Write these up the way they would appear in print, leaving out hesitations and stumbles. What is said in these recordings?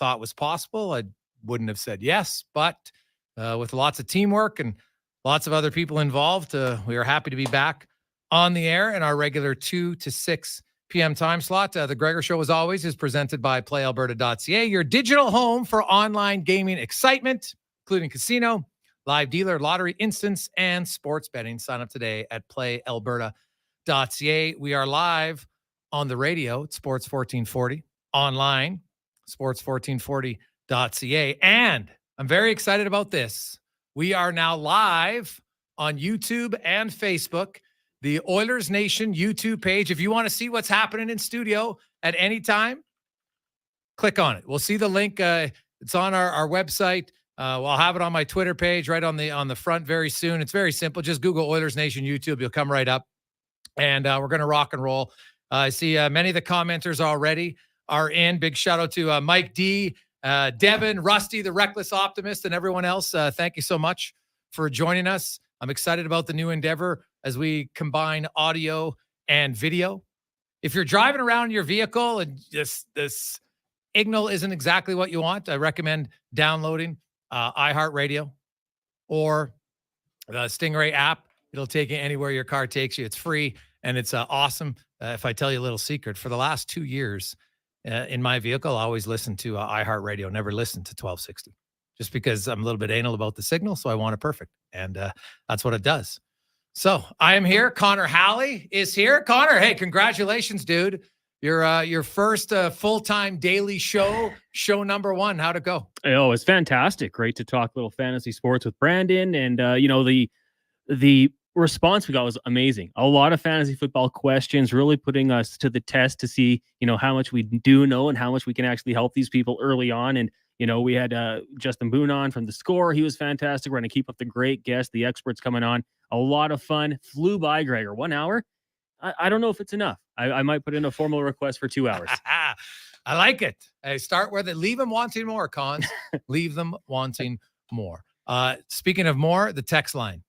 thought was possible. I wouldn't have said yes, but with lots of teamwork and lots of other people involved, we are happy to be back on the air in our regular 2 to 6 p.m. time slot. The Gregor Show, as always, is presented by PlayAlberta.ca, your digital home for online gaming excitement, including casino, live dealer, lottery, instance, and sports betting. Sign up today at PlayAlberta.ca. We are live on the radio at Sports 1440, online, sports1440.ca. And I'm very excited about this. We are now live on YouTube and Facebook, the Oilers Nation YouTube page. If you want to see what's happening in studio at any time, click on it. We'll see the link. It's on our website. I'll have it on my Twitter page right on the front very soon. It's very simple. Just Google Oilers Nation YouTube. You'll come right up. And we're going to rock and roll. I see many of the commenters already are in. Big shout out to Mike D, Devin, Rusty, the Reckless Optimist, and everyone else. Thank you so much for joining us. I'm excited about the new endeavor as we combine audio and video. If you're driving around in your vehicle and just this signal isn't exactly what you want, I recommend downloading iHeartRadio or the Stingray app. It'll take you anywhere your car takes you. It's free and it's awesome. If I tell you a little secret, for the last 2 years in my vehicle, I always listen to iHeartRadio, never listen to 1260, just because I'm a little bit anal about the signal. So I want it perfect. And that's what it does. So I am here. Connor Halley is here. Connor, hey, congratulations, dude. Your first full-time daily show number 1. How'd it go? Oh, it's fantastic. Great to talk little fantasy sports with Brandon. And, the response we got was amazing. A lot of fantasy football questions, really putting us to the test to see, how much we do know and how much we can actually help these people early on. And, we had Justin Boone on from The Score. He was fantastic. We're going to keep up the great guests, the experts coming on. A lot of fun. Flew by, Gregor. 1 hour. I don't know if it's enough. I might put in a formal request for 2 hours. I like it. Hey, start with it. Leave them wanting more, Cons. Leave them wanting more. Speaking of more, the text line.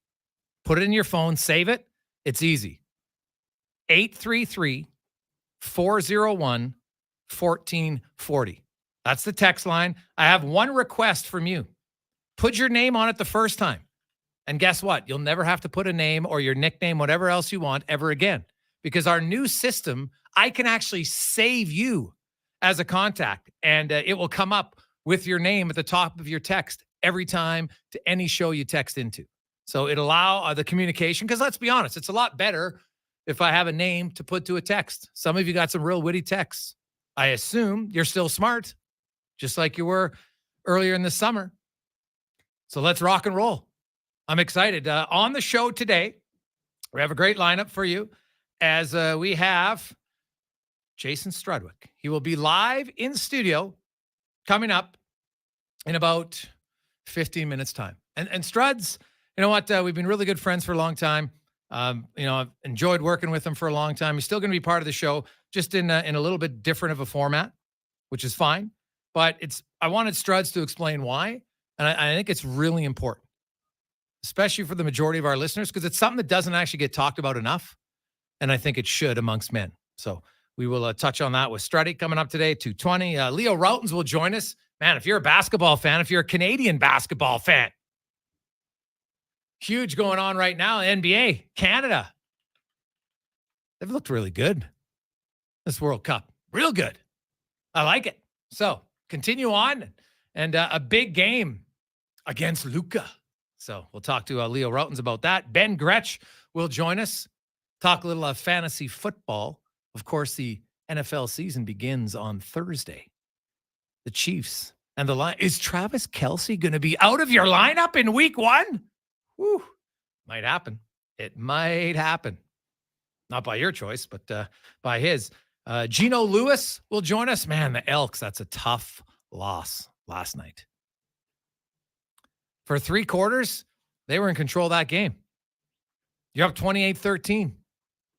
Put it in your phone. Save it. It's easy. 833-401-1440. That's the text line. I have one request from you. Put your name on it the first time. And guess what? You'll never have to put a name or your nickname, whatever else you want, ever again. Because our new system, I can actually save you as a contact. And it will come up with your name at the top of your text every time to any show you text into. So it'll allow the communication, because let's be honest, it's a lot better if I have a name to put to a text. Some of you got some real witty texts. I assume you're still smart, just like you were earlier in the summer. So let's rock and roll. I'm excited. On the show today, we have a great lineup for you as we have Jason Strudwick. He will be live in studio coming up in about 15 minutes time. And Struds, you know what? We've been really good friends for a long time. I've enjoyed working with him for a long time. He's still going to be part of the show, just in a little bit different of a format, which is fine. But I wanted Struds to explain why. And I think it's really important, especially for the majority of our listeners, because it's something that doesn't actually get talked about enough. And I think it should amongst men. So we will touch on that with Struddy coming up today, 2:20. Leo Routens will join us. Man, if you're a basketball fan, if you're a Canadian basketball fan, huge going on right now. NBA, Canada. They've looked really good this World Cup. Real good. I like it. So continue on. And a big game against Luka. So we'll talk to Leo Routens about that. Ben Gretsch will join us. Talk a little fantasy football. Of course, the NFL season begins on Thursday. The Chiefs and the Lions. Is Travis Kelce going to be out of your lineup in week 1? Whew. Might happen. It might happen. Not by your choice, but by his. Geno Lewis will join us. Man, the Elks, that's a tough loss last night. For 3 quarters, they were in control of that game. You're up 28-13.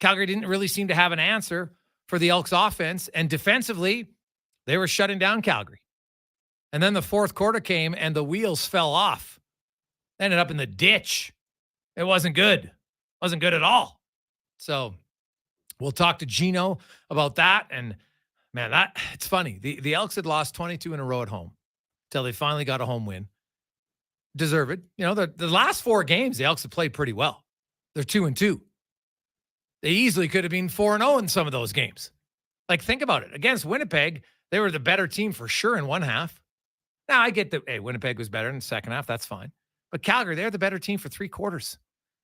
Calgary didn't really seem to have an answer for the Elks offense, and defensively, they were shutting down Calgary. And then the fourth quarter came, and the wheels fell off. Ended up in the ditch. It wasn't good. Wasn't good at all. So we'll talk to Geno about that and Man, it's funny. The Elks had lost 22 in a row at home till they finally got a home win. Deserved. The last 4 games, the Elks have played pretty well. They're 2-2. They easily could have been 4-0 in some of those games. Like, think about it. Against Winnipeg, they were the better team for sure in one half. Now, I get that, hey, Winnipeg was better in the second half. That's fine. But Calgary, they're the better team for 3 quarters,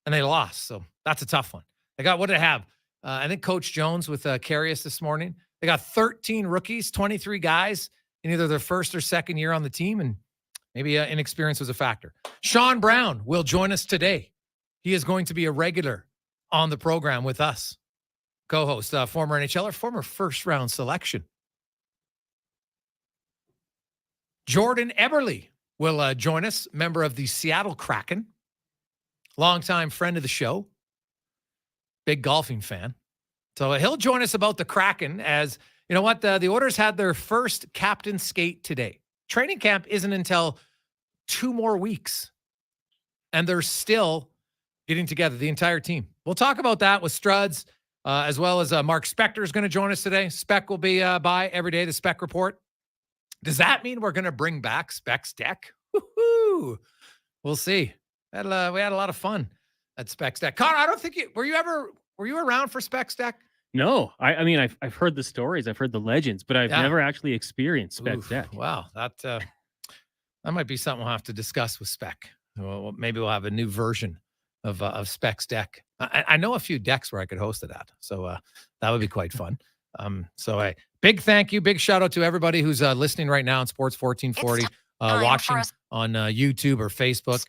and they lost. So that's a tough one. What did they have? I think Coach Jones with Carius this morning. They got 13 rookies, 23 guys in either their first or second year on the team, and maybe inexperience was a factor. Sean Brown will join us today. He is going to be a regular on the program with us. Co-host, former NHLer, former first-round selection. Jordan Eberle will join us, member of the Seattle Kraken, longtime friend of the show, big golfing fan. So he'll join us about the Kraken as, you know what, the Oilers had their first captain skate today. Training camp isn't until 2 more weeks, and they're still getting together, the entire team. We'll talk about that with Struds, as well as Mark Spector is going to join us today. Spec will be by every day, the Spec Report. Does that mean we're going to bring back Spec's Deck? Woo-hoo. We'll see. We had a lot of fun at Spec's Deck. Connor, I don't think were you around for Spec's Deck? No, I mean, I've heard the stories, I've heard the legends, but I've never actually experienced Spec's Deck. Wow, that might be something we'll have to discuss with Spec. Well, maybe we'll have a new version of Spec's Deck. I know a few decks where I could host it at, so that would be quite fun. So a big thank you, big shout out to everybody who's listening right now on Sports 1440, watching on YouTube or Facebook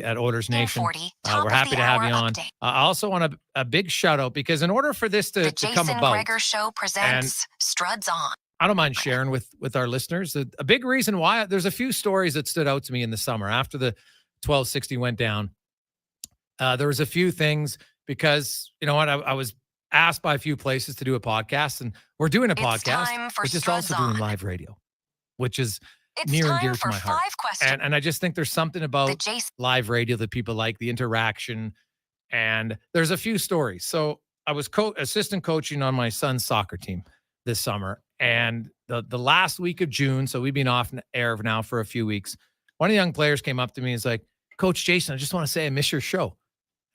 at Oilers Nation. We're happy to have you on. I also want a big shout out because in order for this to come about, Jason Gregor Show presents Struds On. I don't mind sharing with our listeners. A big reason why there's a few stories that stood out to me in the summer after the 1260 went down. There was a few things because, you know what, I was asked by a few places to do a podcast, and we're doing a podcast, but just also doing live radio, which is near and dear to my heart. And I just think there's something about live radio that people like, the interaction, and there's a few stories. So I was assistant coaching on my son's soccer team this summer, and the last week of June, so we've been off air now for a few weeks, one of the young players came up to me and was like, Coach Jason, I just want to say I miss your show.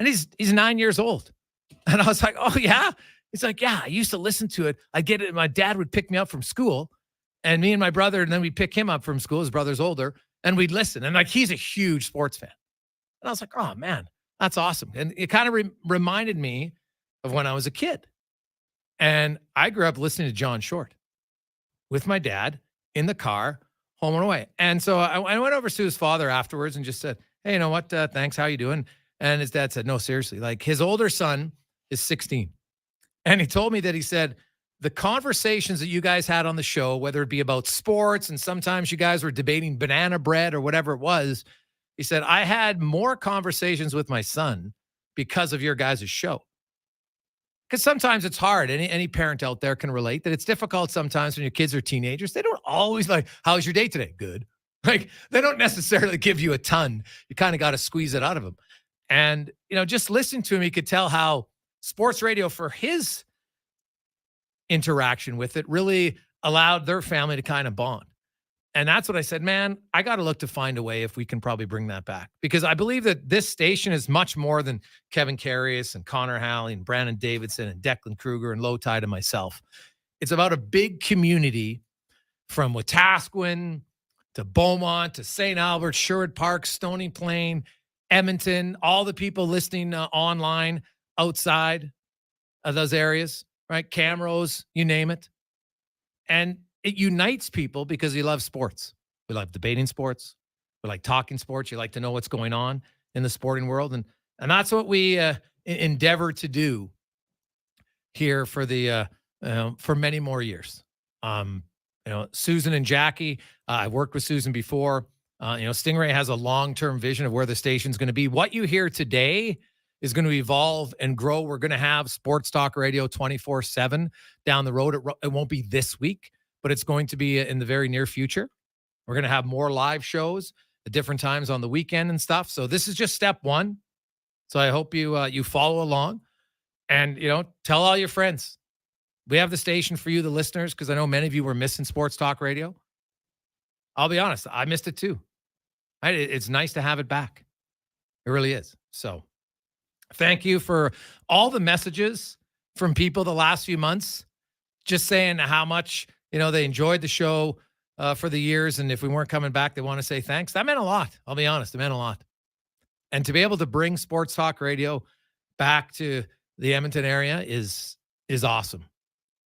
And he's 9 years old. And I was like, oh, yeah? He's like, yeah, I used to listen to it. I'd get it. My dad would pick me up from school, and me and my brother, and then we'd pick him up from school. His brother's older, and we'd listen. And, like, he's a huge sports fan. And I was like, oh, man, that's awesome. And it kind of reminded me of when I was a kid. And I grew up listening to John Short with my dad in the car, home and away. And so I went over to his father afterwards and just said, hey, you know what? Thanks. How you doing? And his dad said, no, seriously. Like, his older son is 16. And he told me that he said, the conversations that you guys had on the show, whether it be about sports, and sometimes you guys were debating banana bread or whatever it was, he said, I had more conversations with my son because of your guys' show. Because sometimes it's hard. Any parent out there can relate that it's difficult sometimes when your kids are teenagers. They don't always like, how's your day today? Good. Like, they don't necessarily give you a ton. You kind of got to squeeze it out of them. And, you know, just listening to him, you could tell how sports radio, for his interaction with it, really allowed their family to kind of bond. And that's what I said, man, I got to look to find a way if we can probably bring that back. Because I believe that this station is much more than Kevin Carius and Connor Halley and Brandon Davidson and Declan Kruger and Low Tide and myself. It's about a big community from Wetaskiwin to Beaumont to St. Albert, Sherwood Park, Stony Plain, Edmonton, all the people listening online outside of those areas, right? Camrose, you name it. And it unites people because you love sports. We love debating sports. We like talking sports. You like to know what's going on in the sporting world. And that's what we endeavor to do here for for many more years. Susan and Jackie, I worked with Susan before. Stingray has a long-term vision of where the station's going to be. What you hear today is going to evolve and grow. We're going to have sports talk radio 24/7 down the road. It won't be this week, but it's going to be in the very near future. We're going to have more live shows at different times on the weekend and stuff. So this is just step one. So I hope you follow along and, tell all your friends. we have the station for you, the listeners, because I know many of you were missing sports talk radio. I'll be honest, I missed it too. It's nice to have it back. It really is. So thank you for all the messages from people the last few months, just saying how much, they enjoyed the show for the years. And if we weren't coming back, they want to say thanks. That meant a lot. I'll be honest. It meant a lot. And to be able to bring sports talk radio back to the Edmonton area is awesome.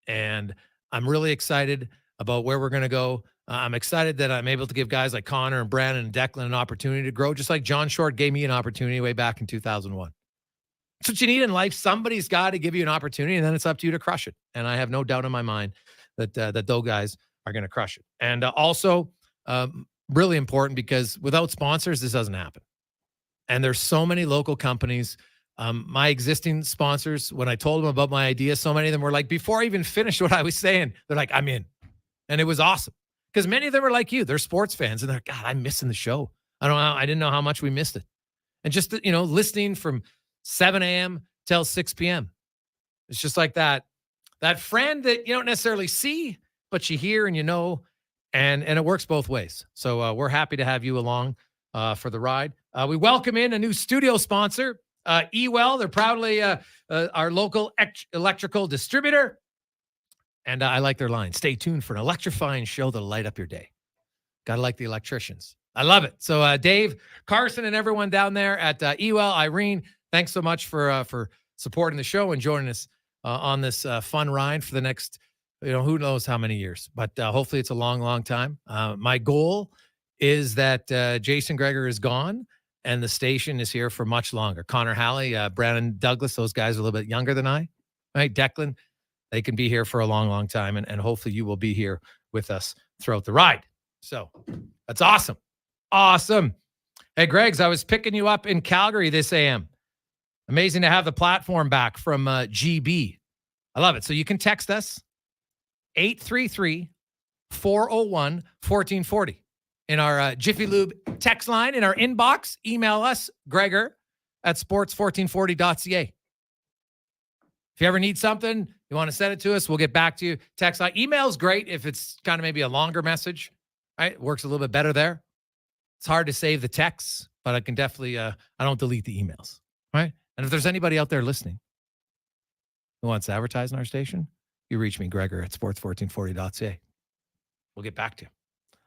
And I'm really excited about where we're going to go. I'm excited that I'm able to give guys like Connor and Brandon and Declan an opportunity to grow, just like John Short gave me an opportunity way back in 2001. That's what you need in life. Somebody's got to give you an opportunity, and then it's up to you to crush it. And I have no doubt in my mind that those guys are going to crush it. And also, really important, because without sponsors, this doesn't happen. And there's so many local companies. My existing sponsors, when I told them about my idea, so many of them were like, before I even finished what I was saying, they're like, I'm in. And it was awesome. Because many of them are like you. They're sports fans. And they're like, God, I'm missing the show. I didn't know how much we missed it. And just, listening from 7 a.m. till 6 p.m. It's just like that friend that you don't necessarily see, but you hear and and it works both ways. So we're happy to have you along for the ride. We welcome in a new studio sponsor, Ewell. They're proudly our local electrical distributor. And I like their line. Stay tuned for an electrifying show that'll light up your day. Gotta like the electricians. I love it. So Dave, Carson, and everyone down there at Ewell, Irene, thanks so much for supporting the show and joining us on this fun ride for the next, who knows how many years. But hopefully it's a long, long time. My goal is that Jason Gregor is gone and the station is here for much longer. Connor Halley, Brandon Douglas, those guys are a little bit younger than I. Right, Declan, they can be here for a long, long time. And hopefully you will be here with us throughout the ride. So that's awesome. Awesome. Hey, Greggs, I was picking you up in Calgary this AM. Amazing to have the platform back from GB. I love it. So you can text us 833-401-1440 in our Jiffy Lube text line, in our inbox. Email us, Gregor at sports1440.ca. If you ever need something, you want to send it to us, we'll get back to you. Text line. Email's great if it's kind of maybe a longer message, right? It works a little bit better there. It's hard to save the texts, but I can definitely, I don't delete the emails, right? And if there's anybody out there listening who wants to advertise on our station, you reach me, Gregor at sports1440.ca. We'll get back to you.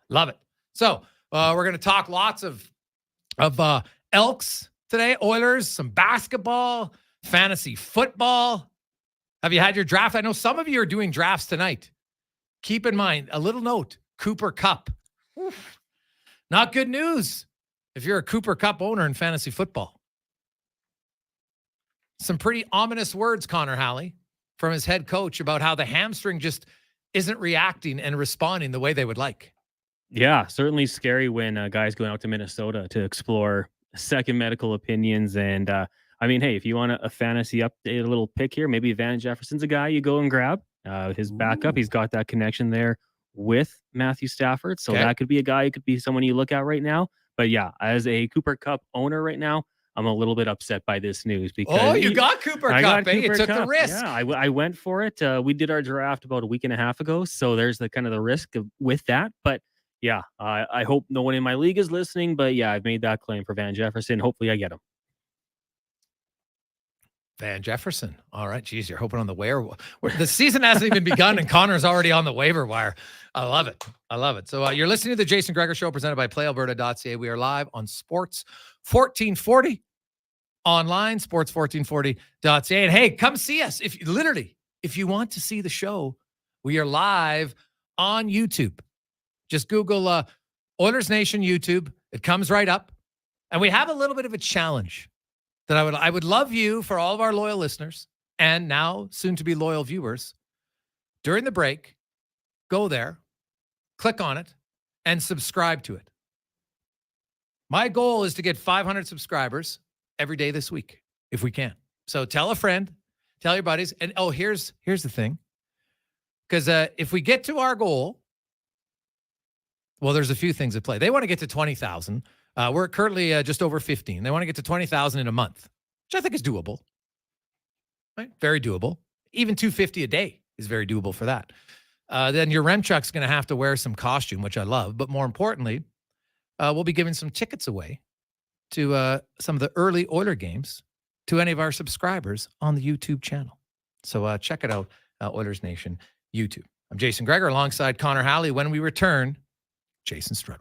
Love it. So we're going to talk lots of Elks today, Oilers, some basketball, fantasy football. Have you had your draft? I know some of you are doing drafts tonight. Keep in mind, a little note, Cooper Kupp. Oof. Not good news if you're a Cooper Kupp owner in fantasy football. Some pretty ominous words, Connor Halley, from his head coach about how the hamstring just isn't reacting and responding the way they would like. Yeah, certainly scary when a guy's going out to Minnesota to explore second medical opinions. And hey, if you want a fantasy update, a little pick here, maybe Van Jefferson's a guy you go and grab. His backup, he's got that connection there with Matthew Stafford. So that could be a guy, it could be someone you look at right now. But yeah, as a Cooper Kupp owner right now, I'm a little bit upset by this news because you got Cooper Kupp, eh? You took the risk. Yeah, I went for it. We did our draft about a week and a half ago, so there's the kind of the risk with that. But yeah, I hope no one in my league is listening. But yeah, I've made that claim for Van Jefferson. Hopefully, I get him. Van Jefferson. All right, geez, you're hoping on the waiver. The season hasn't even begun, and Connor's already on the waiver wire. I love it. I love it. So you're listening to the Jason Gregor Show presented by PlayAlberta.ca. We are live on Sports 1440 online, sports1440.ca. And hey, come see us. If you want to see the show, we are live on YouTube. Just Google Oilers Nation YouTube. It comes right up. And we have a little bit of a challenge that I would love you, for all of our loyal listeners and now soon to be loyal viewers, during the break, go there, click on it, and subscribe to it. My goal is to get 500 subscribers every day this week, if we can. So tell a friend, tell your buddies. And here's the thing. Because if we get to our goal, well, there's a few things at play. They want to get to 20,000. We're currently just over 15. They want to get to 20,000 in a month, which I think is doable. Right? Very doable. Even 250 a day is very doable for that. Then your Remchuck's going to have to wear some costume, which I love. But more importantly, we'll be giving some tickets away to some of the early Oiler games to any of our subscribers on the YouTube channel. So check it out, Oilers Nation YouTube. I'm Jason Gregor alongside Connor Halley. When we return, Jason Strudwick.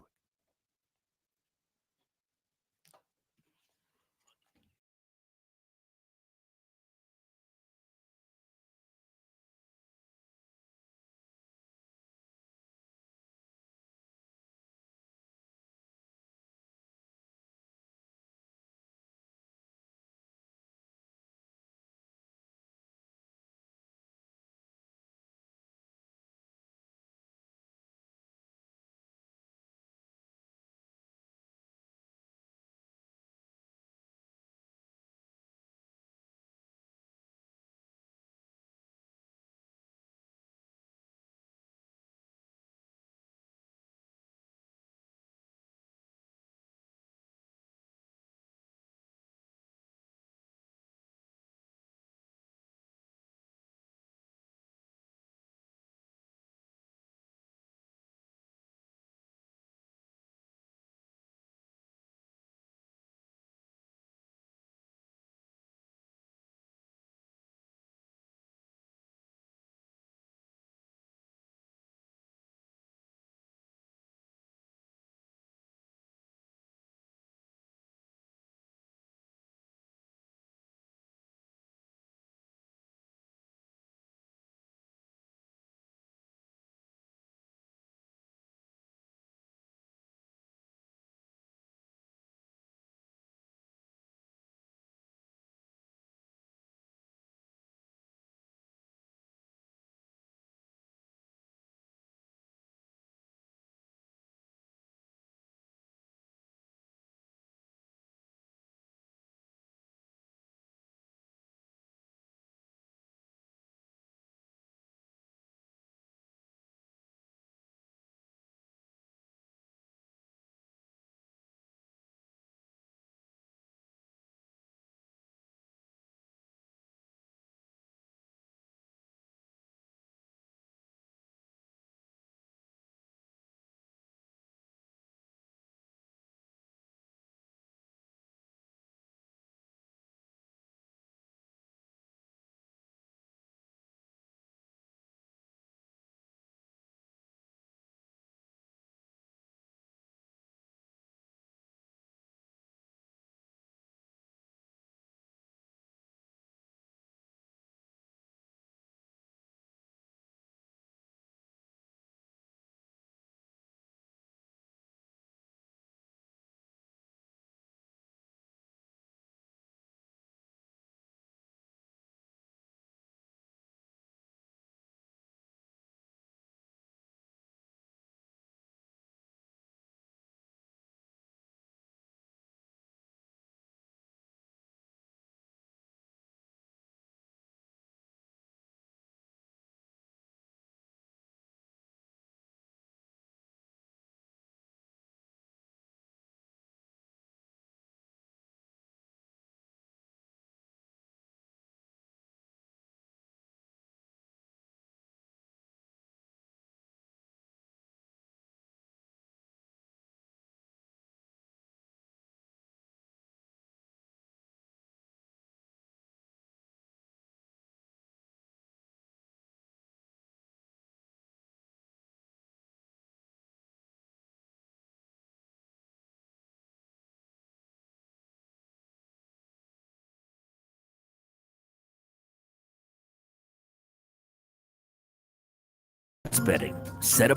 Betting. Set a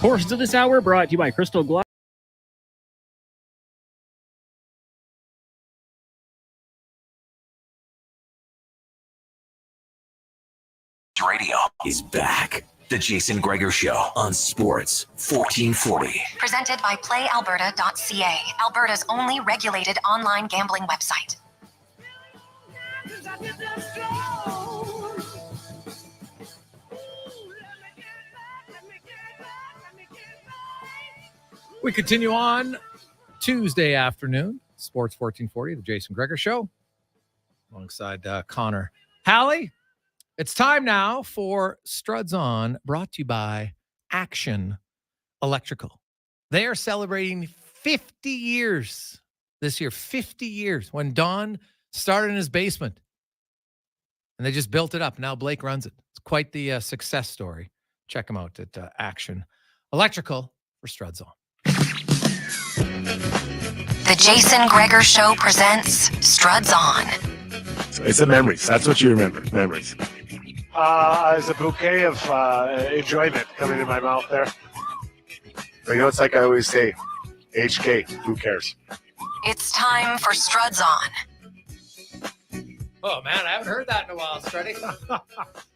Portions of this hour brought to you by Crystal Glass. Radio is back. The Jason Gregor Show on Sports 1440. Presented by PlayAlberta.ca, Alberta's only regulated online gambling website. We continue on Tuesday afternoon, Sports 1440, the Jason Gregor Show, alongside Connor Halley. It's time now for Struds On, brought to you by Action Electrical. They are celebrating 50 years this year, 50 years, when Don started in his basement. And they just built it up. Now Blake runs it. It's quite the success story. Check them out at Action Electrical for Struds On. The Jason Gregor Show presents Struds On. It's the memories. That's what you remember. Memories. As a bouquet of enjoyment coming in my mouth there. You know, it's like I always say, HK, who cares? It's time for Struds On. Oh, man, I haven't heard that in a while, Struddy.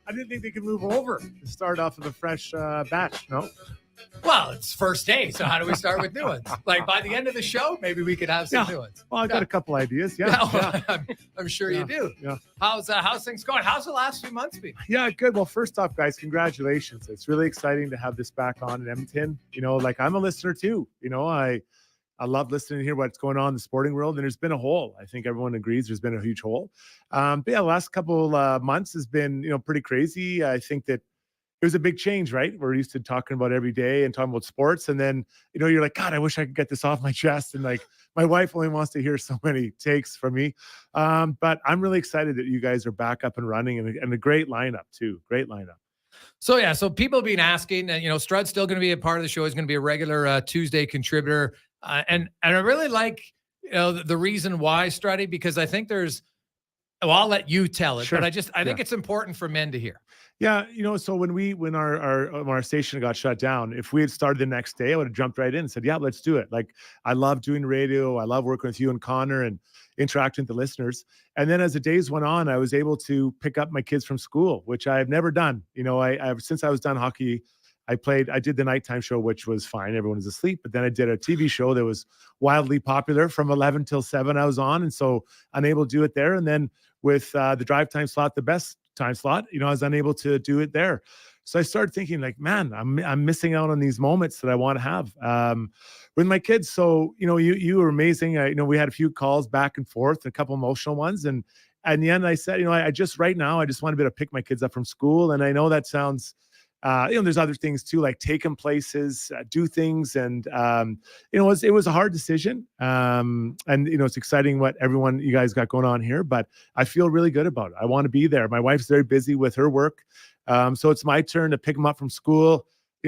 I didn't think they could move over to start off with a fresh batch. No. Well, it's first day, so how do we start with new ones? Like, by the end of the show, maybe we could have some new ones. Well, I've got a couple ideas. Yeah. I'm sure you do. Yeah. How's things going? How's the last few months been? Yeah, good. Well, first off, guys, congratulations. It's really exciting to have this back on in Edmonton. You know, like I'm a listener too. You know, I love listening to hear what's going on in the sporting world, and there's been a hole. I think everyone agrees there's been a huge hole. But yeah, the last couple months has been, pretty crazy. I think that it was a big change, right? We're used to talking about every day and talking about sports. And then, you're like, God, I wish I could get this off my chest. And like, my wife only wants to hear so many takes from me. But I'm really excited that you guys are back up and running, and a great lineup too. Great lineup. So people have been asking, Strud's still going to be a part of the show. He's going to be a regular Tuesday contributor. And I really like, the reason why, Struddy, because I think I'll let you tell it, sure. But I think it's important for men to hear. Yeah, so when our station got shut down, if we had started the next day, I would have jumped right in and said, yeah, let's do it. Like, I love doing radio. I love working with you and Connor and interacting with the listeners. And then as the days went on, I was able to pick up my kids from school, which I've never done. Since I was done hockey, I did the nighttime show, which was fine. Everyone was asleep. But then I did a TV show that was wildly popular from 11 till 7 I was on. And so I'm able to do it there. And then with the drive time slot, the best time slot, I was unable to do it there. So I started thinking like, man, I'm missing out on these moments that I want to have with my kids. So, you were amazing. We had a few calls back and forth, a couple emotional ones. And in the end, I said, I just right now, I just want to be able to pick my kids up from school. And I know that sounds, there's other things too, like take them places, do things. And, it was a hard decision. And, it's exciting what you guys got going on here, but I feel really good about it. I want to be there. My wife's very busy with her work. So it's my turn to pick them up from school,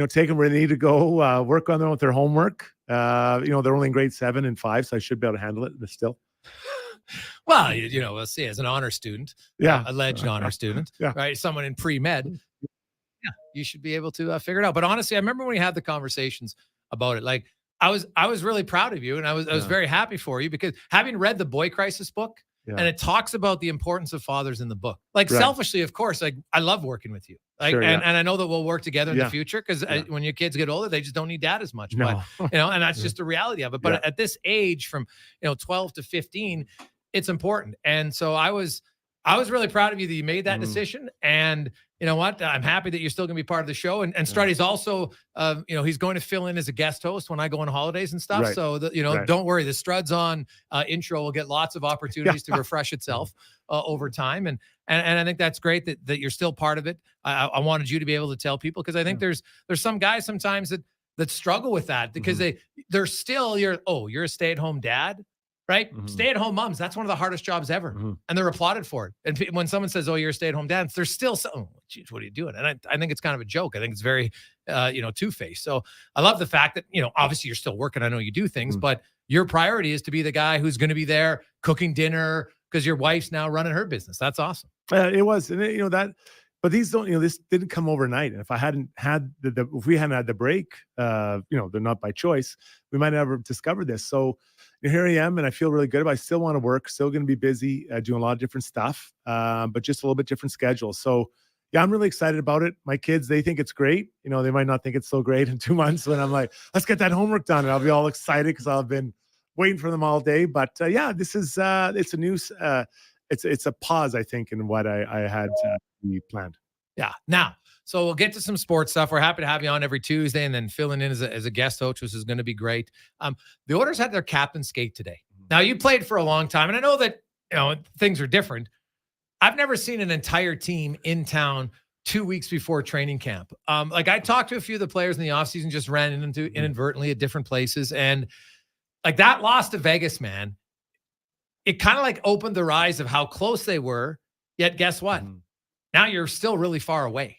take them where they need to go, work on them with their homework. They're only in grade 7 and 5, so I should be able to handle it, but still. Well, we'll see, as an honor student, alleged honor student, right? Someone in pre-med. Yeah, you should be able to figure it out. But honestly, I remember when we had the conversations about it. Like, I was really proud of you, and I was very happy for you, because having read the Boy Crisis book, and it talks about the importance of fathers in the book. Like, selfishly, of course, like, I love working with you. Like, and I know that we'll work together in the future, because when your kids get older, they just don't need dad as much. No. But and that's just the reality of it. But at this age, from 12 to 15, it's important. And so I was really proud of you that you made that decision. And you know what? I'm happy that you're still going to be part of the show. And Struddy's also, he's going to fill in as a guest host when I go on holidays and stuff. Right. So, don't worry. The Struds On intro will get lots of opportunities to refresh itself over time. And I think that's great that you're still part of it. I wanted you to be able to tell people, because I think there's some guys sometimes that struggle with that, because they're still, you're a stay-at-home dad. Right? Mm-hmm. Stay-at-home moms, that's one of the hardest jobs ever. Mm-hmm. And they're applauded for it. And when someone says, oh, you're a stay-at-home dad, there's still geez, what are you doing? And I think it's kind of a joke. I think it's very, two-faced. So I love the fact that, obviously you're still working. I know you do things, but your priority is to be the guy who's going to be there cooking dinner, because your wife's now running her business. That's awesome. It was. And but these don't, this didn't come overnight. And if I hadn't had if we hadn't had the break, they're not by choice, we might never have discovered this. So here I am, and I feel really good about it. I still want to work, still going to be busy, doing a lot of different stuff, but just a little bit different schedule. So yeah, I'm really excited about it. My kids, they think it's great. They might not think it's so great in 2 months when I'm like, let's get that homework done. And I'll be all excited because I've been waiting for them all day. But this is, it's a new, it's a pause, I think, in what I had planned. Yeah. Now, so we'll get to some sports stuff. We're happy to have you on every Tuesday and then filling in as a guest coach, which is going to be great. The Oilers had their captain skate today. Now, you played for a long time, and I know that things are different. I've never seen an entire team in town 2 weeks before training camp. Like I talked to a few of the players in the offseason, just ran into inadvertently at different places. And like that loss to Vegas, man, it kind of like opened their eyes of how close they were. Yet guess what? Now you're still really far away.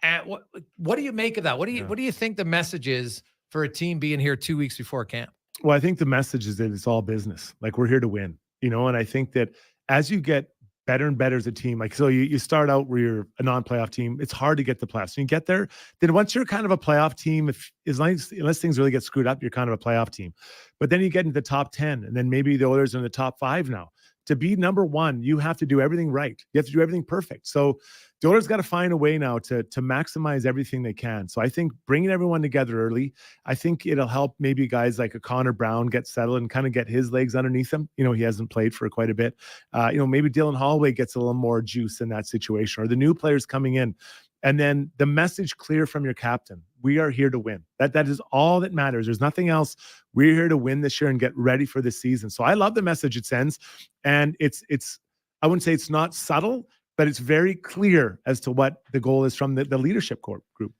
And what do you make of that? What do you think the message is for a team being here 2 weeks before camp? Well, I think the message is that it's all business. Like we're here to win, and I think that as you get better and better as a team, like, so you start out where you're a non-playoff team, it's hard to get the playoffs. When you get there, then once you're kind of a playoff team, unless things really get screwed up, you're kind of a playoff team. But then you get into the top 10, and then maybe the Oilers are in the top 5 now. To be number one, you have to do everything right. You have to do everything perfect. So the Oilers got to find a way now to maximize everything they can. So I think bringing everyone together early, I think it'll help maybe guys like a Connor Brown get settled and kind of get his legs underneath him. He hasn't played for quite a bit. Maybe Dylan Holloway gets a little more juice in that situation, or the new players coming in. And then the message clear from your captain: we are here to win. That is all that matters. There's nothing else. We're here to win this year and get ready for this season. So I love the message it sends. And it's I wouldn't say it's not subtle, but it's very clear as to what the goal is from the leadership group.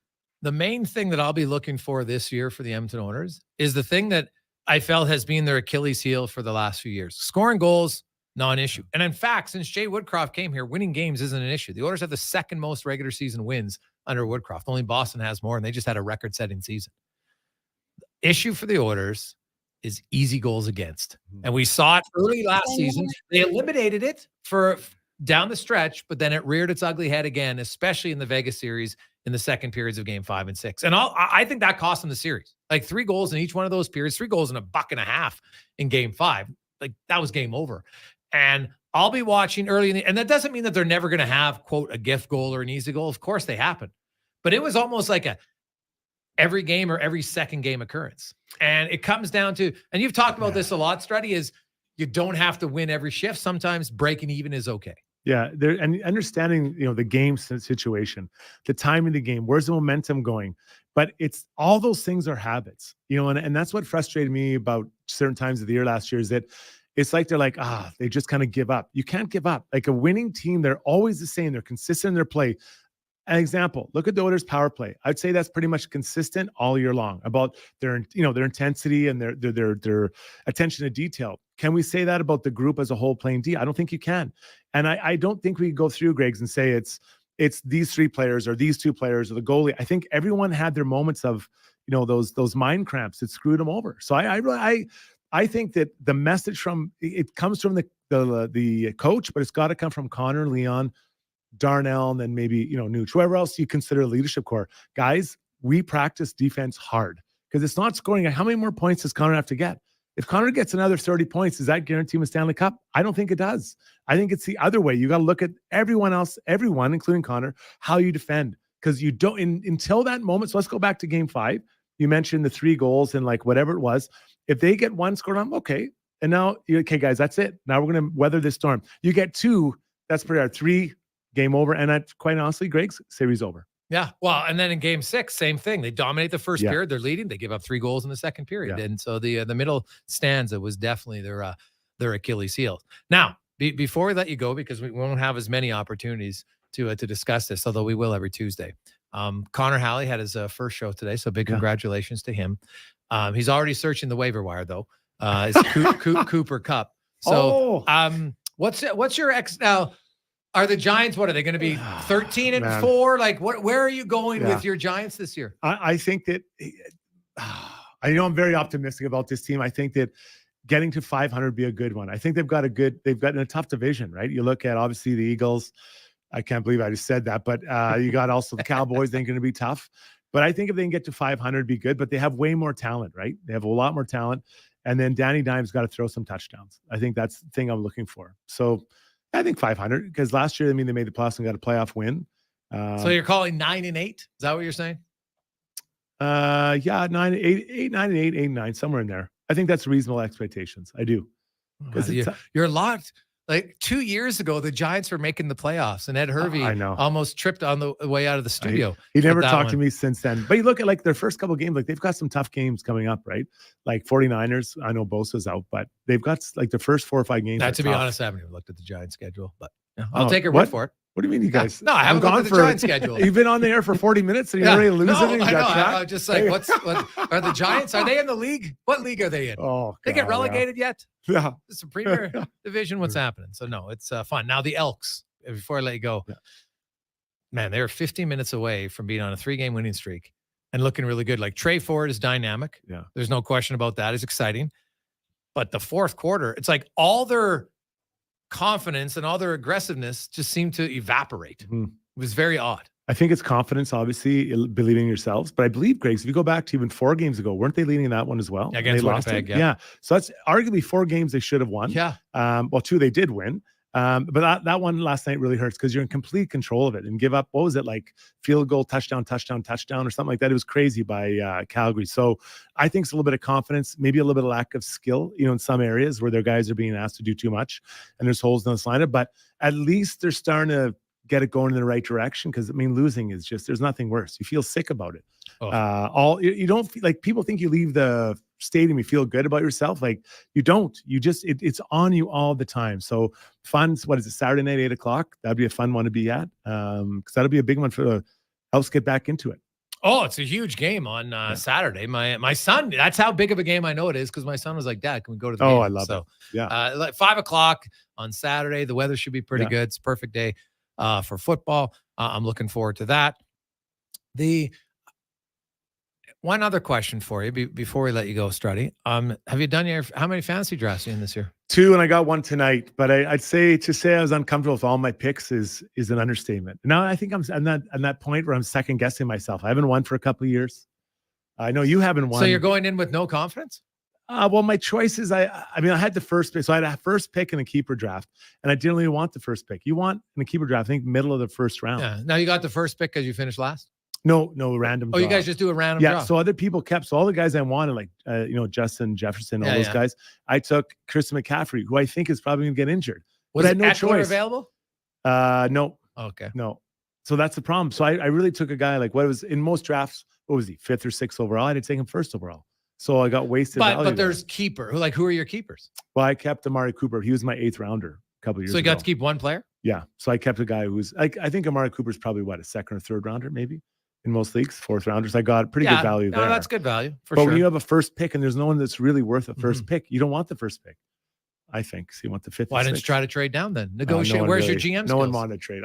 The main thing that I'll be looking for this year for the Edmonton Oilers is the thing that I felt has been their Achilles heel for the last few years. Scoring goals, non-issue. And in fact, since Jay Woodcroft came here, winning games isn't an issue. The Oilers have the second most regular season wins under Woodcroft. Only Boston has more, and they just had a record-setting season. The issue for the Oilers is easy goals against. And we saw it early last season. They eliminated it for down the stretch, but then it reared its ugly head again, especially in the Vegas series in the second periods of game 5 and 6. And I think that cost them the series. Like 3 goals in each one of those periods, 3 goals in a buck and a half in game 5. Like that was game over. And I'll be watching early and that doesn't mean that they're never going to have, quote, a gift goal or an easy goal. Of course they happen. But it was almost like every game or every second game occurrence. And it comes down to, and you've talked about this a lot, Struddy, is you don't have to win every shift. Sometimes breaking even is okay. Yeah, and understanding, the game situation, the time of the game, where's the momentum going? But it's all those things are habits, and that's what frustrated me about certain times of the year last year is that it's like they're like, they just kind of give up. You can't give up. Like a winning team, they're always the same. They're consistent in their play. An example, look at the Oilers' power play. I'd say that's pretty much consistent all year long about their intensity and their attention to detail. Can we say that about the group as a whole playing D? I don't think you can. And I don't think we go through, Greg's, and say it's these 3 players or these 2 players or the goalie. I think everyone had their moments of, those mind cramps that screwed them over. So I think that the message it comes from the coach, but it's got to come from Connor, Leon, Darnell, and then maybe, Nooch, whoever else you consider a leadership core. Guys, we practice defense hard because it's not scoring. How many more points does Connor have to get? If Connor gets another 30 points, does that guarantee him a Stanley Cup? I don't think it does. I think it's the other way. You got to look at everyone, including Connor, how you defend, because you don't until that moment. So let's go back to game 5. You mentioned the 3 goals and like whatever it was. If they get 1 scored on, okay. And now, okay, guys, that's it. Now we're going to weather this storm. You get 2, that's pretty hard. 3, game over. And quite honestly, Greg's series over. Yeah. Well, and then in game 6, same thing. They dominate the first period. They're leading. They give up 3 goals in the second period. And so the middle stanza was definitely their Achilles heel. Now, before we let you go, because we won't have as many opportunities to discuss this, although we will every Tuesday. Connor Halley had his first show today, so big congratulations to him. He's already searching the waiver wire, though. It's Cooper Cup. So what's your ex now? Are the Giants, what are they going to be 13-4? Like where are you going with your Giants this year? I think that I'm very optimistic about this team. I think that getting to 500 would be a good one. I think they've got in a tough division, right? You look at obviously the Eagles. I can't believe I just said that, but you got also the Cowboys. They're going to be tough. But I think if they can get to 500, it'd be good. But they have way more talent, right? They have a lot more talent. And then Danny Dimes got to throw some touchdowns. I think that's the thing I'm looking for. So I think 500, because last year, they made the playoffs and got a playoff win. So you're calling 9-8? Is that what you're saying? 9, 8, 9, and 8, 8, 9, somewhere in there. I think that's reasonable expectations. I do. You're locked. Like 2 years ago, the Giants were making the playoffs, and Ed Hervey I know. almost tripped on the way out of the studio. He never with that talked to one. me since then. But you look at like their first couple games, like they've got some tough games coming up, right? Like 49ers. I know Bosa's out, but they've got like the first 4 or 5 games. Now, are to be tough. honest, I haven't even looked at the Giants schedule, but I'll Oh, take your what? word for it. What do you mean, you guys? No, I haven't I'm looked at the Giants schedule. You've been on the air for 40 minutes and you're ready to lose no, it. And you I know. got trapped? I'm just like, what are the Giants? Are they in the league? What league are they in? Oh, They get God, relegated yet? Yeah. It's a Premier Division. What's happening? So no, it's fun. Now the Elks. Before I let you go, man, they're 15 minutes away from being on a 3-game winning streak and looking really good. Like Trey Ford is dynamic. Yeah. There's no question about that. It's exciting. But the fourth quarter, it's like all their confidence and all their aggressiveness just seemed to evaporate. Mhm. It was very odd. I think it's confidence, obviously, believing in yourselves. But I believe, Greg, if you go back to even 4 games ago, weren't they leading that one as well? Against They lost Winnipeg, it? yeah. So that's arguably 4 games they should have won. Yeah. Well, 2 they did win. But that one last night really hurts because you're in complete control of it and give up. What was it like? Field goal, touchdown, or something like that. It was crazy by Calgary. So I think it's a little bit of confidence, maybe a little bit of lack of skill, in some areas where their guys are being asked to do too much and there's holes in this lineup. But at least they're starting to get it going in the right direction. Because losing is just, there's nothing worse. You feel sick about it. Oh. You don't feel like people think you leave the stadium, you feel good about yourself. Like you don't, you just, it's on you all the time. So fun. What is it? Saturday night, 8:00. That'd be a fun one to be at. Cause that'll be a big one for the Elks get back into it. Oh, it's a huge game on Saturday. My son, that's how big of a game I know it is. Cause my son was like, Dad, can we go to the game? I love it. Yeah. Like 5:00 on Saturday, the weather should be pretty good. It's a perfect day for football. I'm looking forward to that. One other question for you before we let you go, Strutty. Have you done how many fantasy drafts are you in this year? 2, and I got 1 tonight. But I'd say I was uncomfortable with all my picks is an understatement. Now I think I'm at that point where I'm second guessing myself. I haven't won for a couple of years. I know you haven't won. So you're going in with no confidence? Well, my choices, I had the first pick. So I had a first pick in a keeper draft, and I didn't really want the first pick. You want in a keeper draft, I think middle of the first round. Yeah. Now you got the first pick because you finished last? No, random. Oh, you guys just do a random draw? So other people kept. So all the guys I wanted, like Justin Jefferson, all those guys, I took Christian McCaffrey, who I think is probably going to get injured. Was but I had no Eckler choice. available? No. Okay. No. So that's the problem. So I really took a guy like what was in most drafts. What was he? 5th or 6th overall? I didn't take him 1st overall. So I got wasted. But there's keeper. Who are your keepers? Well, I kept Amari Cooper. He was my 8th rounder a couple of years ago. So you got to keep one player? Yeah. So I kept a guy who's like, I think Amari Cooper's probably what, a 2nd or 3rd rounder, maybe in most leagues, 4th rounders. I got pretty good value there. That's good value for but sure. when you have a first pick and there's no one that's really worth a first pick, you don't want the first pick. I think. So you want the 5th. Why didn't you try to trade down then? Negotiate. Where's your GM skills? No one wanted to trade.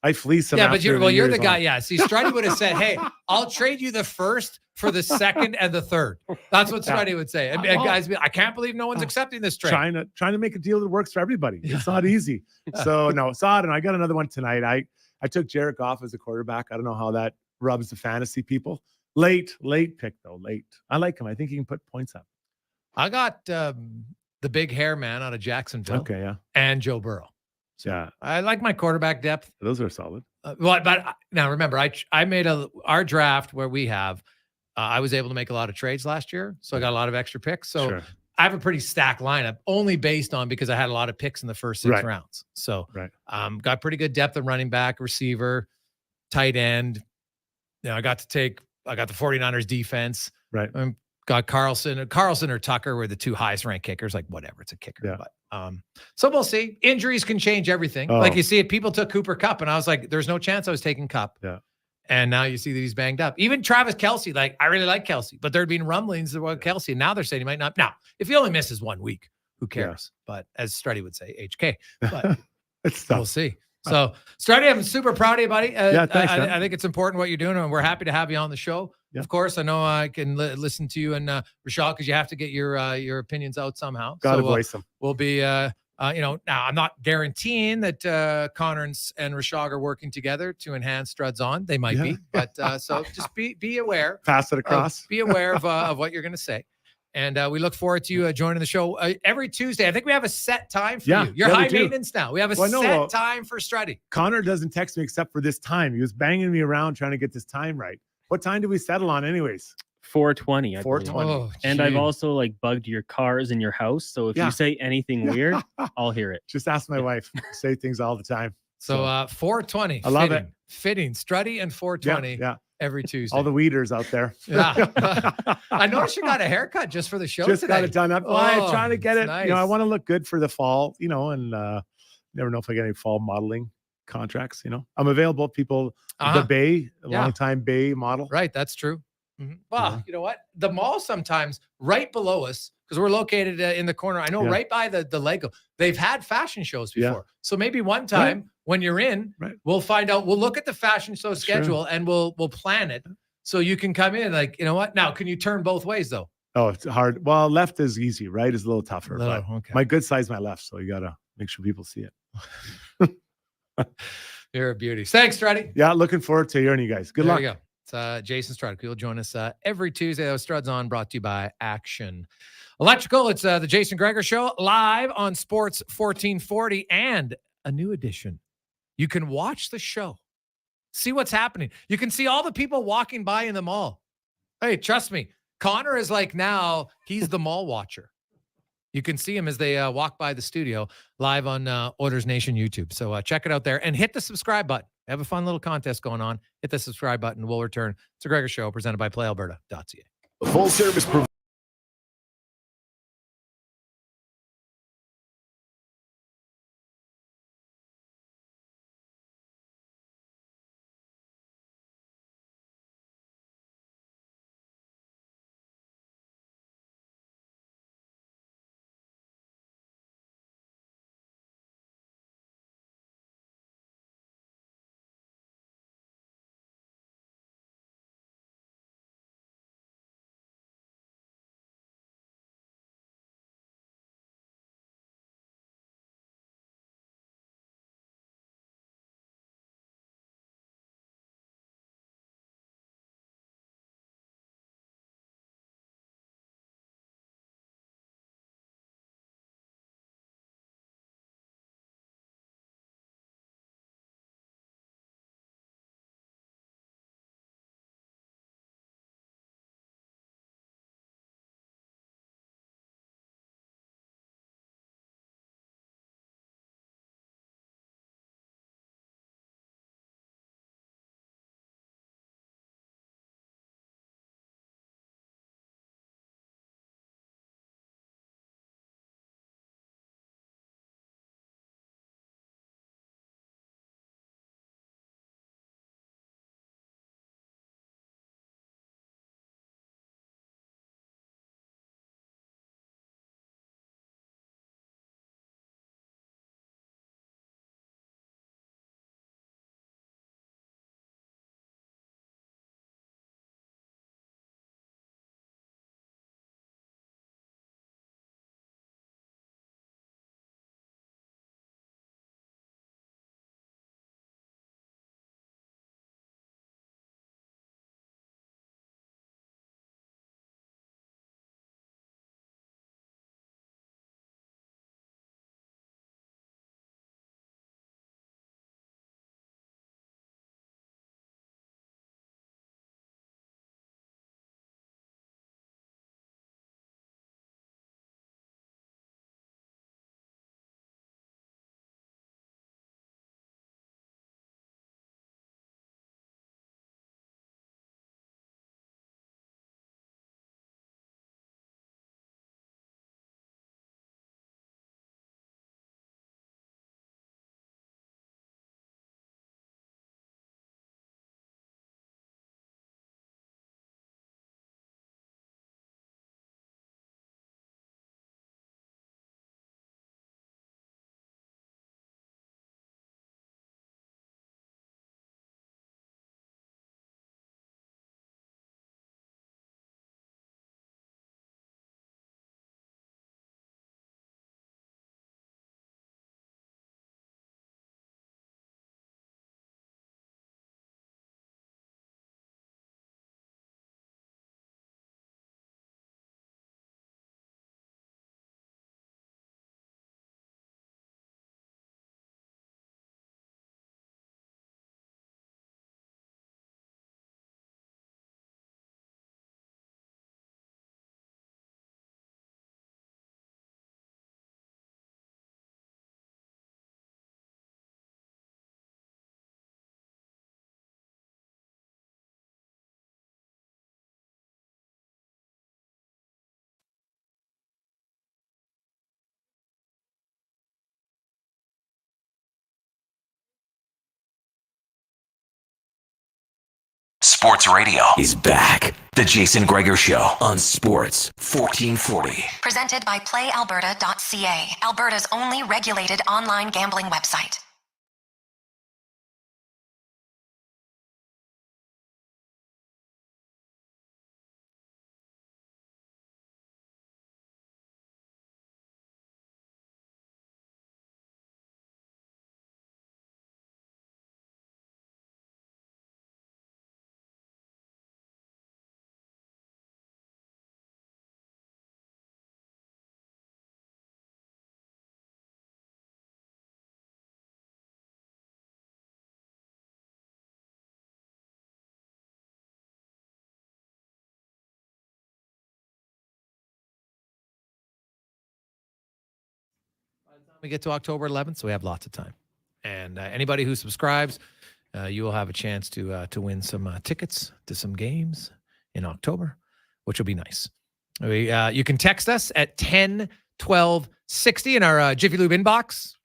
I fleece them. Yeah, but you're the guy. Yeah. See, Strutty would have said, "Hey, I'll trade you the 1st for the 2nd and the 3rd." That's what Strutty would say. And guys, I can't believe no one's accepting this trade. Trying to make a deal that works for everybody. It's not easy. So no, it's odd. And I got another one tonight. I took Jared Goff as a quarterback. I don't know how that rubs the fantasy people. Late pick though. Late. I like him. I think he can put points up. I got the big hair man out of Jacksonville. Okay, yeah. And Joe Burrow. So yeah. I like my quarterback depth. Those are solid. But now remember, I made our draft where we have. I was able to make a lot of trades last year, so I got a lot of extra picks. So sure. I have a pretty stacked lineup, only based on because I had a lot of picks in the first 6 rounds. So got pretty good depth of running back, receiver, tight end. I got the 49ers defense. Right. Got Carlson or Tucker were the 2 highest ranked kickers. Like whatever, it's a kicker. Yeah. But so we'll see. Injuries can change everything. Like you see it, people took Cooper Kupp, and I was like, there's no chance I was taking Kupp. Yeah. And now you see that he's banged up. Even Travis Kelce, like I really like Kelce, but there'd been rumblings about Kelce. And now they're saying he might not. Now, if he only misses 1 week, who cares? Yeah. But as Strutty would say, HK. But we'll see. So, Strutty, I'm super proud of you, buddy. Thanks, I think it's important what you're doing, and we're happy to have you on the show. Yeah. Of course, I know I can listen to you and Rashad because you have to get your opinions out somehow. Got to voice them. We'll be, now I'm not guaranteeing that Connor and Rashad are working together to enhance Struds on. They might be, but so just be aware. Pass it across. Be aware of what you're going to say. And we look forward to you joining the show every Tuesday. I think we have a set time for you. You're high maintenance now. We have a set time for Strutty. Connor doesn't text me except for this time. He was banging me around trying to get this time right. What time did we settle on anyways? 420. I believe. 420. Oh, And I've gee. also like bugged your cars in your house. So if Yeah. you say anything weird, I'll hear it. Just ask my wife. Say things all the time. So 420. I love it. Fitting. Strutty and 420 Yeah. every Tuesday. All the weeders out there. Yeah. I noticed you got a haircut just for the show Just today. got it done up. Well, I'm trying to get it's it. nice. I want to look good for the fall, and never know if I get any fall modeling contracts. I'm available. People, Uh-huh. the Bay, a Yeah. long time Bay model. Right, that's true. Well, Yeah. you know what? The mall sometimes right below us, because we're located in the corner. I know Yeah. right by the Lego. They've had fashion shows before. Yeah. So maybe one time when you're in, Right. we'll find out. We'll look at the fashion show Sure. schedule and we'll plan it so you can come in. Like, you know what? Now, can you turn both ways though? Oh, it's hard. Well, left is easy. Right is a little tougher. No, but okay. my good side's my left, so you gotta make sure people see it. You're a beauty. Thanks, Struddy. Yeah, looking forward to hearing you guys. Good There luck. you go. It's Jason Struddy. He'll join us every Tuesday. That was Struds On, brought to you by Action Electrical. It's the Jason Gregor Show live on Sports 1440 and a new edition. You can watch the show, see what's happening. You can see all the people walking by in the mall. Hey, trust me, Connor is like now he's the mall watcher. You can see him as they walk by the studio live on Oilers Nation YouTube. So check it out there and hit the subscribe button. We have a fun little contest going on. Hit the subscribe button. We'll return. It's a Gregor Show presented by PlayAlberta.ca. Full service Sports Radio is back. The Jason Gregor Show on Sports 1440. Presented by PlayAlberta.ca, Alberta's only regulated online gambling website. We get to October 11th, so we have lots of time. And anybody who subscribes, you will have a chance to win some tickets to some games in October, which will be nice. You can text us at 10 12 60 in our Jiffy Lube inbox.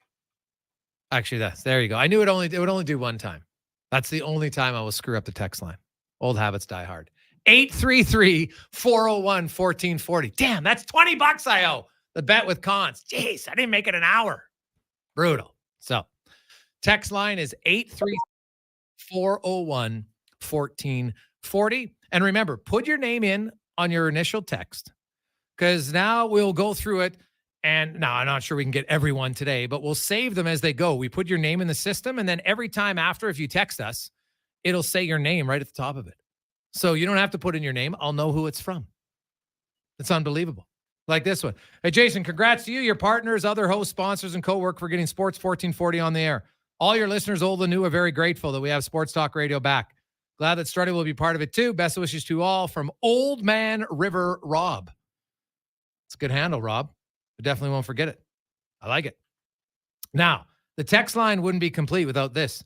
Actually, there you go. I knew it would only do one time. That's the only time I will screw up the text line. Old habits die hard. 833-401-1440. Damn, that's $20 I owe. The bet with Cons. Jeez, I didn't make it an hour. Brutal. So, text line is 833-401-1440. And remember, put your name in on your initial text, because now we'll go through it. And now I'm not sure we can get everyone today, but we'll save them as they go. We put your name in the system, and then every time after, if you text us, it'll say your name right at the top of it. So you don't have to put in your name. I'll know who it's from. It's unbelievable. Like this one. Hey, Jason, congrats to you, your partners, other hosts, sponsors, and co-work for getting Sports 1440 on the air. All your listeners, old and new, are very grateful that we have Sports Talk Radio back. Glad that Strutty will be part of it too. Best wishes to all from Old Man River Rob. It's a good handle, Rob. I definitely won't forget it. I like it. Now, the text line wouldn't be complete without this.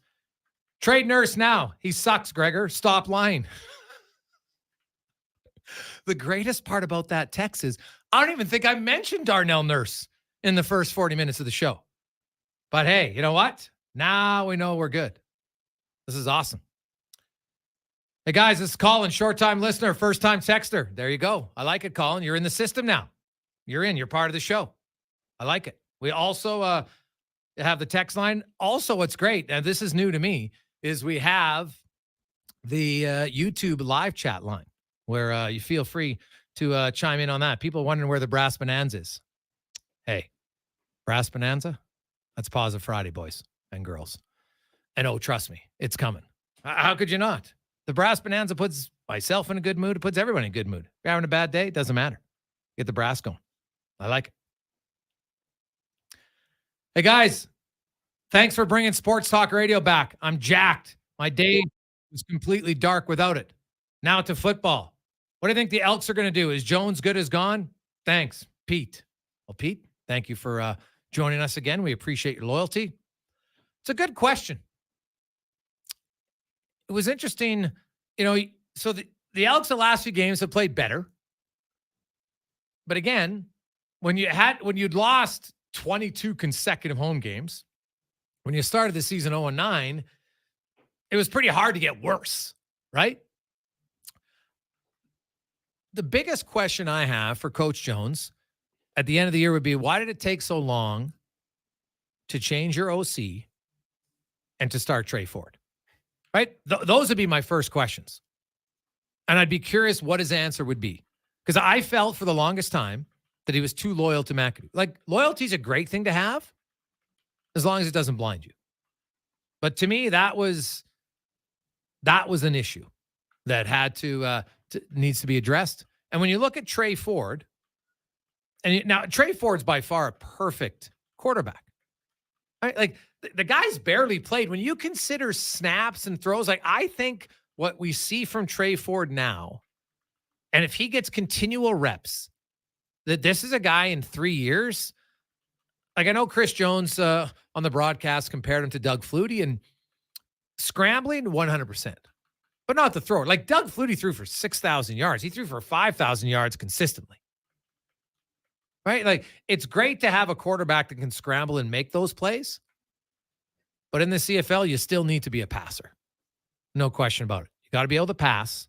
Trade Nurse now. He sucks, Gregor. Stop lying. The greatest part about that text is I don't even think I mentioned Darnell Nurse in the first 40 minutes of the show. But hey, you know what? Now we know we're good. This is awesome. Hey guys, this is Colin, short-time listener, first-time texter. There you go. I like it, Colin. You're in the system now. You're in. You're part of the show. I like it. We also have the text line. Also, what's great, and this is new to me, is we have the YouTube live chat line where you feel free to chime in on that. People wondering where the Brass Bonanza is. Hey, Brass Bonanza? That's Positive Friday, boys and girls. And oh, trust me, it's coming. How could you not? The Brass Bonanza puts myself in a good mood. It puts everyone in a good mood. If you're having a bad day, it doesn't matter. Get the brass going. I like it. Hey, guys, thanks for bringing Sports Talk Radio back. I'm jacked. My day was completely dark without it. Now to football. What do you think the Elks are going to do? Is Jones good as gone? Thanks, Pete. Well, Pete, thank you for joining us again. We appreciate your loyalty. It's a good question. It was interesting, so the Elks the last few games have played better. But again, when you'd lost 22 consecutive home games, when you started the season 0-9, it was pretty hard to get worse, right? The biggest question I have for Coach Jones at the end of the year would be, why did it take so long to change your OC and to start Trey Ford? Right? Those would be my first questions. And I'd be curious what his answer would be. Because I felt for the longest time that he was too loyal to McAdoo. Like, loyalty is a great thing to have as long as it doesn't blind you. But to me, that was an issue that had needs to be addressed. And when you look at Trey Ford, now Trey Ford's by far a perfect quarterback. Right? Like, the guy's barely played. When you consider snaps and throws, like, I think what we see from Trey Ford now, and if he gets continual reps, that this is a guy in 3 years. Like, I know Chris Jones on the broadcast compared him to Doug Flutie, and scrambling 100%, but not the thrower. Like, Doug Flutie threw for 6,000 yards. He threw for 5,000 yards consistently. Right? Like, it's great to have a quarterback that can scramble and make those plays. But in the CFL, you still need to be a passer. No question about it. You got to be able to pass.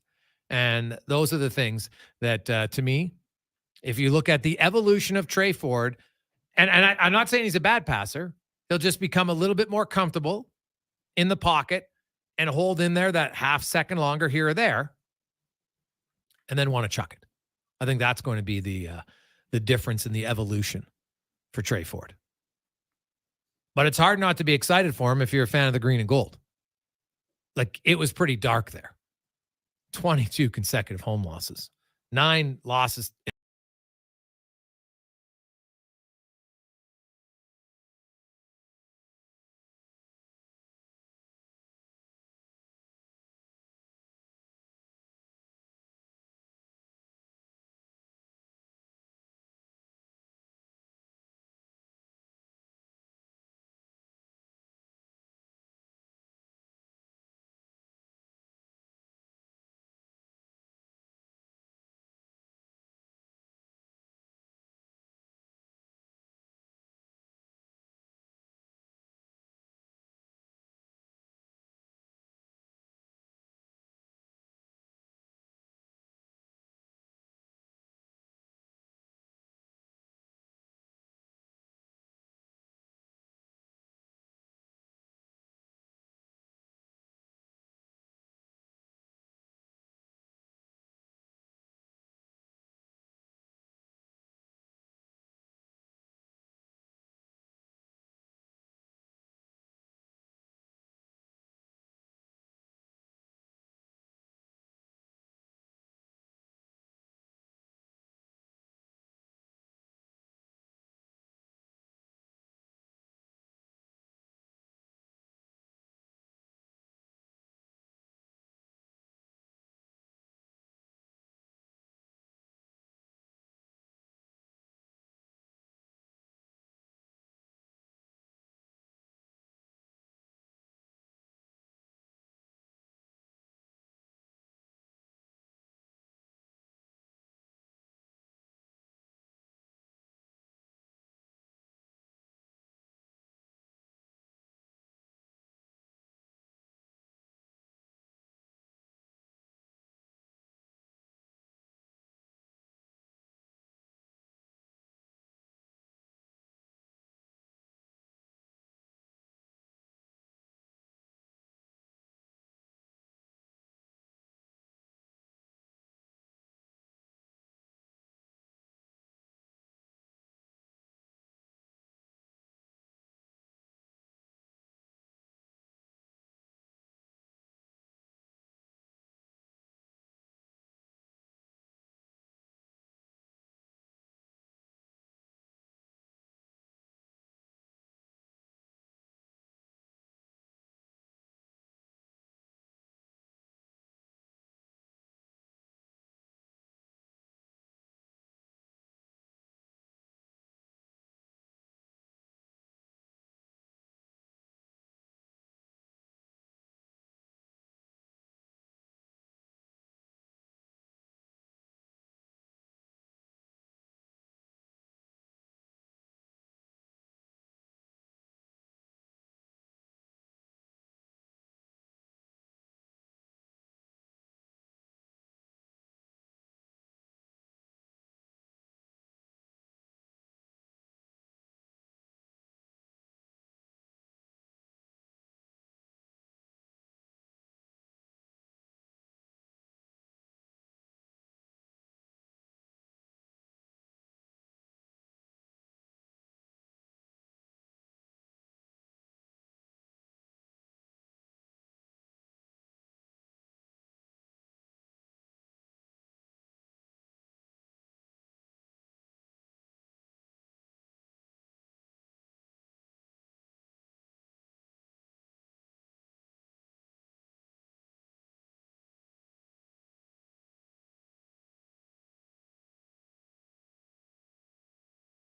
And those are the things that, to me, if you look at the evolution of Trey Ford, and I'm not saying he's a bad passer, he'll just become a little bit more comfortable in the pocket and hold in there that half second longer here or there, and then want to chuck it. I think that's going to be the difference in the evolution for Trey Ford. But it's hard not to be excited for him if you're a fan of the green and gold. Like, it was pretty dark there. 22 consecutive home losses, 9 losses.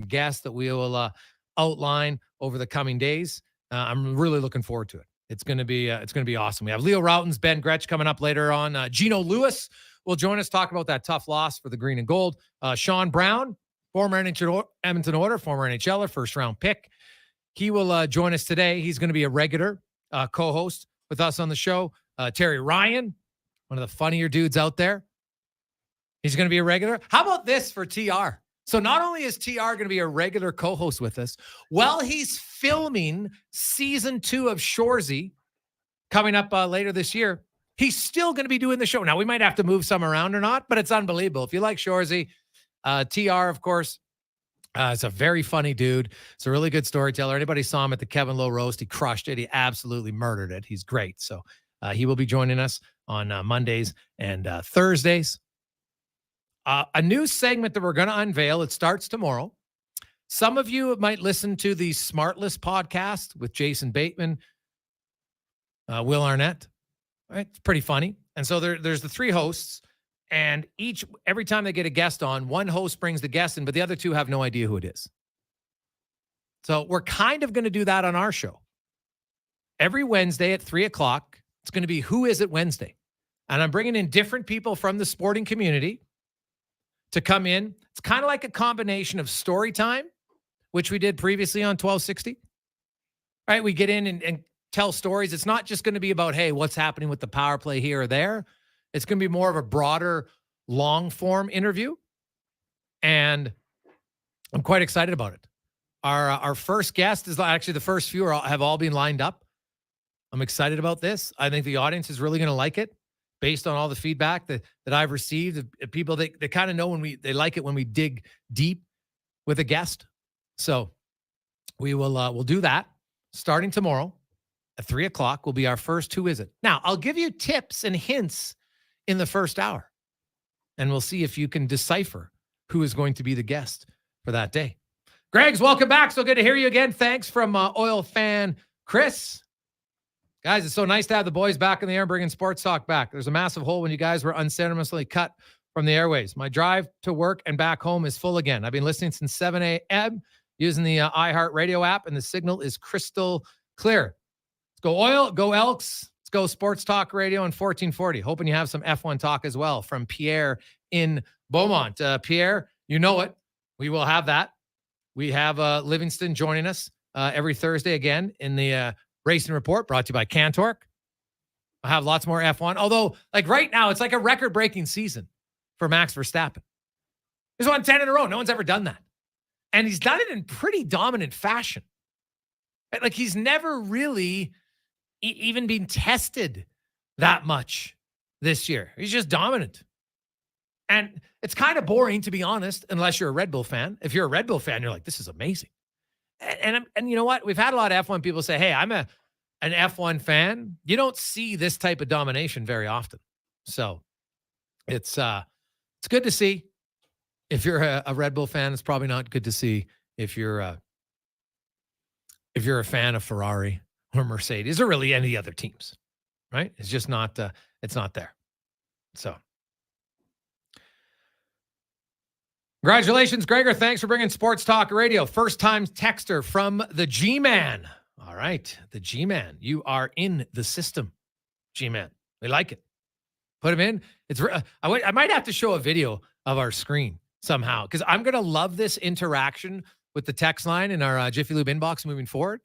Guests that we will outline over the coming days. I'm really looking forward to it. It's going to be awesome. We have Leo Routens, Ben Gretsch coming up later on. Gino Lewis will join us, talk about that tough loss for the green and gold. Sean Brown, former Edmonton Order, former NHLer, first round pick. He will join us today. He's going to be a regular co-host with us on the show. Terry Ryan, one of the funnier dudes out there. He's going to be a regular. How about this for TR? So not only is TR going to be a regular co-host with us, while he's filming season 2 of Shoresy coming up later this year, he's still going to be doing the show. Now, we might have to move some around or not, but it's unbelievable. If you like Shoresy, TR, of course, is a very funny dude. It's a really good storyteller. Anybody saw him at the Kevin Lowe roast, he crushed it. He absolutely murdered it. He's great. So he will be joining us on Mondays and Thursdays. A new segment that we're going to unveil. It starts tomorrow. Some of you might listen to the Smartless podcast with Jason Bateman, Will Arnett. Right? It's pretty funny. And so there's the 3 hosts, and every time they get a guest on, one host brings the guest in, but the other 2 have no idea who it is. So we're kind of going to do that on our show. Every Wednesday at 3:00, it's going to be Who Is It Wednesday. And I'm bringing in different people from the sporting community to come in. It's kind of like a combination of story time, which we did previously on 1260. Right? We get in and tell stories. It's not just going to be about, hey, what's happening with the power play here or there. It's going to be more of a broader, long-form interview. And I'm quite excited about it. Our first guest is actually the first few have all been lined up. I'm excited about this. I think the audience is really going to like it, based on all the feedback that I've received of people that kind of know they like it when we dig deep with a guest. So we will we'll do that starting tomorrow at 3:00 will be our first Who Is It. Now, I'll give you tips and hints in the first hour, and we'll see if you can decipher who is going to be the guest for that day. Greg's, welcome back. So good to hear you again. Thanks from Oil fan Chris. Guys, it's so nice to have the boys back in the air and bringing sports talk back. There's a massive hole when you guys were unceremoniously cut from the airways. My drive to work and back home is full again. I've been listening since 7 a.m. using the iHeart Radio app, and the signal is crystal clear. Let's go Oil, go Elks. Let's go Sports Talk Radio and 1440. Hoping you have some F1 talk as well from Pierre in Beaumont. Pierre, you know it. We will have that. We have Livingston joining us every Thursday again in the Racing Report, brought to you by Cantork. I'll have lots more F1. Although, like right now, it's like a record-breaking season for Max Verstappen. He's won 10 in a row. No one's ever done that. And he's done it in pretty dominant fashion. Like he's never really even been tested that much this year. He's just dominant. And it's kind of boring, to be honest, unless you're a Red Bull fan. If you're a Red Bull fan, you're like, this is amazing. And you know what? We've had a lot of F1 people say, hey, I'm an F1 fan. You don't see this type of domination very often. So it's good to see. If you're a Red Bull fan, it's probably not good to see if you're a fan of Ferrari or Mercedes or really any other teams, right? It's just not, it's not there. So congratulations, Gregor. Thanks for bringing Sports Talk Radio. First time texter from the G-Man. All right, the G-Man. You are in the system, G-Man. We like it. Put him in. I might have to show a video of our screen somehow because I'm going to love this interaction with the text line in our Jiffy Lube inbox moving forward.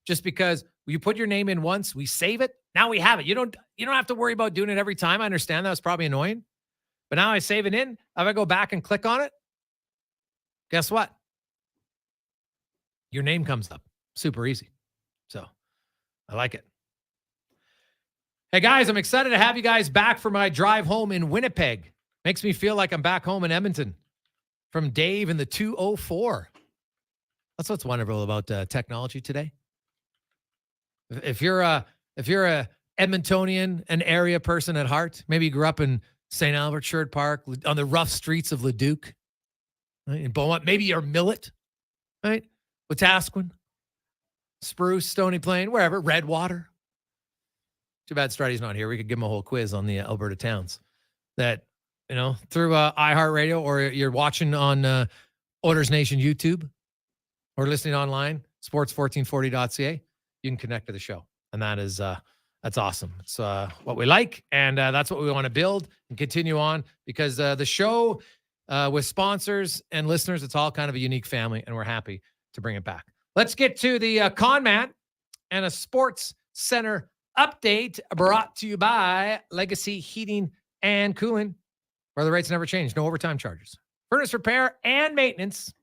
Just because you put your name in once, we save it. Now we have it. You don't have to worry about doing it every time. I understand that was probably annoying. But now I save it in. If I go back and click on it, guess what? Your name comes up. Super easy. So I like it. Hey, guys, I'm excited to have you guys back for my drive home in Winnipeg. Makes me feel like I'm back home in Edmonton. From Dave in the 204. That's what's wonderful about technology today. If you're a Edmontonian, an area person at heart, maybe you grew up in St. Albert, Sherwood Park, on the rough streets of Leduc, right? In Beaumont, maybe you're Millet, right? Wetaskiwin, Spruce, Stony Plain, wherever, Redwater. Too bad Stratty's not here. We could give him a whole quiz on the Alberta towns that, through iHeartRadio, or you're watching on Oilers Nation YouTube or listening online, sports1440.ca. You can connect to the show. And that's awesome. It's what we like. And that's what we want to build and continue on because the show with sponsors and listeners, it's all kind of a unique family and we're happy to bring it back. Let's get to the Con Man and a Sports Center update brought to you by Legacy Heating and cooling, where the rates never change. No overtime charges. Furnace repair and maintenance.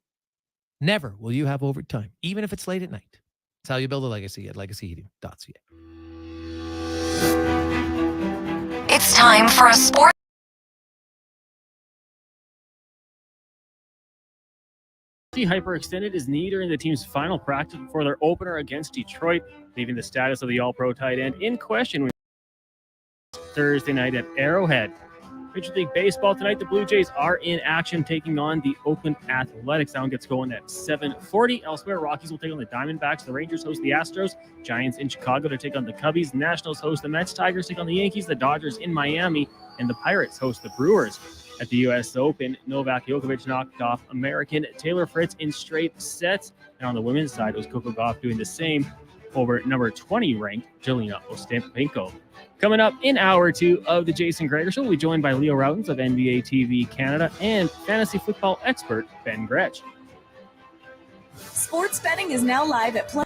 Never will you have overtime, even if it's late at night. That's how you build a legacy at legacyheating.ca. It's time for a sport. Hyperextended his knee during the team's final practice before their opener against Detroit, leaving the status of the All-Pro tight end in question Thursday night at Arrowhead. Major League Baseball tonight, the Blue Jays are in action taking on the Oakland Athletics. That one gets going at 7:40. Elsewhere, Rockies will take on the Diamondbacks. The Rangers host the Astros. Giants in Chicago to take on the Cubbies. Nationals host the Mets. Tigers take on the Yankees. The Dodgers in Miami. And the Pirates host the Brewers. At the U.S. Open, Novak Djokovic knocked off American Taylor Fritz in straight sets. And on the women's side, it was Coco Gauff doing the same over number 20 ranked Jelena Ostapenko. Coming up in hour 2 of the Jason Gregor Show, we'll be joined by Leo Routens of NBA TV Canada and fantasy football expert Ben Gretsch. Sports betting is now live at Play.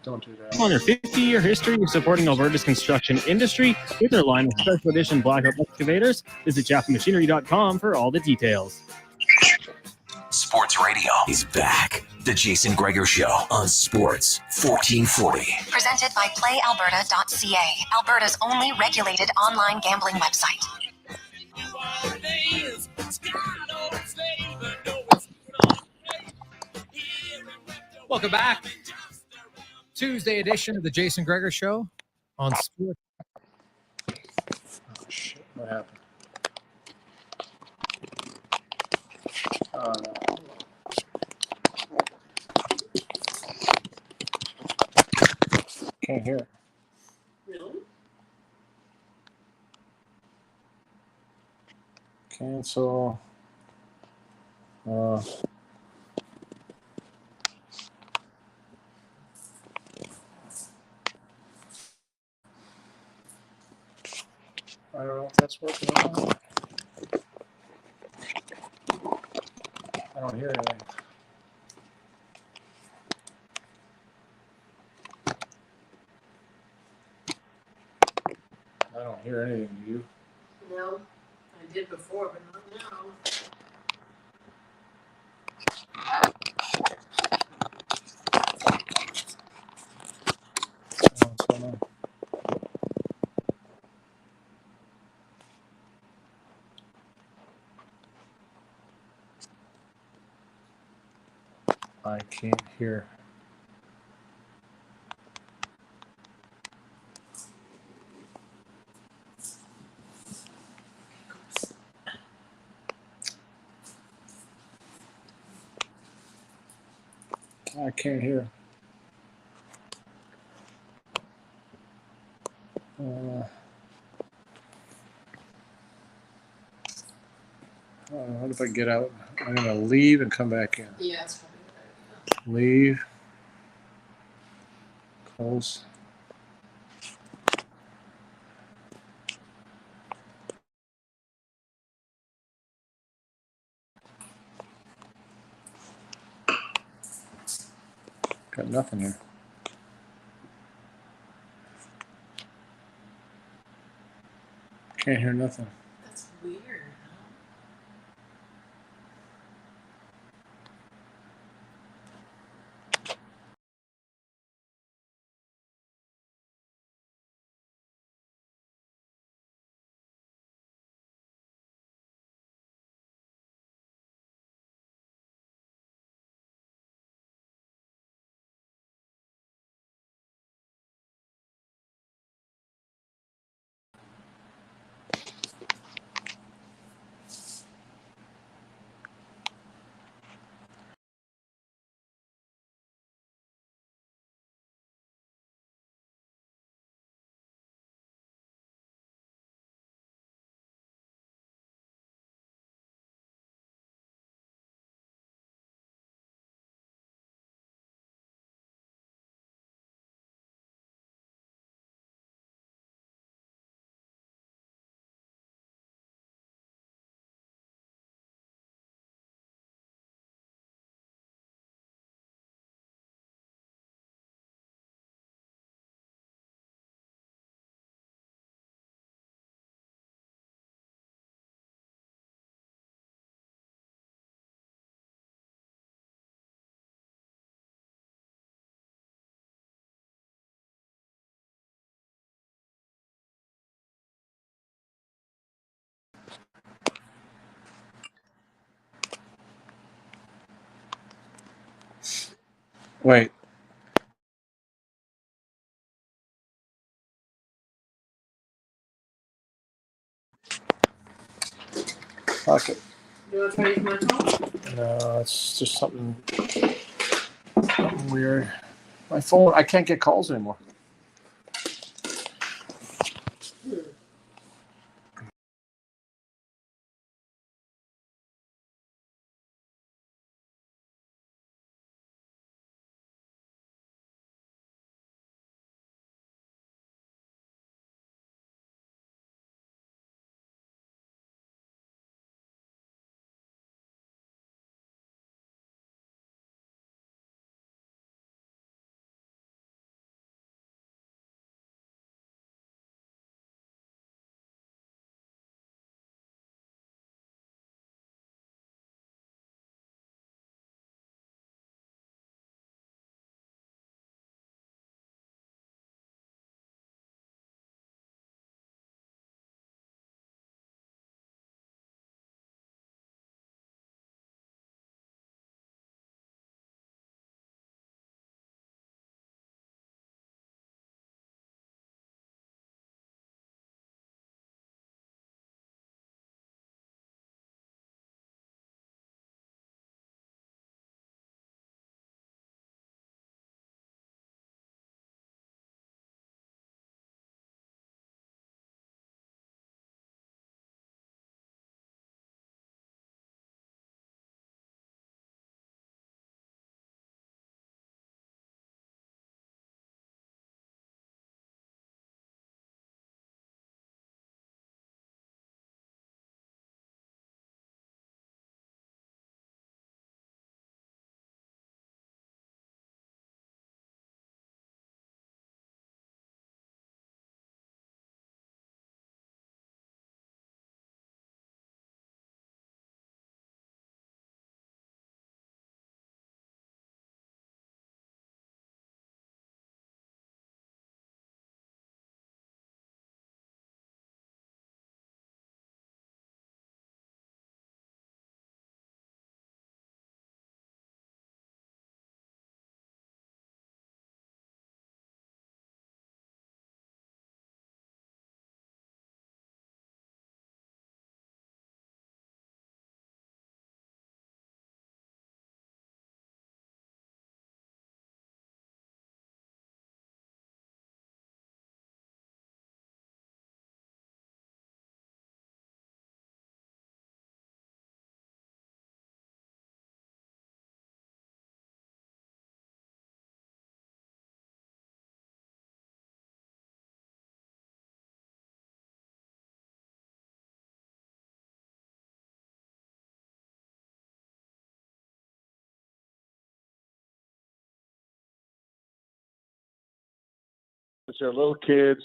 On their 50-year history of supporting Alberta's construction industry with their line of special edition blackout excavators, visit jaffamachinery.com for all the details. Sports Radio is back. The Jason Gregor Show on Sports 1440. Presented by PlayAlberta.ca, Alberta's only regulated online gambling website. Welcome back. Tuesday edition of the Jason Gregor Show on Sports. Oh, shit. What happened? Can't hear it. Really? Cancel. I don't know if that's working or not. I don't hear anything. I don't hear anything. Do you? No, I did before, but not now. I don't know what's going on. I can't hear. I can't hear. What if I get out? I'm going to leave and come back in. Yeah, it's probably a good idea. Leave. Close. Got nothing here. Can't hear nothing. That's weird. Wait. Fuck it. You want to try to use my phone? No, it's just something weird. My phone, I can't get calls anymore. They're little kids.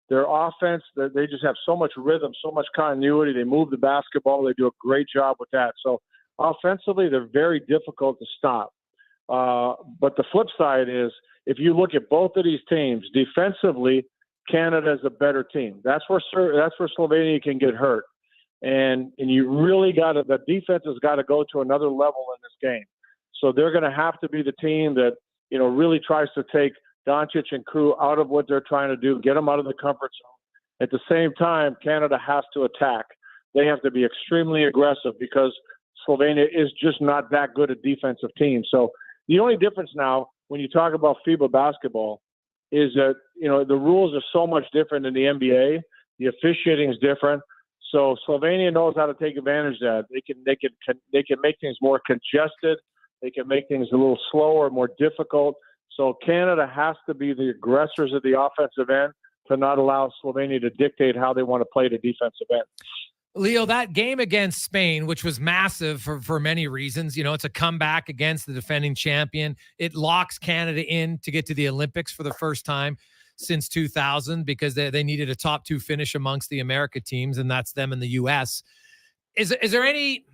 Their offense, they just have so much rhythm, so much continuity. They move the basketball. They do a great job with that. So offensively, they're very difficult to stop. But the flip side is, if you look at both of these teams, defensively, Canada is a better team. That's where Slovenia can get hurt. And you really the defense has got to go to another level in this game. So they're going to have to be the team that, really tries to take Doncic and crew out of what they're trying to do, get them out of the comfort zone. At the same time, Canada has to attack. They have to be extremely aggressive because Slovenia is just not that good a defensive team. So the only difference now when you talk about FIBA basketball is that, the rules are so much different in the NBA. The officiating is different. So Slovenia knows how to take advantage of that. They can make things more congested. They can make things a little slower, more difficult. So Canada has to be the aggressors at the offensive end to not allow Slovenia to dictate how they want to play the defensive end. Leo, that game against Spain, which was massive for many reasons, it's a comeback against the defending champion. It locks Canada in to get to the Olympics for the first time since 2000 because they needed a top 2 finish amongst the America teams, and that's them in the U.S. Is there any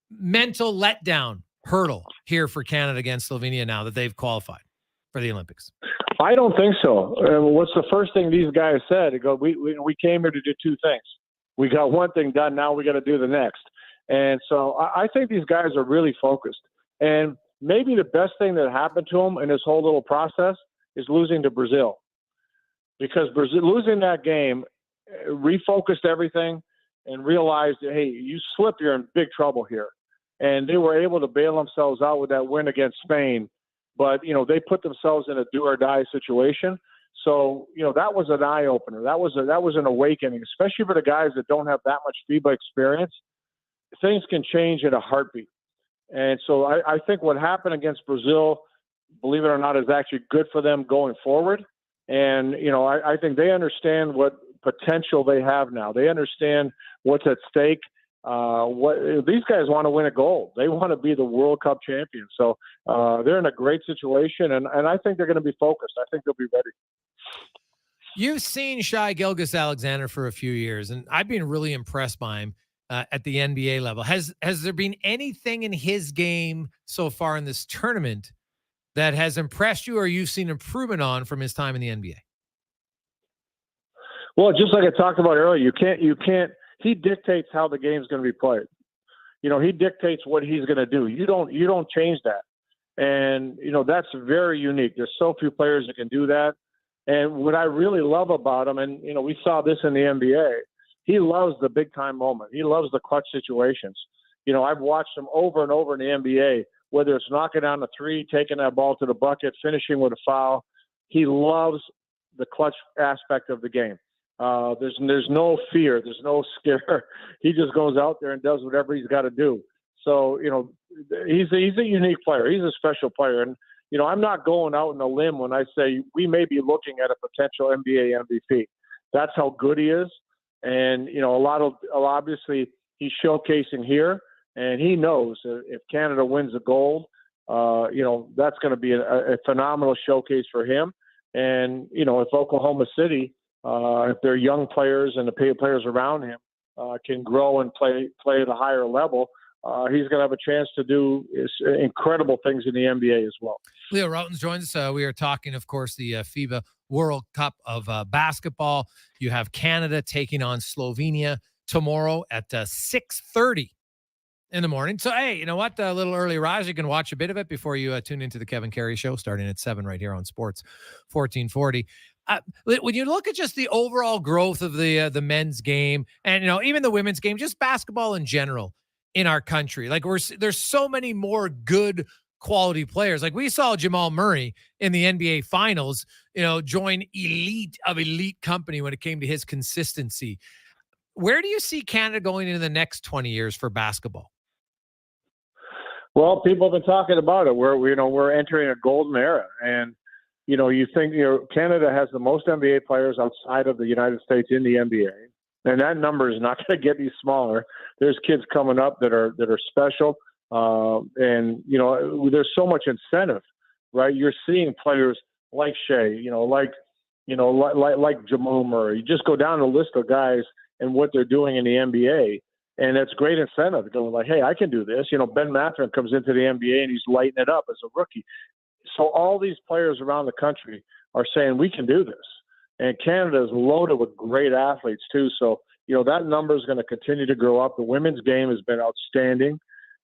mental letdown hurdle here for Canada against Slovenia now that they've qualified for the Olympics? I don't think so. What's the first thing these guys said? They go, we came here to do 2 things. We got one thing done. Now we got to do the next. And so I think these guys are really focused. And maybe the best thing that happened to them in this whole little process is losing to Brazil. Because Brazil, losing that game refocused everything and realized that, hey, you slip, you're in big trouble here. And they were able to bail themselves out with that win against Spain. But, they put themselves in a do-or-die situation. So, that was an eye-opener. That was an awakening, especially for the guys that don't have that much FIBA experience. Things can change in a heartbeat. And so I think what happened against Brazil, believe it or not, is actually good for them going forward. And, I think they understand what potential they have now. They understand what's at stake. These guys want to win a gold. They want to be the World Cup champion. So they're in a great situation, and I think they're going to be focused. I think they'll be ready. You've seen Shai Gilgeous-Alexander for a few years, and I've been really impressed by him at the NBA level. Has there been anything in his game so far in this tournament that has impressed you or you've seen improvement on from his time in the NBA? Well, just like I talked about earlier, you can't. He dictates how the game's going to be played. He dictates what he's going to do. You don't change that. And, that's very unique. There's so few players that can do that. And what I really love about him, and, we saw this in the NBA, he loves the big time moment. He loves the clutch situations. I've watched him over and over in the NBA, whether it's knocking down the 3, taking that ball to the bucket, finishing with a foul. He loves the clutch aspect of the game. There's no fear. There's no scare. He just goes out there and does whatever he's got to do. So, he's a unique player. He's a special player. And, I'm not going out on a limb when I say we may be looking at a potential NBA MVP. That's how good he is. And, obviously he's showcasing here, and he knows if Canada wins the gold, that's going to be a phenomenal showcase for him. And, if Oklahoma City, if they're young players and the players around him can grow and play at a higher level, he's going to have a chance to do incredible things in the NBA as well. Leo Rautins joins us. We are talking, of course, the FIBA World Cup of basketball. You have Canada taking on Slovenia tomorrow at 6:30 in the morning. So, hey, you know what? A little early rise. You can watch a bit of it before you tune into the Kevin Carey Show starting at 7 right here on Sports 1440. When you look at just the overall growth of the men's game and, even the women's game, just basketball in general in our country, like there's so many more good quality players. Like we saw Jamal Murray in the NBA finals, join elite company when it came to his consistency. Where do you see Canada going into the next 20 years for basketball? Well, people have been talking about it. We're entering a golden era, and you think Canada has the most NBA players outside of the United States in the NBA, and that number is not going to get any smaller. There's kids coming up that are special, and there's so much incentive, right? You're seeing players like Shea, like like Jamal Murray. You just go down the list of guys and what they're doing in the NBA, and it's great incentive. Going like, hey, I can do this. Ben Mathurin comes into the NBA and he's lighting it up as a rookie. So all these players around the country are saying we can do this, and Canada is loaded with great athletes too. So that number is going to continue to grow up. The women's game has been outstanding,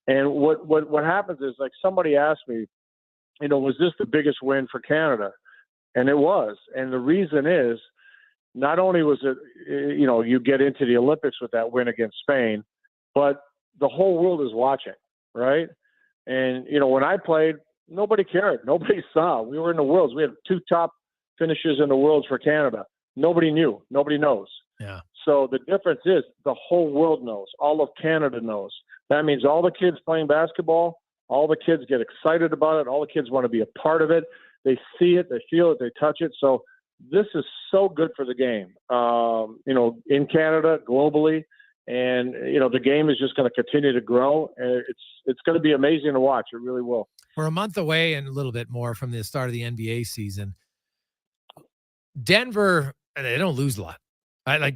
and what happens is, like, somebody asked me, was this the biggest win for Canada? And it was. And the reason is, not only was it, you get into the Olympics with that win against Spain, but the whole world is watching, right? And, when I played, nobody cared. Nobody saw. We were in the Worlds. We had 2 top finishes in the Worlds for Canada. Nobody knew. Nobody knows. Yeah. So the difference is the whole world knows. All of Canada knows. That means all the kids playing basketball, all the kids get excited about it. All the kids want to be a part of it. They see it, they feel it, they touch it. So this is so good for the game, in Canada, globally. And, the game is just going to continue to grow. And it's going to be amazing to watch. It really will. We're a month away and a little bit more from the start of the NBA season. Denver, they don't lose a lot.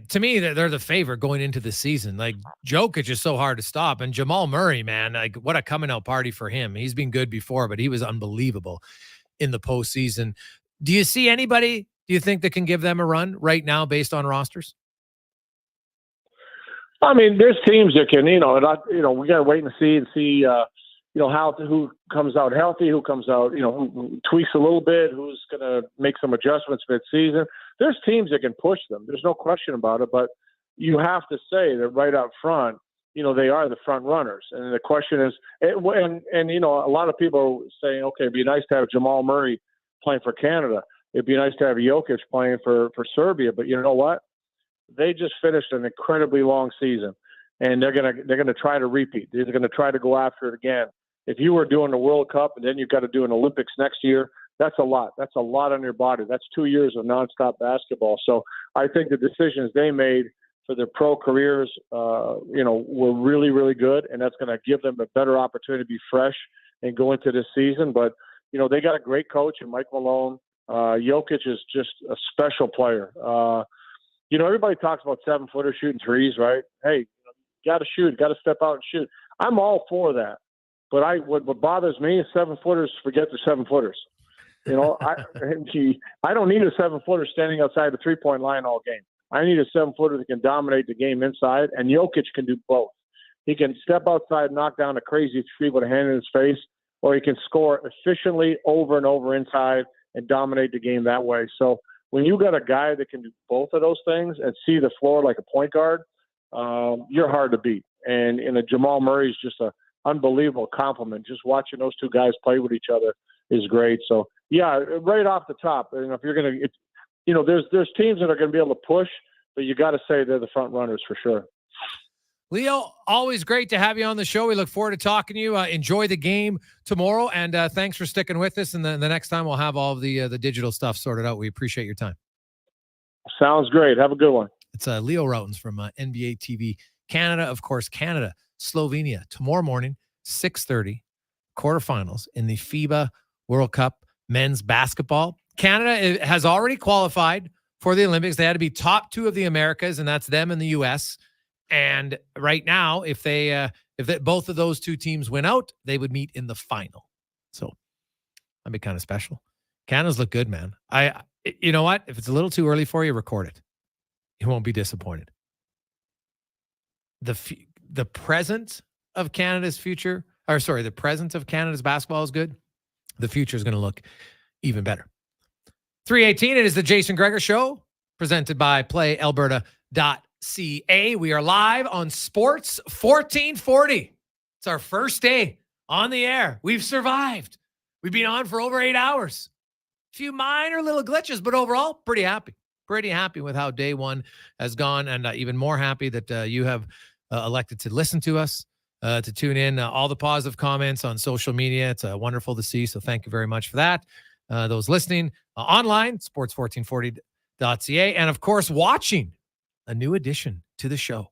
To me, they're the favorite going into the season. Like, Jokic is so hard to stop. And Jamal Murray, man, like, what a coming out party for him. He's been good before, but he was unbelievable in the postseason. Do you see anybody, do you think, that can give them a run right now based on rosters? I mean, there's teams that can, we got to wait and see, who comes out healthy, who comes out, who tweaks a little bit, who's going to make some adjustments mid-season. There's teams that can push them. There's no question about it, but you have to say that right up front, they are the front runners. And the question is, a lot of people are saying, okay, it'd be nice to have Jamal Murray playing for Canada. It'd be nice to have Jokic playing for Serbia. But you know what? They just finished an incredibly long season, and they're gonna try to repeat. They're gonna try to go after it again. If you were doing the World Cup and then you've got to do an Olympics next year, that's a lot. That's a lot on your body. That's 2 years of nonstop basketball. So I think the decisions they made for their pro careers, were really, really good, and that's going to give them a better opportunity to be fresh and go into this season. But, they got a great coach in Mike Malone. Jokic is just a special player. Everybody talks about 7-footer shooting threes, right? Hey, you got to shoot, got to step out and shoot. I'm all for that. But what bothers me is 7-footers forget the 7-footers. I don't need a 7-footer standing outside the 3-point line all game. I need a 7-footer that can dominate the game inside, and Jokic can do both. He can step outside, knock down a crazy three with a hand in his face, or he can score efficiently over and over inside and dominate the game that way. So when you got a guy that can do both of those things and see the floor like a point guard, you're hard to beat. And Jamal Murray is just an unbelievable compliment. Just watching those two guys play with each other is great. So, yeah, right off the top, if you're going to there's teams that are going to be able to push, but you got to say they're the front runners for sure. Leo, always great to have you on the show. We look forward to talking to you. Enjoy the game tomorrow, and thanks for sticking with us. And the next time we'll have all of the digital stuff sorted out. We appreciate your time. Sounds great. Have a good one. It's Leo Routens from NBA TV Canada. Of course, Canada, Slovenia, tomorrow morning, 6:30, quarterfinals in the FIBA World Cup men's basketball. Canada has already qualified for the Olympics. They had to be top 2 of the Americas, and that's them and the U.S., and right now, if both of those 2 teams win out, they would meet in the final. So that'd be kind of special. Canada's look good, man. You know what? If it's a little too early for you, record it. You won't be disappointed. The present of Canada's future, the present of Canada's basketball is good. The future is going to look even better. 3:18. It is the Jason Gregor Show, presented by PlayAlberta.ca. We are live on Sports 1440. It's our first day on the air. We've survived. We've been on for over 8 hours. A few minor little glitches, but overall, pretty happy. Pretty happy with how day one has gone, and even more happy that you have elected to listen to us, to tune in. All the positive comments on social media. It's wonderful to see, so thank you very much for that. Those listening online, sports1440.ca, and of course, watching a new addition to the show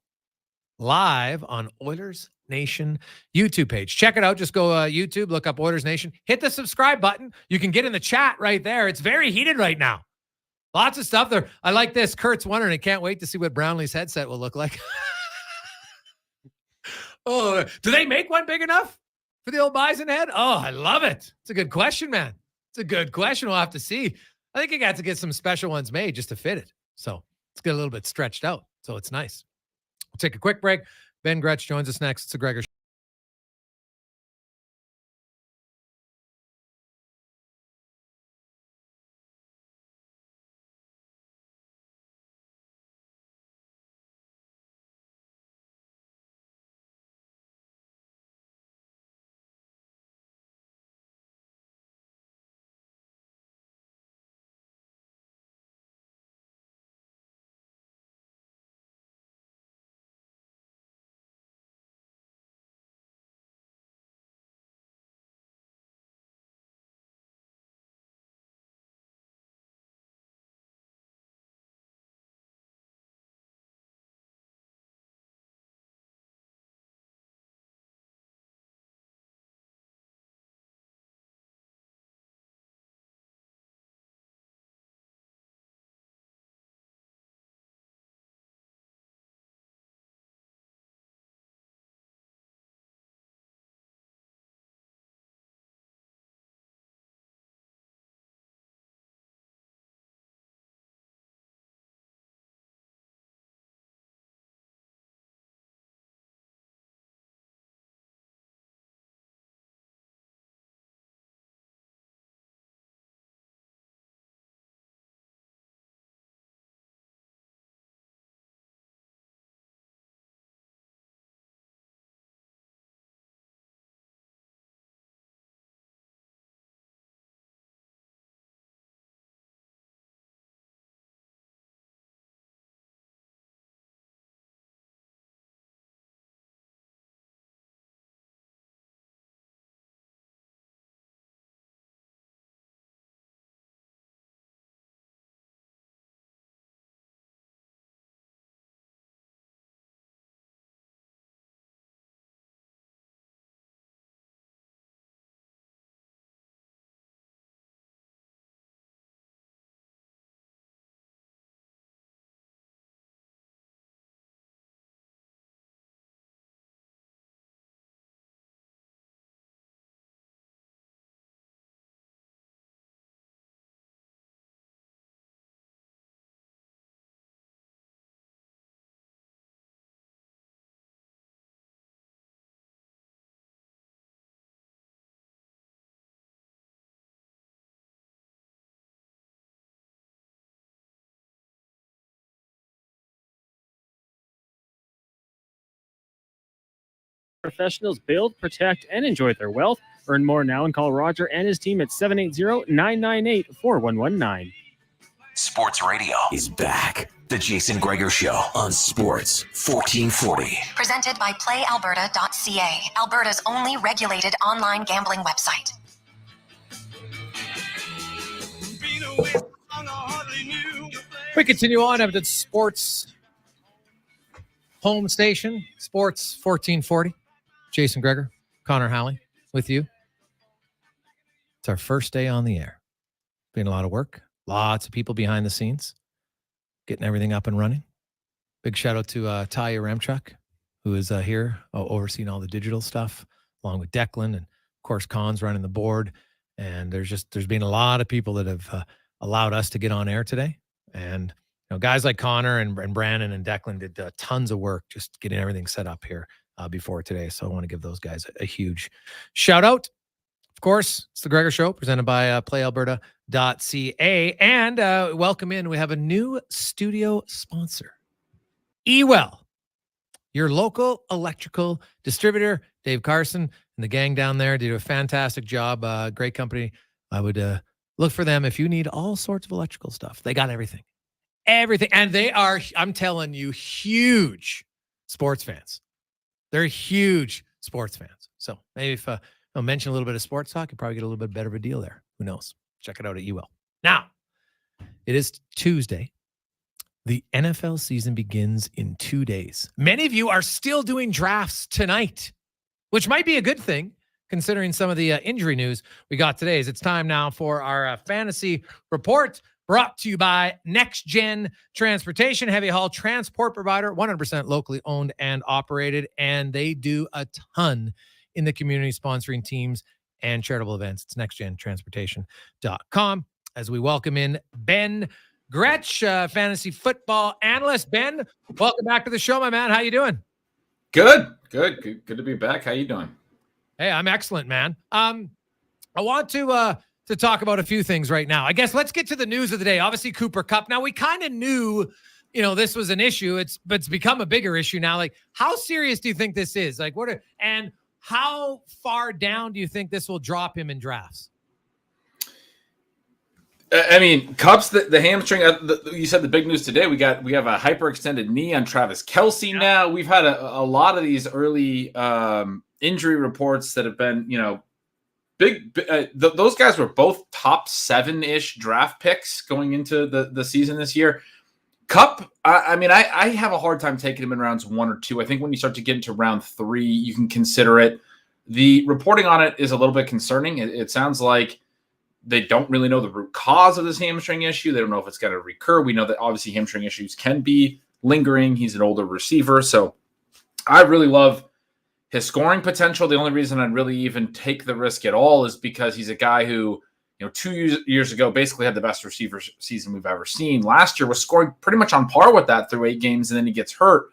live on Oilers Nation YouTube page. Check it out. Just go YouTube, look up Oilers Nation, hit the subscribe button. You can get in the chat right there. It's very heated right now. Lots of stuff there. I like this. Kurt's wondering, I can't wait to see what Brownlee's headset will look like. Oh, do they make one big enough for the old Bison head? Oh, I love it. It's a good question, man. It's a good question. We'll have to see. I think you got to get some special ones made just to fit it. So it's get a little bit stretched out. So it's nice. We'll take a quick break. Ben Gretsch joins us next. It's the Gregor Show. Professionals build, protect, and enjoy their wealth. Earn more now and call Roger and his team at 780-998-4119. Sports Radio is back. The Jason Gregor Show on Sports 1440. Presented by PlayAlberta.ca, Alberta's only regulated online gambling website. We continue on Edmonton Sports home station, Sports 1440. Jason Gregor, Connor Halley with you. It's our first day on the air. Been a lot of work. Lots of people behind the scenes getting everything up and running. Big shout out to Talia Remchuk, who is here overseeing all the digital stuff, along with Declan, and of course Con's running the board. And there's been a lot of people that have allowed us to get on air today. And guys like Connor and Brandon and Declan did tons of work just getting everything set up here before today. So I want to give those guys a huge shout out. Of course, it's the Gregor Show presented by PlayAlberta.ca. And welcome in. We have a new studio sponsor, Ewell, your local electrical distributor. Dave Carson and the gang down there did a fantastic job. Great company. I would look for them if you need all sorts of electrical stuff. They got everything. Everything. And they are, I'm telling you, huge sports fans. They're huge sports fans. So maybe if I'll mention a little bit of sports talk, you probably get a little bit better of a deal there. Who knows? Check it out at UL. Now, it is Tuesday. The NFL season begins in 2 days. Many of you are still doing drafts tonight, which might be a good thing considering some of the injury news we got today. It's time now for our fantasy report brought to you by Nex Gen Transportation, heavy haul transport provider, 100% locally owned and operated, and they do a ton in the community, sponsoring teams and charitable events. It's nextgentransportation.com. As we welcome in Ben Gretsch, fantasy football analyst. Ben, welcome back to the show, my man. How you doing? Good to be back. How you doing? Hey, I'm excellent, man. I want to talk about a few things right now. I guess let's get to the news of the day. Obviously, Cooper Kupp. Now, we kind of knew, this was an issue. But it's become a bigger issue now. Like, how serious do you think this is? Like, and how far down do you think this will drop him in drafts? I mean, Kupp's the hamstring. You said the big news today. We have a hyperextended knee on Travis Kelce now. We've had a lot of these early injury reports that have been, big. Those guys were both top 7-ish draft picks going into the season this year. Kupp, I have a hard time taking him in rounds 1 or 2. I think when you start to get into round 3, you can consider it. The reporting on it is a little bit concerning. It sounds like they don't really know the root cause of this hamstring issue. They don't know if it's going to recur. We know that obviously hamstring issues can be lingering. He's an older receiver. So I really love his scoring potential. The only reason I'd really even take the risk at all is because he's a guy who, 2 years ago basically had the best receiver season we've ever seen. Last year was scoring pretty much on par with that through 8 games, and then he gets hurt.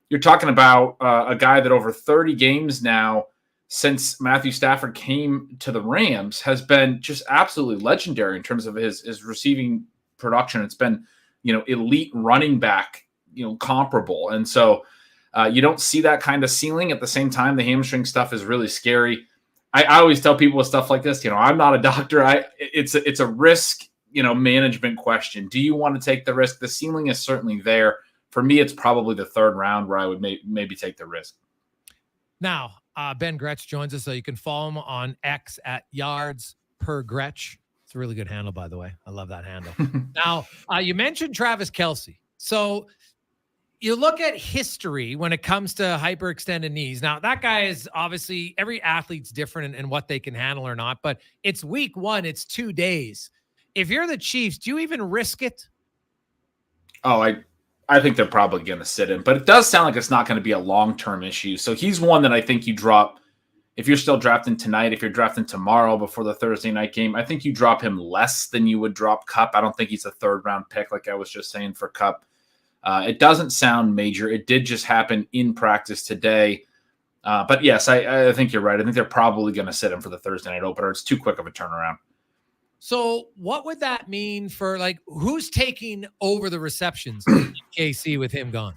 You're talking about a guy that over 30 games now, since Matthew Stafford came to the Rams, has been just absolutely legendary in terms of his receiving production. It's been, elite running back, comparable. And so you don't see that kind of ceiling. At the same time, the hamstring stuff is really scary. I always tell people with stuff like this, I'm not a doctor. It's a risk, management question. Do you want to take the risk? The ceiling is certainly there. For me, it's probably the 3rd round where I would maybe take the risk. Now, Ben Gretsch joins us, so you can follow him on X at yards_per_Gretsch. It's a really good handle, by the way. I love that handle. Now, you mentioned Travis Kelce. So you look at history when it comes to hyperextended knees. Now, that guy is obviously, every athlete's different in what they can handle or not, but it's week 1. It's 2 days. If you're the Chiefs, do you even risk it? Oh, I think they're probably going to sit him, but it does sound like it's not going to be a long-term issue. So he's one that I think you drop if you're still drafting tonight, if you're drafting tomorrow before the Thursday night game. I think you drop him less than you would drop Kupp. I don't think he's a 3rd round pick like I was just saying for Kupp. It doesn't sound major. It did just happen in practice today. But yes, I think you're right. I think they're probably going to sit him for the Thursday night opener. It's too quick of a turnaround. So what would that mean for, who's taking over the receptions in KC with him gone?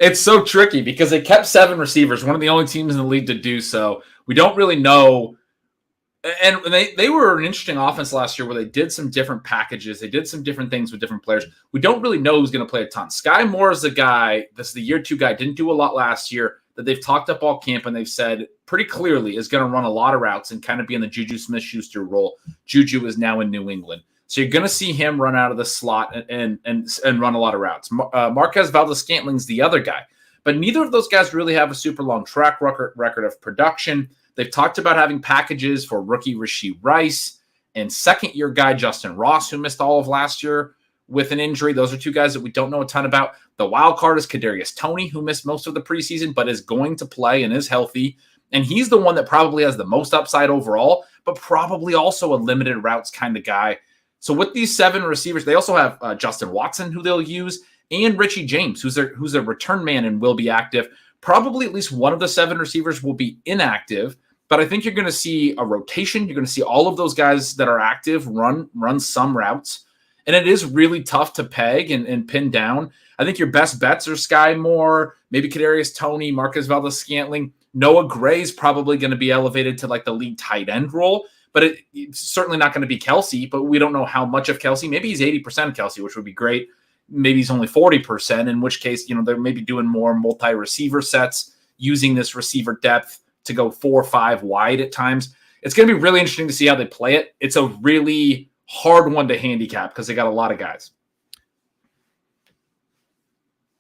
It's so tricky because they kept 7 receivers, one of the only teams in the league to do so. We don't really know. And they were an interesting offense last year where they did some different packages. They did some different things with different players. We don't really know who's going to play a ton. Sky Moore is the guy, this is the year 2 guy, didn't do a lot last year, that they've talked up all camp and they've said pretty clearly is going to run a lot of routes and kind of be in the Juju Smith-Schuster role. Juju is now in New England. So you're going to see him run out of the slot and run a lot of routes. Marquez Valdes-Scantling's the other guy. But neither of those guys really have a super long track record of production. They've talked about having packages for rookie Rashee Rice and second-year guy Justin Ross, who missed all of last year with an injury. Those are 2 guys that we don't know a ton about. The wild card is Kadarius Toney, who missed most of the preseason, but is going to play and is healthy. And he's the one that probably has the most upside overall, but probably also a limited routes kind of guy. So with these 7 receivers, they also have Justin Watson, who they'll use, and Richie James, who's a return man and will be active. Probably at least one of the 7 receivers will be inactive, but I think you're going to see a rotation. You're going to see all of those guys that are active run some routes. And it is really tough to peg and pin down. I think your best bets are Sky Moore, maybe Kadarius Toney, Marquez Valdes-Scantling. Noah Gray's probably going to be elevated to the lead tight end role, but it's certainly not going to be Kelce, but we don't know how much of Kelce. Maybe he's 80% of Kelce, which would be great. Maybe he's only 40%, in which case, they're maybe doing more multi-receiver sets, using this receiver depth to go 4 or 5 wide at times. It's going to be really interesting to see how they play it. It's a really hard one to handicap because they got a lot of guys.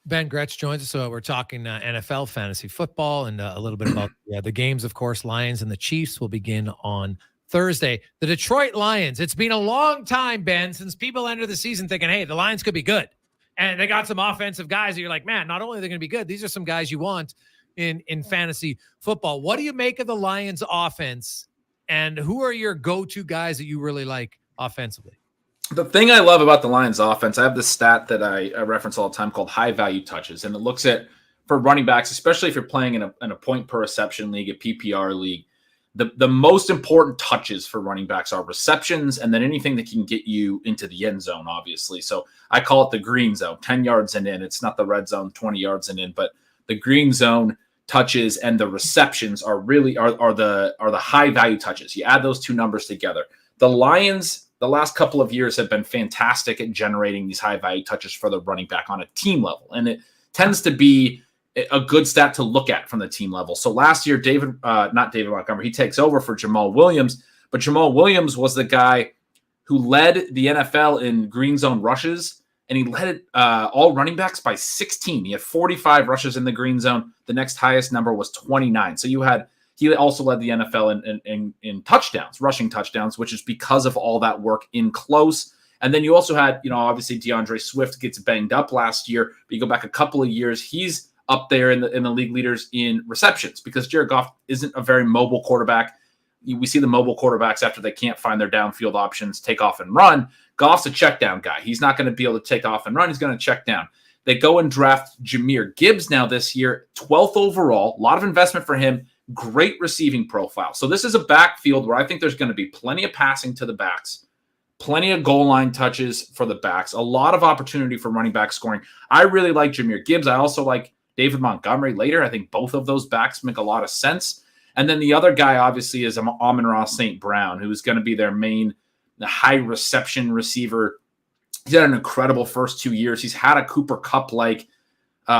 Ben Gretsch joins us. So we're talking NFL fantasy football and a little bit about the games, of course. Lions and the Chiefs will begin on Thursday. The Detroit Lions. It's been a long time, Ben, since people enter the season thinking, hey, the Lions could be good. And they got some offensive guys that you're like, man, not only are they going to be good, these are some guys you want in fantasy football. What do you make of the Lions offense? And who are your go-to guys that you really like offensively? The thing I love about the Lions offense, I have this stat that I reference all the time called high value touches. And it looks at, for running backs, especially if you're playing in a point per reception league, a PPR league, the most important touches for running backs are receptions and then anything that can get you into the end zone, obviously. So I call it the green zone, 10 yards and in. It's not the red zone, 20 yards and in, but the green zone touches and the receptions are really are the high value touches. You add those two numbers together. The Lions, the last couple of years have been fantastic at generating these high value touches for the running back on a team level. And it tends to be a good stat to look at from the team level. So last year, not David Montgomery, he takes over for Jamal Williams, but Jamal Williams was the guy who led the NFL in green zone rushes, and he led all running backs by 16. He had 45 rushes in the green zone. The next highest number was 29. So he also led the NFL in touchdowns, rushing touchdowns, which is because of all that work in close. And then you also had, obviously DeAndre Swift gets banged up last year, but you go back a couple of years, he's up there in the league leaders in receptions because Jared Goff isn't a very mobile quarterback. We see the mobile quarterbacks after they can't find their downfield options, take off and run. Goff's a check down guy. He's not going to be able to take off and run. He's going to check down. They go and draft Jahmyr Gibbs now this year, 12th overall. A lot of investment for him. Great receiving profile. So this is a backfield where I think there's going to be plenty of passing to the backs, plenty of goal line touches for the backs, a lot of opportunity for running back scoring. I really like Jahmyr Gibbs. I also like David Montgomery later. I think both of those backs make a lot of sense. And then the other guy, obviously, is Amon-Ra St. Brown, who is going to be their main high reception receiver. He's had an incredible first 2 years. He's had a Cooper Kupp-like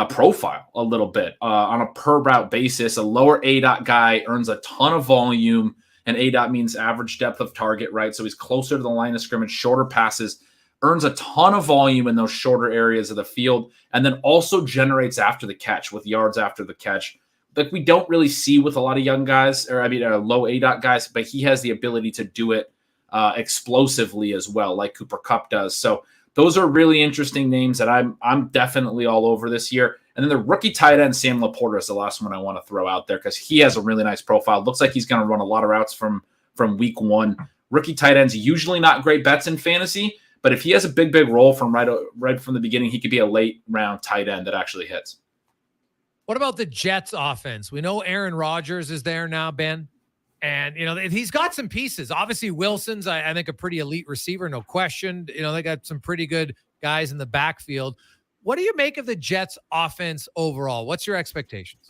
profile a little bit on a per route basis. A lower ADOT guy earns a ton of volume, and ADOT means average depth of target, right? So he's closer to the line of scrimmage, shorter passes, earns a ton of volume in those shorter areas of the field, and then also generates after the catch with yards after the catch. Like we don't really see with a lot of young guys, low ADOT guys, but he has the ability to do it explosively as well, like Cooper Kupp does. So those are really interesting names that I'm definitely all over this year. And then the rookie tight end, Sam Laporta, is the last one I want to throw out there because he has a really nice profile. Looks like he's going to run a lot of routes from week one. Rookie tight ends, usually not great bets in fantasy, but if he has a big role from right from the beginning, he could be a late round tight end that actually hits. What about the Jets offense? We know Aaron Rodgers is there now, Ben. And, he's got some pieces. Obviously, Wilson's, I think, a pretty elite receiver, no question. They got some pretty good guys in the backfield. What do you make of the Jets offense overall? What's your expectations?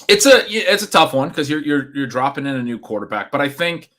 It's a tough one because you're dropping in a new quarterback. But I think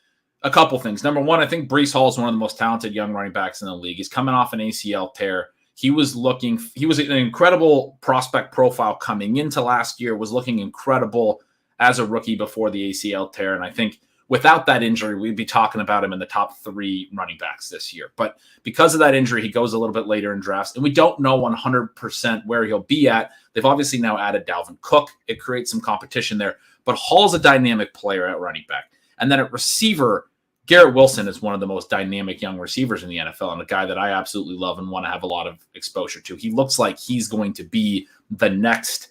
a couple things. Number one, I think Breece Hall is one of the most talented young running backs in the league. He's coming off an ACL tear. He was an incredible prospect profile coming into last year, was looking incredible as a rookie before the ACL tear. And I think without that injury, we'd be talking about him in the top 3 running backs this year. But because of that injury, he goes a little bit later in drafts, and we don't know 100% where he'll be at. They've obviously now added Dalvin Cook. It creates some competition there. But Hall's a dynamic player at running back. And then at receiver, Garrett Wilson is one of the most dynamic young receivers in the NFL and a guy that I absolutely love and want to have a lot of exposure to. He looks like he's going to be the next,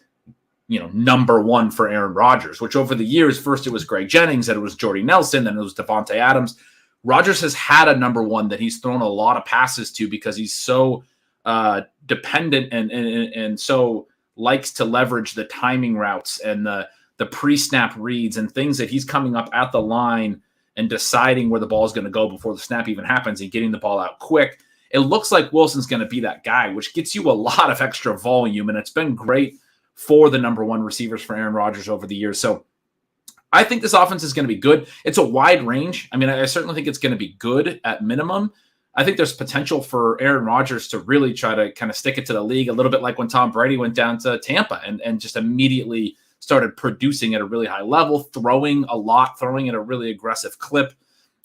number one for Aaron Rodgers, which over the years, first it was Greg Jennings, then it was Jordy Nelson, then it was Devontae Adams. Rodgers has had a number one that he's thrown a lot of passes to because he's so dependent and so likes to leverage the timing routes and the pre-snap reads and things that he's coming up at the line and deciding where the ball is going to go before the snap even happens and getting the ball out quick. It looks like Wilson's going to be that guy, which gets you a lot of extra volume, and it's been great for the number one receivers for Aaron Rodgers over the years. So I think this offense is going to be good. It's a wide range. I mean, I certainly think it's going to be good at minimum. I think there's potential for Aaron Rodgers to really try to kind of stick it to the league a little bit like when Tom Brady went down to Tampa and just immediately started producing at a really high level, throwing at a really aggressive clip.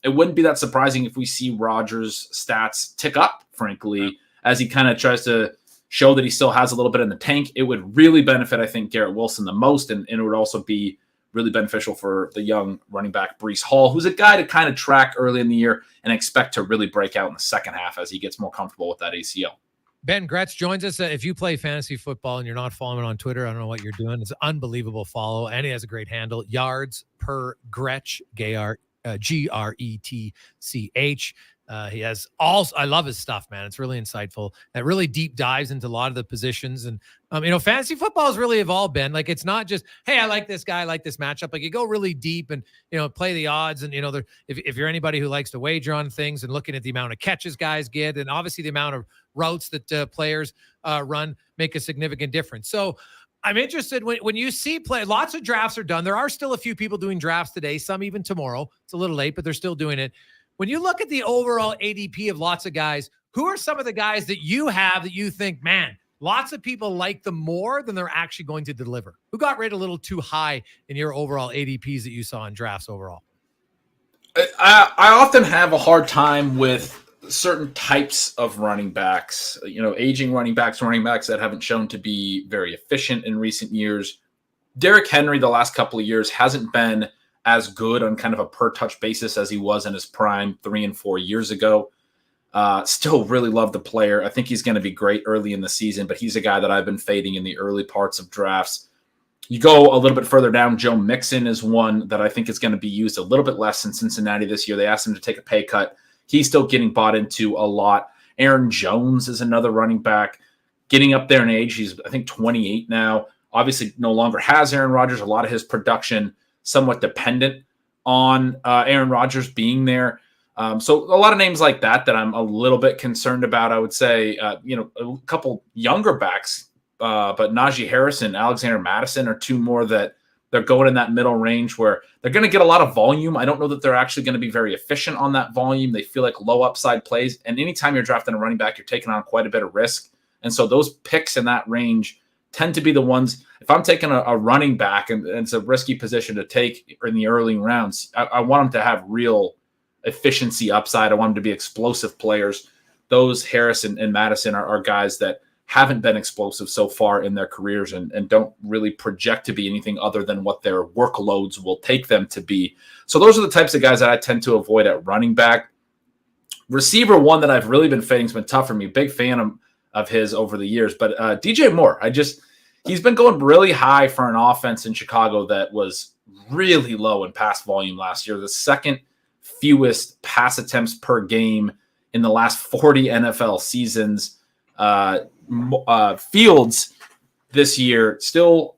It wouldn't be that surprising if we see Rodgers' stats tick up, frankly, as he kind of tries to show that he still has a little bit in the tank. It would really benefit, I think, Garrett Wilson the most, and it would also be really beneficial for the young running back Breece Hall, who's a guy to kind of track early in the year and expect to really break out in the second half as he gets more comfortable with that ACL. Ben Gretz joins us. If you play fantasy football and you're not following him on Twitter, I don't know what you're doing. It's an unbelievable follow, and he has a great handle, yards per Gretch, Gretch. He has I love his stuff, man. It's really insightful. That really deep dives into a lot of the positions. And, fantasy football has really evolved, Ben. Like, it's not just, hey, I like this guy, I like this matchup. Like, you go really deep and, play the odds. And, if you're anybody who likes to wager on things and looking at the amount of catches guys get, and obviously the amount of routes that players run make a significant difference. So I'm interested when you see lots of drafts are done. There are still a few people doing drafts today, some even tomorrow. It's a little late, but they're still doing it. When you look at the overall ADP of lots of guys, who are some of the guys that you have that you think, man, lots of people like them more than they're actually going to deliver? Who got rated a little too high in your overall ADPs that you saw in drafts overall? I often have a hard time with certain types of running backs, aging running backs that haven't shown to be very efficient in recent years. Derrick Henry, the last couple of years, hasn't been as good on kind of a per touch basis as he was in his prime 3 and 4 years ago. Still really love the player. I think he's going to be great early in the season, but he's a guy that I've been fading in the early parts of drafts. You go a little bit further down, Joe Mixon is one that I think is going to be used a little bit less in Cincinnati this year. They asked him to take a pay cut. He's still getting bought into a lot. Aaron Jones is another running back getting up there in age. He's, I think, 28 now. Obviously no longer has Aaron Rodgers. A lot of his production somewhat dependent on Aaron Rodgers being there. So a lot of names like that I'm a little bit concerned about. I would say, a couple younger backs, but Najee Harris and Alexander Mattison are two more that they're going in that middle range where they're going to get a lot of volume. I don't know that they're actually going to be very efficient on that volume. They feel like low upside plays. And anytime you're drafting a running back, you're taking on quite a bit of risk. And so those picks in that range tend to be the ones, if I'm taking a running back and it's a risky position to take in the early rounds, I want them to have real efficiency upside. I want them to be explosive players. Those Harris and Madison are guys that haven't been explosive so far in their careers and don't really project to be anything other than what their workloads will take them to be. So those are the types of guys that I tend to avoid at running back. Receiver, one that I've really been fading, has been tough for me. Big fan of his over the years, but DJ Moore, he's been going really high for an offense in Chicago that was really low in pass volume last year. The second fewest pass attempts per game in the last 40 NFL seasons. Fields this year still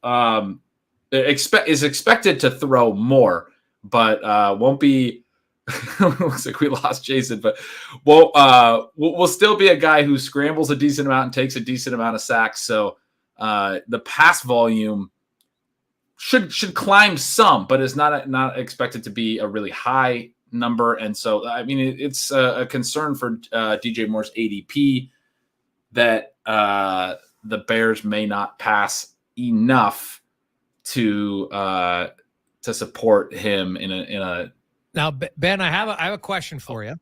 is expected to throw more, but won't be. Looks like we lost Jason, but will still be a guy who scrambles a decent amount and takes a decent amount of sacks. So the pass volume should climb some, but is not expected to be a really high number. And so, I mean, it's a concern for DJ Moore's ADP that the Bears may not pass enough to support him in a. Now, Ben, I have a question for you.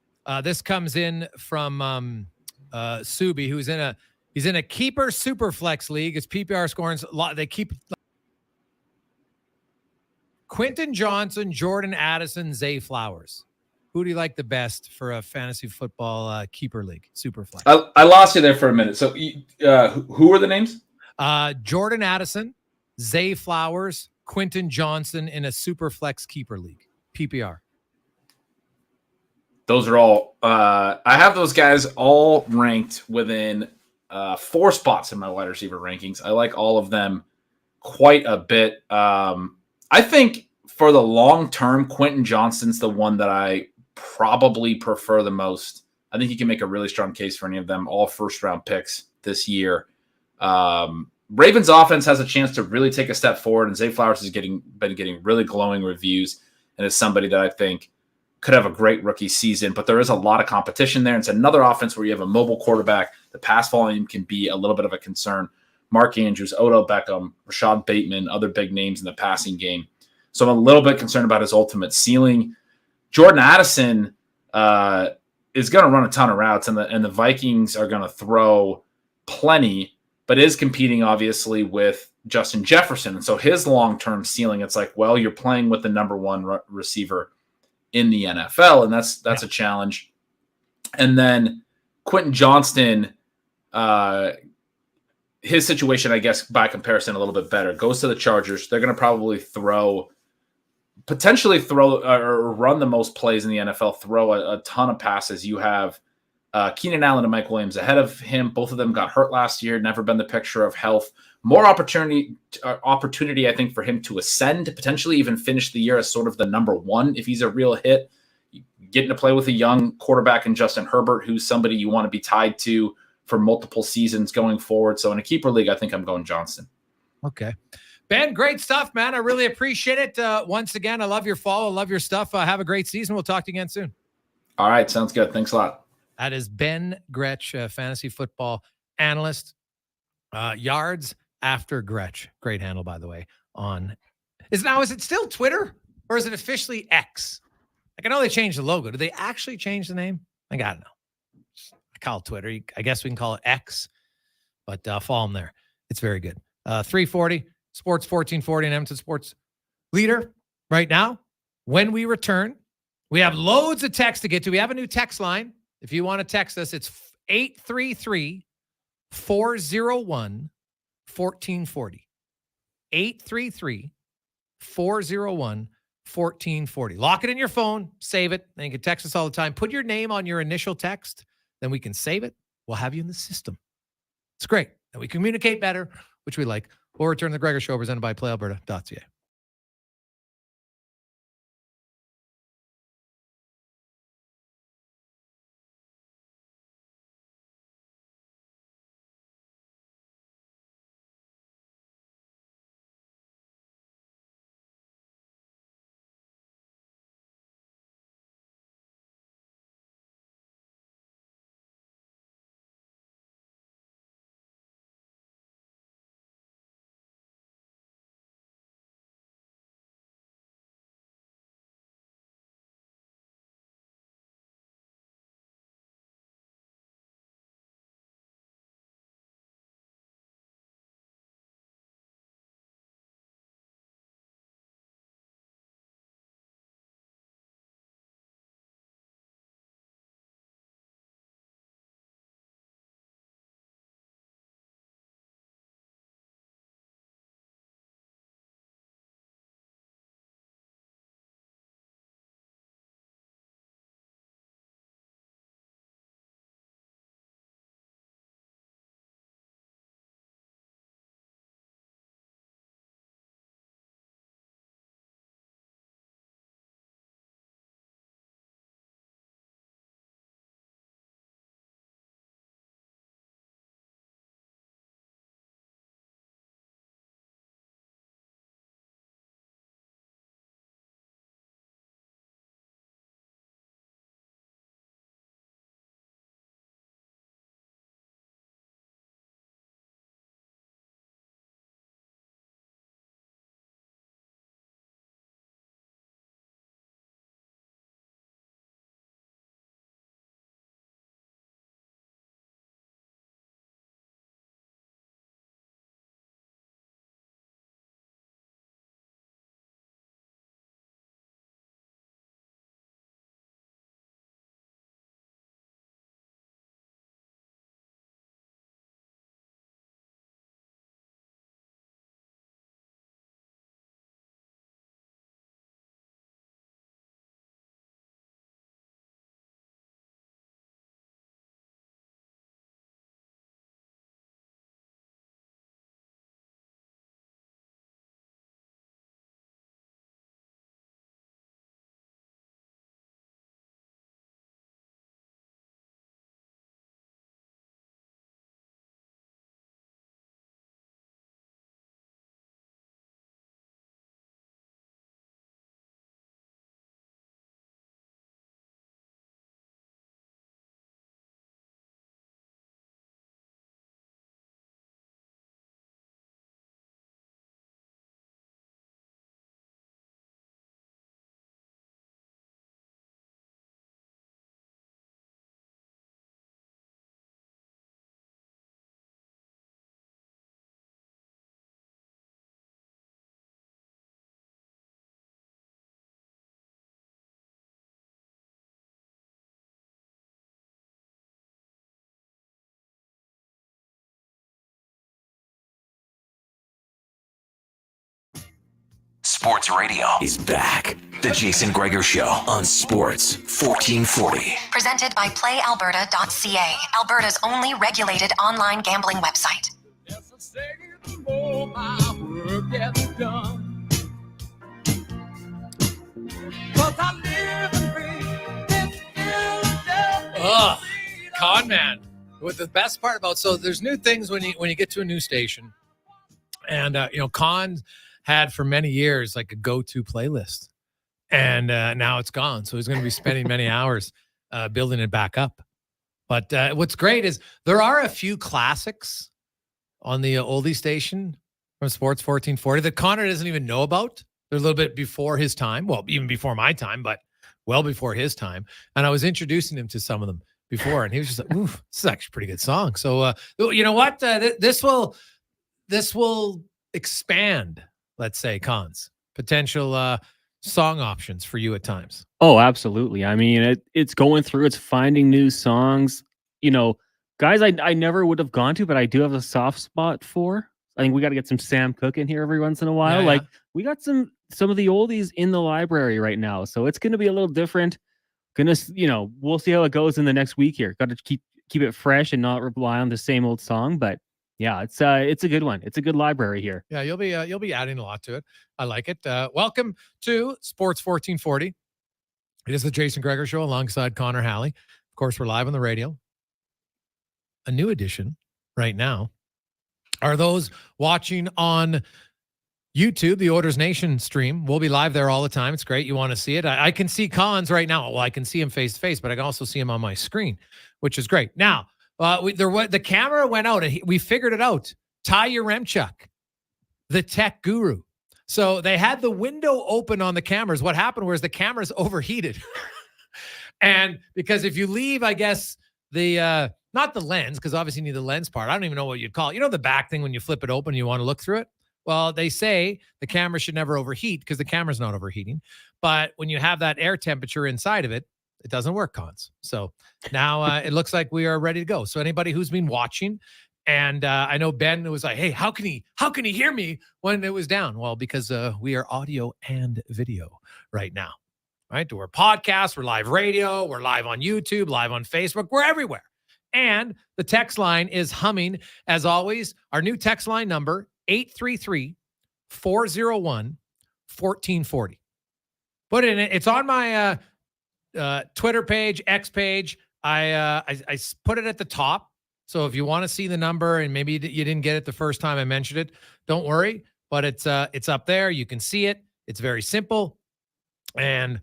This comes in from Subi, who's in a keeper super flex league. It's PPR scoring. They keep Quentin Johnson, Jordan Addison, Zay Flowers. Who do you like the best for a fantasy football keeper league, super flex? I lost you there for a minute. So who are the names? Jordan Addison, Zay Flowers, Quentin Johnson in a super flex keeper league, PPR. Those are all I have those guys all ranked within 4 spots in my wide receiver rankings. I like all of them quite a bit. I think for the long term, Quentin Johnson's the one that I probably prefer the most. I think you can make a really strong case for any of them, all first round picks this year. Ravens offense has a chance to really take a step forward, and Zay Flowers has been getting really glowing reviews, and is somebody that I think could have a great rookie season, but there is a lot of competition there. It's another offense where you have a mobile quarterback. The pass volume can be a little bit of a concern. Mark Andrews, Odell Beckham, Rashad Bateman, other big names in the passing game. So I'm a little bit concerned about his ultimate ceiling. Jordan Addison is going to run a ton of routes, and the Vikings are going to throw plenty, but is competing obviously with Justin Jefferson. And so his long-term ceiling, it's like, well, you're playing with the number one receiver in the NFL, and that's a challenge. And then Quentin Johnston, his situation, I guess, by comparison, a little bit better. Goes to the Chargers. They're going to probably potentially throw or run the most plays in the NFL, throw a ton of passes. You have Keenan Allen and Mike Williams ahead of him. Both of them got hurt last year, never been the picture of health. More opportunity, I think, for him to ascend, potentially even finish the year as sort of the number one if he's a real hit. Getting to play with a young quarterback in Justin Herbert, who's somebody you want to be tied to for multiple seasons going forward. So in a keeper league, I think I'm going Johnston. Okay. Ben, great stuff, man. I really appreciate it. Once again, I love your follow. I love your stuff. Have a great season. We'll talk to you again soon. All right. Sounds good. Thanks a lot. That is Ben Gretsch, fantasy football analyst. Yards after Gretsch. Great handle, by the way. Is it still Twitter or is it officially X? Like, I know they changed the logo. Did they actually change the name? I don't know. I call it Twitter. I guess we can call it X, but follow them there. It's very good. 340 Sports 1440 and Edmonton Sports Leader right now. When we return, we have loads of text to get to. We have a new text line. If you want to text us, it's 833-401-1440. 833-401-1440. Lock it in your phone, save it, and you can text us all the time. Put your name on your initial text, then we can save it. We'll have you in the system. It's great. And we communicate better, which we like. We'll return to the Gregor Show, presented by PlayAlberta.ca. Sports Radio is back. The Jason Gregor Show on Sports 1440. Presented by PlayAlberta.ca, Alberta's only regulated online gambling website. Ugh, con man. What the best part about, so there's new things when you get to a new station, and Con had for many years like a go-to playlist, and now it's gone. So he's going to be spending many hours building it back up. But what's great is there are a few classics on the oldie station from Sports 1440 that Connor doesn't even know about. They're a little bit before his time. Well, even before my time, but well before his time. And I was introducing him to some of them before, and he was just like, "Ooh, this is actually a pretty good song." So, you know what? This will expand, let's say, Cons potential song options for you at times. Oh, absolutely. I mean, it's going through, it's finding new songs. Guys I never would have gone to, but I do have a soft spot for. I think we got to get some Sam Cooke in here every once in a while. Yeah, like we got some of the oldies in the library right now, so it's going to be a little different. We'll see how it goes in the next week here. Got to keep it fresh and not rely on the same old song. But yeah, it's a good one. It's a good library here. Yeah, you'll be adding a lot to it. I like it. Welcome to Sports 1440. It is the Jason Gregor Show alongside Connor Halley. Of course, we're live on the radio. A new edition right now are those watching on YouTube, the Orders Nation stream. We'll be live there all the time. It's great. You want to see it. I can see Cons right now. Well, I can see him face to face, but I can also see him on my screen, which is great. Now, the camera went out, and we figured it out. Ty Yaremchuk, the tech guru. So they had the window open on the cameras. What happened was the cameras overheated. And because if you leave, I guess, the not the lens, because obviously you need the lens part. I don't even know what you'd call it. The back thing when you flip it open, you want to look through it. Well, they say the camera should never overheat because the camera's not overheating. But when you have that air temperature inside of it, it doesn't work, Cons. So now it looks like we are ready to go. So anybody who's been watching, and I know Ben was like, "Hey, how can he hear me when it was down?" Well, because we are audio and video right now, right? We're podcasts, we're live radio, we're live on YouTube, live on Facebook, we're everywhere. And the text line is humming as always. Our new text line number, 833-401-1440. Put it in it. It's on my Twitter page, X page. I put it at the top. So if you want to see the number and maybe you didn't get it the first time I mentioned it, don't worry. But it's up there. You can see it. It's very simple. And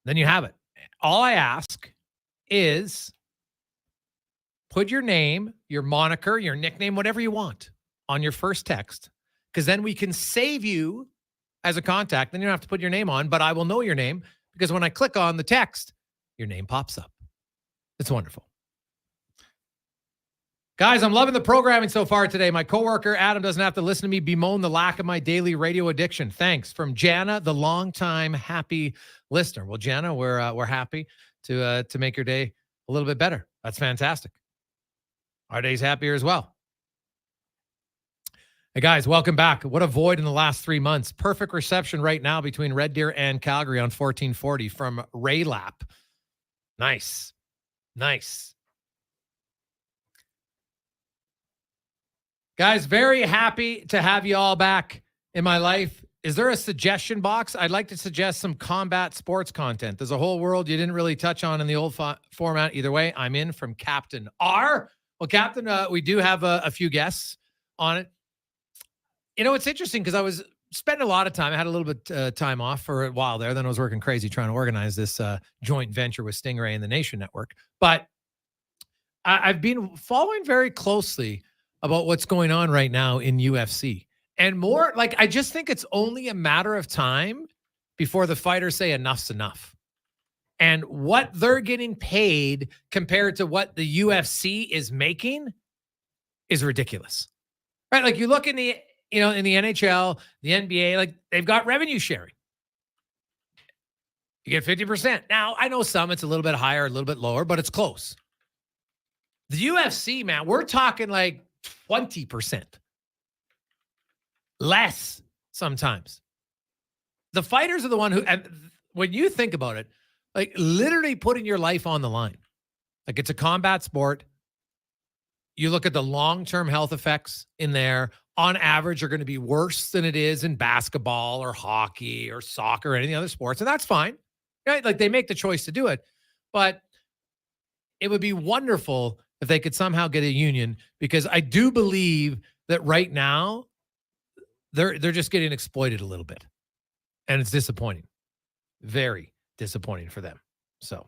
then you have it. All I ask is put your name, your moniker, your nickname, whatever you want on your first text, because then we can save you as a contact. Then you don't have to put your name on, but I will know your name because when I click on the text, your name pops up. It's wonderful. Guys, I'm loving the programming so far today. My coworker, Adam, doesn't have to listen to me bemoan the lack of my daily radio addiction. Thanks. From Jana, the longtime happy listener. Well, Jana, we're happy to make your day a little bit better. That's fantastic. Our day's happier as well. Hey, guys, welcome back. What a void in the last 3 months. Perfect reception right now between Red Deer and Calgary on 1440 from Ray Lap. Nice. Guys, very happy to have you all back in my life. Is there a suggestion box? I'd like to suggest some combat sports content. There's a whole world you didn't really touch on in the old format. Either way, I'm in from Captain R. Well, Captain, we do have a few guests on it. It's interesting because I was spending a lot of time. I had a little bit time off for a while there. Then I was working crazy trying to organize this joint venture with Stingray and the Nation Network. But I've been following very closely about what's going on right now in UFC. And more, like, I just think it's only a matter of time before the fighters say enough's enough. And what they're getting paid compared to what the UFC is making is ridiculous. Right? Like, you look in the, in the NHL, the NBA, like, they've got revenue sharing. You get 50%. Now, I know some it's a little bit higher, a little bit lower, but it's close. The UFC, man, we're talking like 20%. Less. sometimes. The fighters are the one who, and when you think about it, like literally putting your life on the line. Like it's a combat sport. You look at the long-term health effects in there, on average, are going to be worse than it is in basketball or hockey or soccer or any other sports. And that's fine, right? Like they make the choice to do it, but it would be wonderful if they could somehow get a union, because I do believe that right now they're just getting exploited a little bit, and it's disappointing, very disappointing for them. So,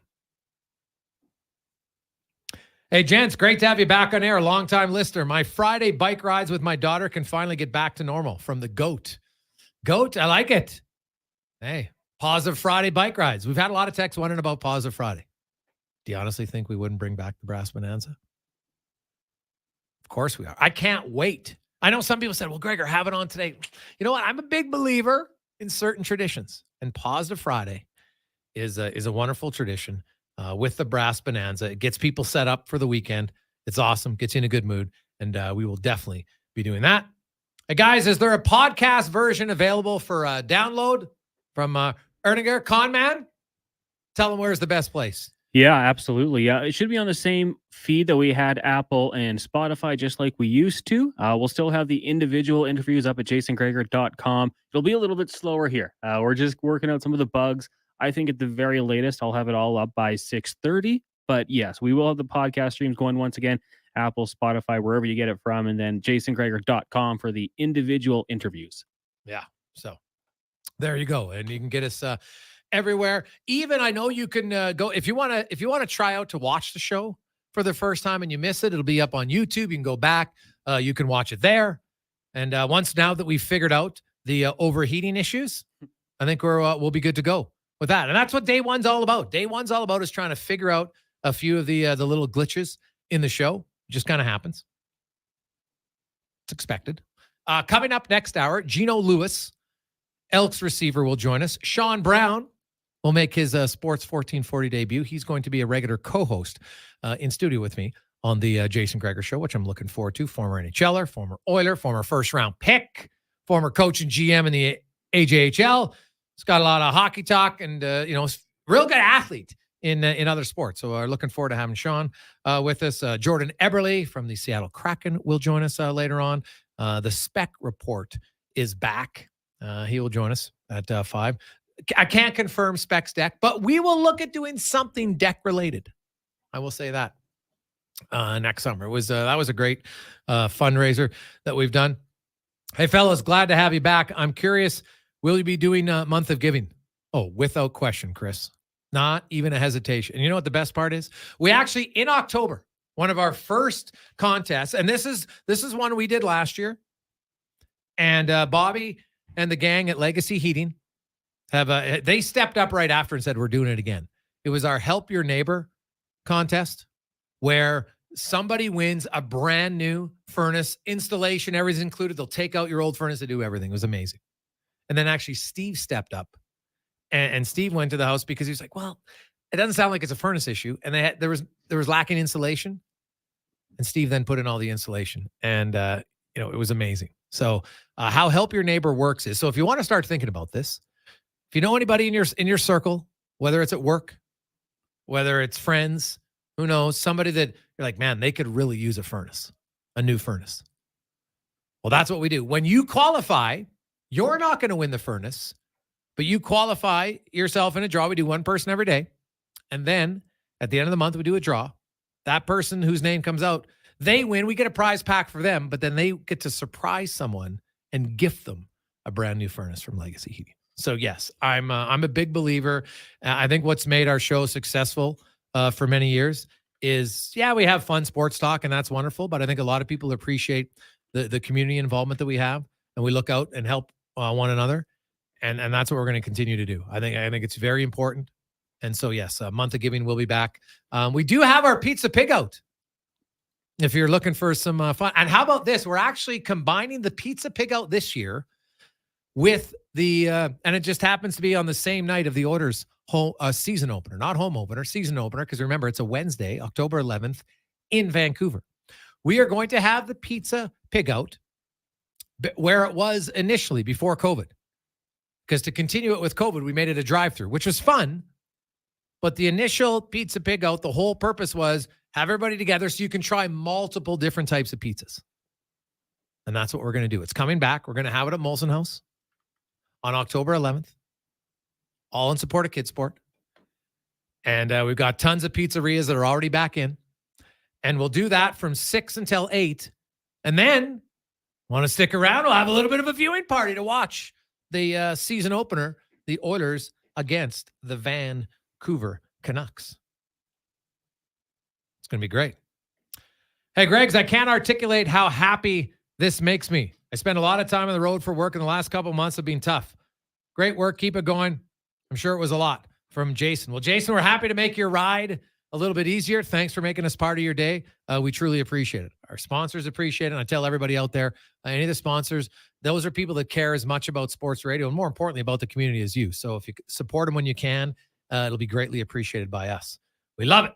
hey, gents, great to have you back on air. Long-time listener. My Friday bike rides with my daughter can finally get back to normal from the GOAT. GOAT, I like it. Hey, Positive Friday bike rides. We've had a lot of texts wondering about Positive Friday. Do you honestly think we wouldn't bring back the Brass Bonanza? Of course we are. I can't wait. I know some people said, well, Gregor, have it on today. You know what? I'm a big believer in certain traditions, and Positive Friday is a wonderful tradition. With the Brass Bonanza. It gets people set up for the weekend. It's awesome. Gets you in a good mood. And we will definitely be doing that. Hey, guys, is there a podcast version available for download from Erninger Conman? Tell them where's the best place. Yeah, absolutely. Yeah, it should be on the same feed that we had Apple and Spotify, just like we used to. We'll still have the individual interviews up at jasongregor.com. It'll be a little bit slower here. We're just working out some of the bugs. I think at the very latest, I'll have it all up by 6:30. But yes, we will have the podcast streams going once again, Apple, Spotify, wherever you get it from, and then jasongregor.com for the individual interviews. Yeah. So there you go. And you can get us everywhere. Even I know you can go if you want to try out to watch the show for the first time and you miss it, it'll be up on YouTube. You can go back. You can watch it there. And once now that we've figured out the overheating issues, I think we'll be good to go with that. And that's what day one's all about. Day one's all about is trying to figure out a few of the little glitches in the show. It just kind of happens. It's expected. Coming up next hour, Gino Lewis, Elks receiver, will join us. Sean Brown will make his Sports 1440 debut. He's going to be a regular co-host in studio with me on the Jason Gregor Show, which I'm looking forward to. Former NHLer, former Oiler, former first-round pick, former coach and GM in the AJHL. He's got a lot of hockey talk and, real good athlete in other sports. So we're looking forward to having Sean with us. Jordan Eberle from the Seattle Kraken will join us later on. The Spec Report is back. He will join us at 5. I can't confirm Spec's deck, but we will look at doing something deck related. I will say that next summer. That was a great fundraiser that we've done. Hey, fellas, glad to have you back. I'm curious, will you be doing Month of Giving? Oh, without question, Chris. Not even a hesitation. And you know what the best part is? We actually, in October, one of our first contests, and this is one we did last year, and Bobby and the gang at Legacy Heating they stepped up right after and said, we're doing it again. It was our Help Your Neighbor contest, where somebody wins a brand new furnace, installation, everything's included. They'll take out your old furnace to do everything. It was amazing. And then actually Steve stepped up, and Steve went to the house because he was like, well, it doesn't sound like it's a furnace issue. And there was lacking insulation. And Steve then put in all the insulation, and it was amazing. So how Help Your Neighbor works is, so if you want to start thinking about this, if you know anybody in your circle, whether it's at work, whether it's friends, who knows, somebody that you're like, man, they could really use a new furnace. Well, that's what we do. When you qualify, you're not going to win the furnace, but you qualify yourself in a draw. We do one person every day. And then at the end of the month, we do a draw. That person whose name comes out, they win. We get a prize pack for them, but then they get to surprise someone and gift them a brand new furnace from Legacy Heating. So yes, I'm a big believer. I think what's made our show successful for many years is, we have fun sports talk, and that's wonderful. But I think a lot of people appreciate the community involvement that we have, and we look out and help one another, and that's what we're going to continue to do. I think it's very important. And so yes, Month of Giving will be back. We do have our Pizza Pig out, if you're looking for some fun. And how about this? We're actually combining the Pizza Pig out this year with the and it just happens to be on the same night of the Oilers' season opener, not home opener, season opener, because remember, it's a Wednesday, October 11th in Vancouver. We are going to have the Pizza Pig out where it was initially before COVID. Because to continue it with COVID, we made it a drive-through, which was fun. But the initial Pizza Pig Out, the whole purpose was have everybody together so you can try multiple different types of pizzas. And that's what we're going to do. It's coming back. We're going to have it at Molson House on October 11th, all in support of Kidsport. And we've got tons of pizzerias that are already back in. And we'll do that from 6 until 8. And then, want to stick around? We'll have a little bit of a viewing party to watch the season opener, the Oilers against the Vancouver Canucks. It's going to be great. Hey, Greggs, I can't articulate how happy this makes me. I spent a lot of time on the road for work, and the last couple of months have been tough. Great work. Keep it going. I'm sure it was a lot. From Jason. Well, Jason, we're happy to make your ride a little bit easier. Thanks for making us part of your day. We truly appreciate it. Our sponsors appreciate it. And I tell everybody out there, any of the sponsors, those are people that care as much about sports radio and more importantly about the community as you. So if you support them when you can, it'll be greatly appreciated by us. We love it.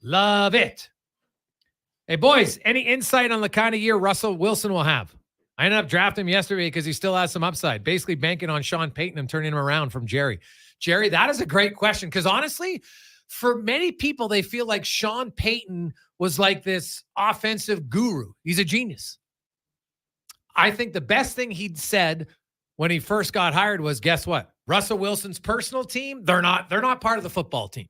Love it. Hey, boys, any insight on the kind of year Russell Wilson will have? I ended up drafting him yesterday because he still has some upside. Basically banking on Sean Payton and turning him around from Jerry. Jerry, that is a great question because honestly, for many people, they feel like Sean Payton was like this offensive guru. He's a genius. I think the best thing he'd said when he first got hired was, guess what? Russell Wilson's personal team, they're not part of the football team.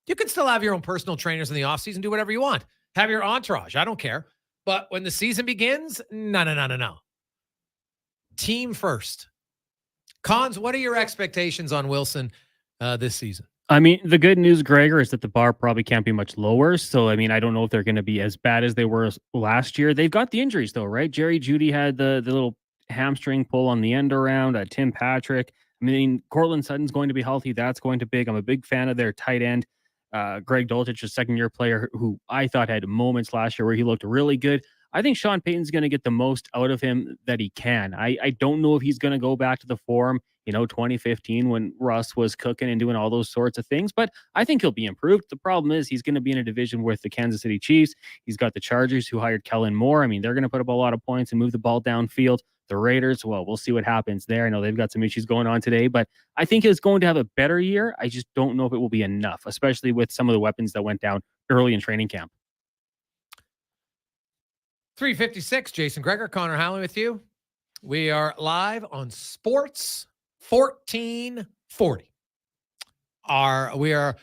You can still have your own personal trainers in the offseason, do whatever you want. Have your entourage. I don't care. But when the season begins, no. Team first. Cons, what are your expectations on Wilson this season? I mean, the good news, Gregor, is that the bar probably can't be much lower. So, I mean, I don't know if they're going to be as bad as they were last year. They've got the injuries, though, right? Jerry Jeudy had the little hamstring pull on the end around. Tim Patrick. I mean, Cortland Sutton's going to be healthy. That's going to big. I'm a big fan of their tight end. Greg Dulcich, a second-year player who I thought had moments last year where he looked really good. I think Sean Payton's going to get the most out of him that he can. I don't know if he's going to go back to the form, 2015 when Russ was cooking and doing all those sorts of things, but I think he'll be improved. The problem is he's going to be in a division with the Kansas City Chiefs. He's got the Chargers who hired Kellen Moore. I mean, they're going to put up a lot of points and move the ball downfield. The Raiders, well, we'll see what happens there. I know they've got some issues going on today, but I think he's going to have a better year. I just don't know if it will be enough, especially with some of the weapons that went down early in training camp. 356, Jason Gregor, Connor Halley with you. We are live on Sports 1440. Our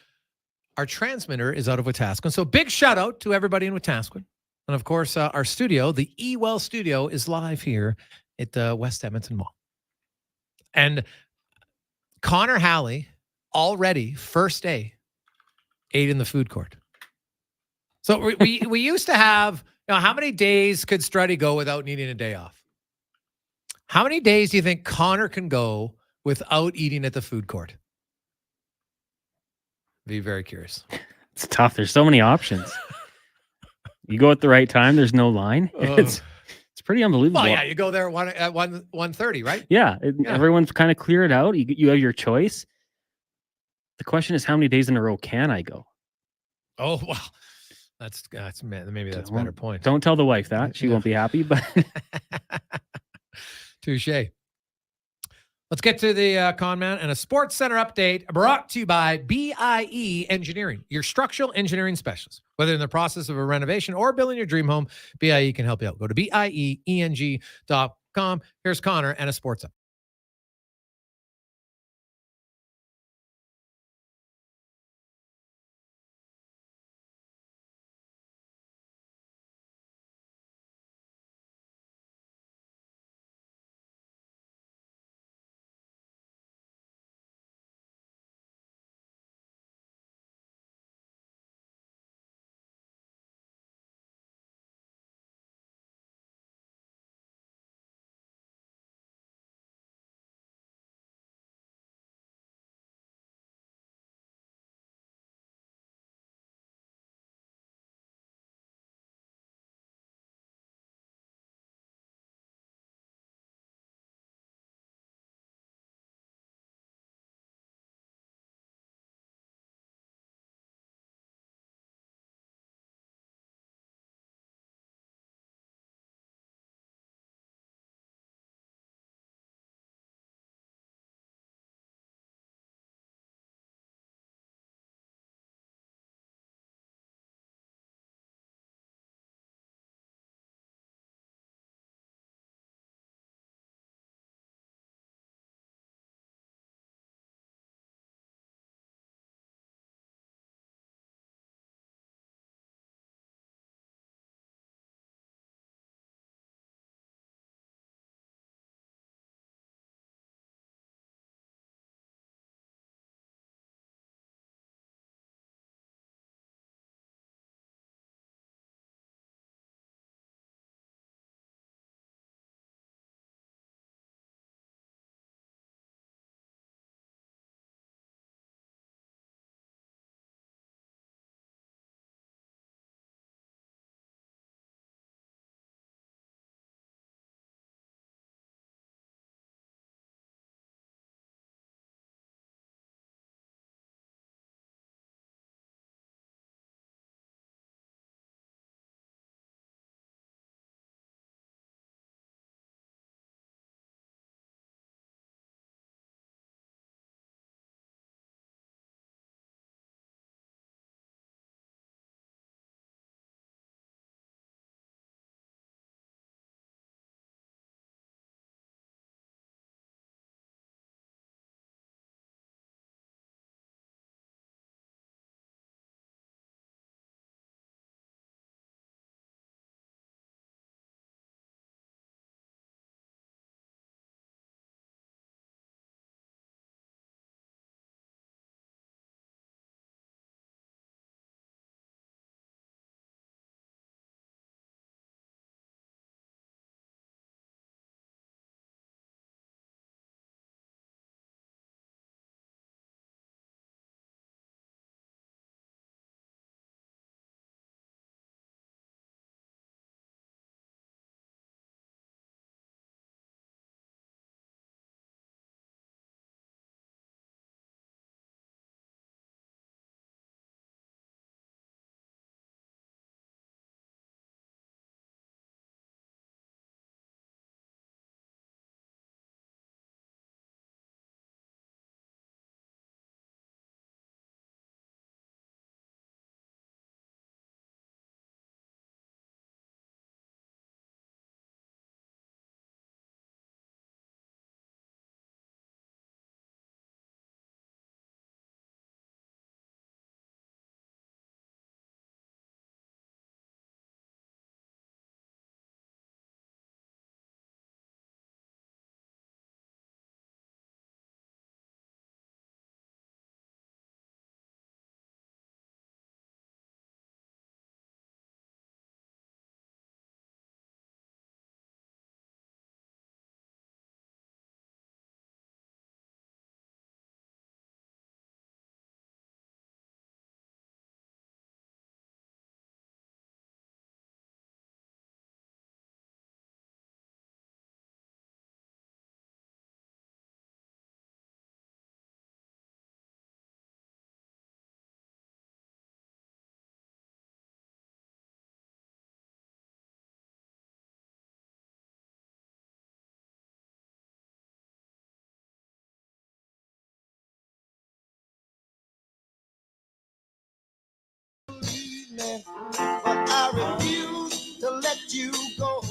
transmitter is out of Wetaskiwin. So big shout out to everybody in Wetaskiwin. And of course, our studio, the eWell studio, is live here at the West Edmonton Mall. And Connor Halley already first day ate in the food court. So we used to have, how many days could Struddy go without needing a day off? How many days do you think Connor can go without eating at the food court? Be very curious. It's tough. There's so many options. You go at the right time. There's no line. It's pretty unbelievable. Well, yeah, you go there at 1:30, right? Yeah, everyone's kind of cleared out. You have your choice. The question is, how many days in a row can I go? Oh, well, maybe that's a better point. Don't tell the wife that. She won't be happy, but touche. Let's get to the Con Man and a Sports Center update brought to you by BIE Engineering, your structural engineering specialist. Whether in the process of a renovation or building your dream home, BIE can help you out. Go to BIEENG.com. Here's Connor and a Sports Up.